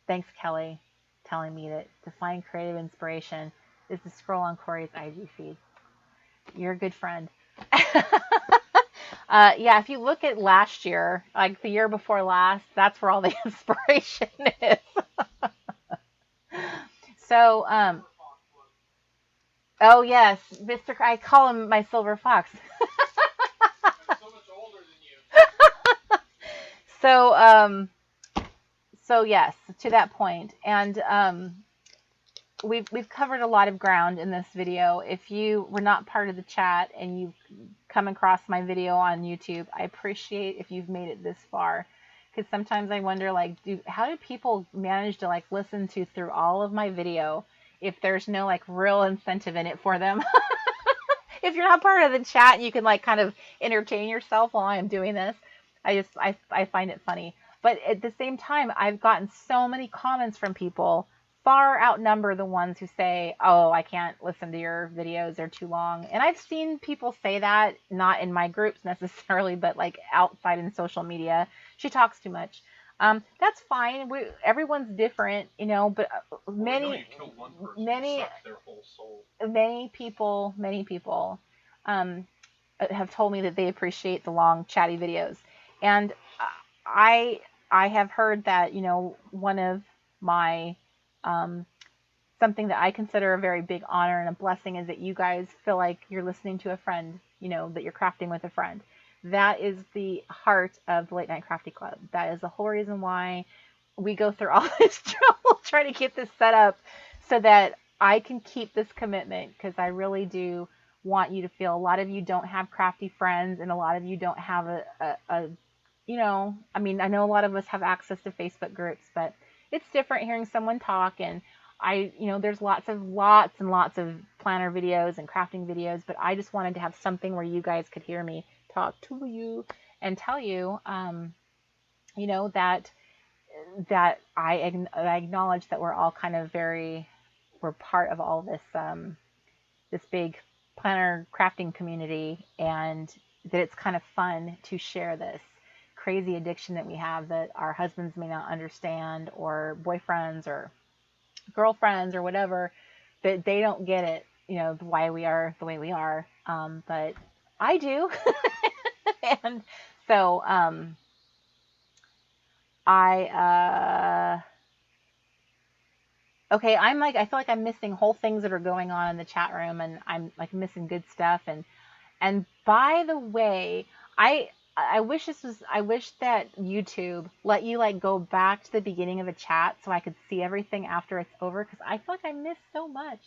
thanks, Kelly, telling me that to find creative inspiration is to scroll on Corey's IG feed. You're a good friend. Yeah, if you look at last year, like the year before last, that's where all the inspiration is. So, oh yes, Mr. I call him my silver fox. I'm so much older than you. So yes, to that point, and we've covered a lot of ground in this video. If you were not part of the chat and you come across my video on YouTube, I appreciate if you've made it this far, because sometimes I wonder, like, how do people manage to like listen to through all of my video if there's no like real incentive in it for them? If you're not part of the chat and you can like kind of entertain yourself while I'm doing this, I find it funny. But at the same time, I've gotten so many comments from people far outnumber the ones who say, oh, I can't listen to your videos, they're too long. And I've seen people say that, not in my groups necessarily, but like outside in social media. She talks too much. That's fine. Everyone's different, but many people have told me that they appreciate the long chatty videos. And I have heard that, one of my something that I consider a very big honor and a blessing is that you guys feel like you're listening to a friend, that you're crafting with a friend. That is the heart of the Late Night Crafty Club. That is the whole reason why we go through all this trouble trying to get this set up so that I can keep this commitment, because I really do want you to feel. A lot of you don't have crafty friends, and a lot of you don't have I know a lot of us have access to Facebook groups, but it's different hearing someone talk. And there's lots and lots of planner videos and crafting videos, but I just wanted to have something where you guys could hear me talk to you and tell you, that I acknowledge that we're all kind of we're part of all this, this big planner crafting community, and that it's kind of fun to share this crazy addiction that we have that our husbands may not understand, or boyfriends or girlfriends or whatever, that they don't get it, why we are the way we are. But I do. And so, okay, I feel like I'm missing whole things that are going on in the chat room, and I'm like missing good stuff. And by the way, I wish that YouTube let you like go back to the beginning of a chat so I could see everything after it's over, because I feel like I missed so much.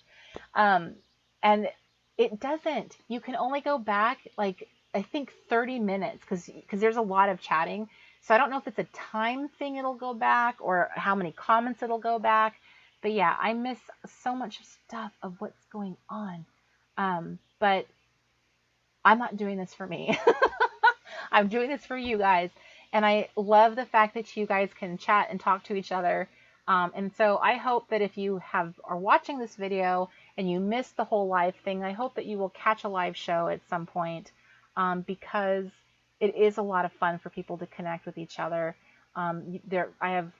And it doesn't. You can only go back like I think 30 minutes, because there's a lot of chatting. So I don't know if it's a time thing it'll go back or how many comments it'll go back. But yeah, I miss so much stuff of what's going on. But I'm not doing this for me. I'm doing this for you guys. And I love the fact that you guys can chat and talk to each other. And so I hope that if you are watching this video and you missed the whole live thing, I hope that you will catch a live show at some point, because it is a lot of fun for people to connect with each other. I have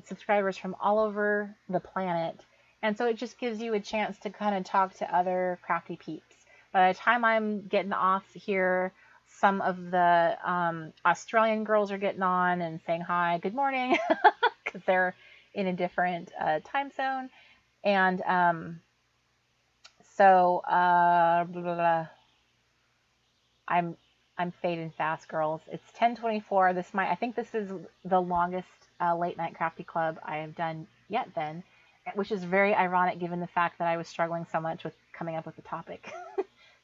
subscribers from all over the planet. And so it just gives you a chance to kind of talk to other crafty peeps. By the time I'm getting off here, some of the Australian girls are getting on and saying hi, good morning, because they're in a different time zone. And blah, blah, blah. I'm fading fast, girls. It's 10:24. I think this is the longest late night crafty club I have done yet then, which is very ironic given the fact that I was struggling so much with coming up with the topic.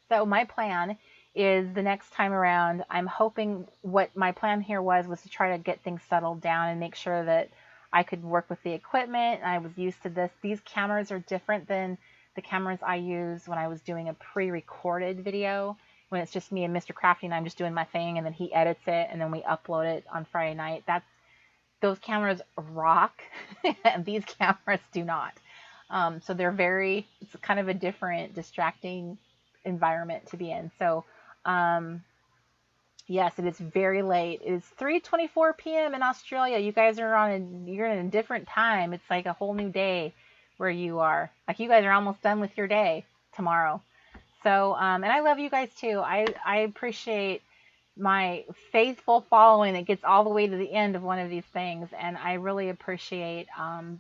So my plan is the next time around, I'm hoping what my plan here was to try to get things settled down and make sure that I could work with the equipment. I was used to this. These cameras are different than the cameras I use when I was doing a pre-recorded video, when it's just me and Mr. Crafty and I'm just doing my thing and then he edits it and then we upload it on Friday night. Those cameras rock and these cameras do not. So it's kind of a different, distracting environment to be in. So, yes, it is very late. It is 3:24 p.m. in Australia. You guys you're in a different time. It's like a whole new day where you are. Like you guys are almost done with your day tomorrow. So, and I love you guys too. I appreciate my faithful following that gets all the way to the end of one of these things. And I really appreciate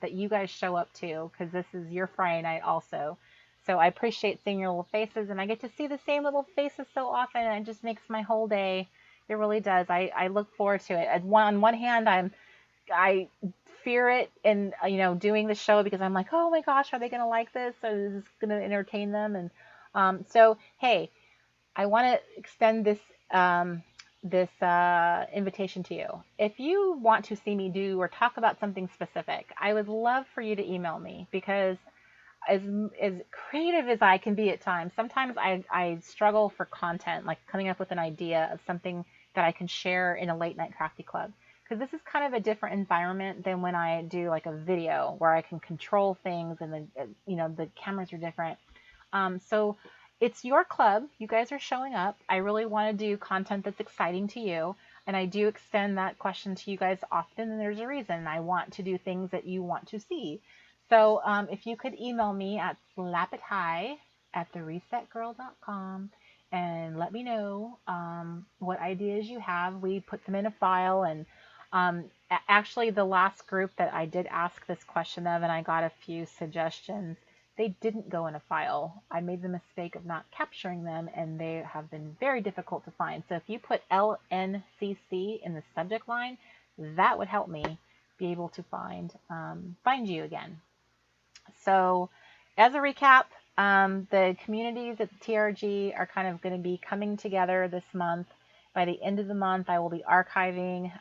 that you guys show up too, because this is your Friday night also. So I appreciate seeing your little faces, and I get to see the same little faces so often, and it just makes my whole day. It really does. I look forward to it. On one hand, I fear it and doing the show because I'm like, oh my gosh, are they gonna like this? Or is this gonna entertain them? And so hey, I want to extend this invitation to you. If you want to see me do or talk about something specific, I would love for you to email me, because as creative as I can be at times, sometimes I struggle for content, like coming up with an idea of something that I can share in a late night crafty club. Because this is kind of a different environment than when I do like a video where I can control things and the cameras are different. So it's your club. You guys are showing up. I really want to do content that's exciting to you. And I do extend that question to you guys often, and there's a reason. I want to do things that you want to see. So if you could email me at slapithy@theresetgirl.com and let me know what ideas you have. We put them in a file, and actually the last group that I did ask this question of and I got a few suggestions, they didn't go in a file. I made the mistake of not capturing them, and they have been very difficult to find. So if you put LNCC in the subject line, that would help me be able to find you again. So as a recap, the communities at the TRG are kind of going to be coming together this month. By the end of the month, I will be archiving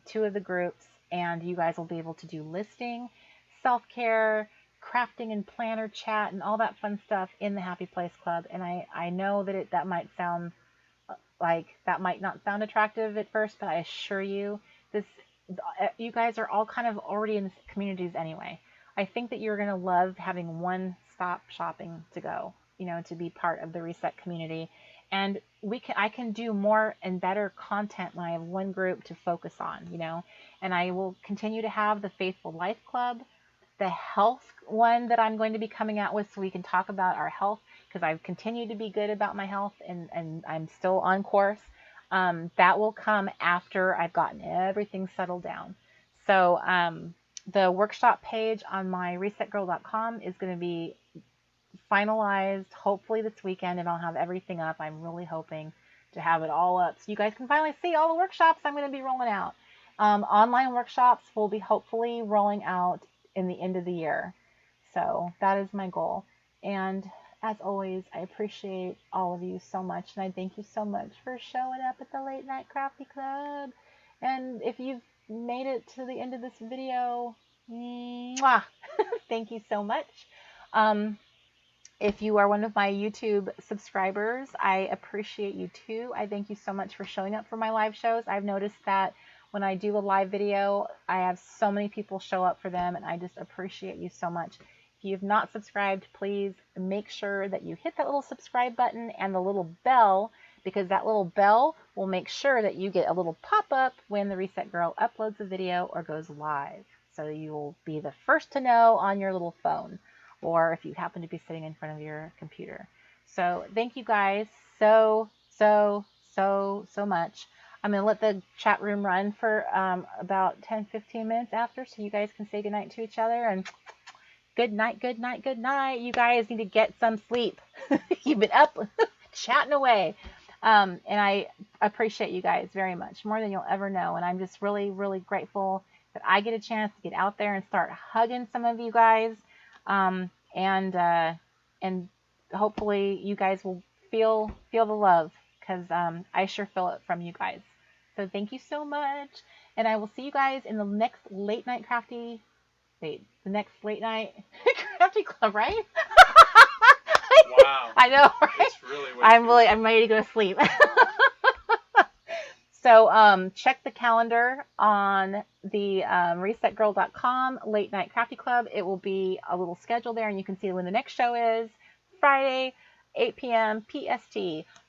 2 of the groups, and you guys will be able to do listing, self-care, crafting and planner chat, and all that fun stuff in the Happy Place Club. And I know that that might not sound attractive at first, but I assure you, you guys are all kind of already in the communities anyway. I think that you're going to love having one-stop shopping to go, to be part of the Reset community. And I can do more and better content when I have one group to focus on, and I will continue to have the Faithful Life Club, the health one that I'm going to be coming out with, so we can talk about our health, because I've continued to be good about my health, and I'm still on course. That will come after I've gotten everything settled down. So the workshop page on my resetgirl.com is going to be finalized hopefully this weekend, and I'll have everything up. I'm really hoping to have it all up so you guys can finally see all the workshops I'm going to be rolling out. Online workshops will be hopefully rolling out in the end of the year. So that is my goal. And as always, I appreciate all of you so much, and I thank you so much for showing up at the Late Night Crafty Club. And if you've made it to the end of this video, mwah, thank you so much. If you are one of my YouTube subscribers, I appreciate you too. I thank you so much for showing up for my live shows. I've noticed that when I do a live video, I have so many people show up for them, and I just appreciate you so much. If you have not subscribed, please make sure that you hit that little subscribe button and the little bell, because that little bell will make sure that you get a little pop-up when the Reset Girl uploads a video or goes live. So you will be the first to know on your little phone, or if you happen to be sitting in front of your computer. So thank you guys so much. I'm going to let the chat room run for about 10-15 minutes after, so you guys can say goodnight to each other. And good night, good night, good night. You guys need to get some sleep. You've been up chatting away. And I appreciate you guys very much, more than you'll ever know. And I'm just really, really grateful that I get a chance to get out there and start hugging some of you guys. And hopefully you guys will feel the love, because I sure feel it from you guys. So thank you so much, and I will see you guys in the next late night crafty. Wait, the next late night crafty club, right? Wow. I know, right? It's really I'm ready to go to sleep. So check the calendar on the resetgirl.com late night crafty club. It will be a little schedule there, and you can see when the next show is. Friday, 8 p.m. PST.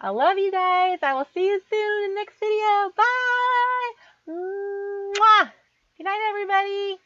I love you guys. I will see you soon in the next video. Bye. Mwah. Good night, everybody.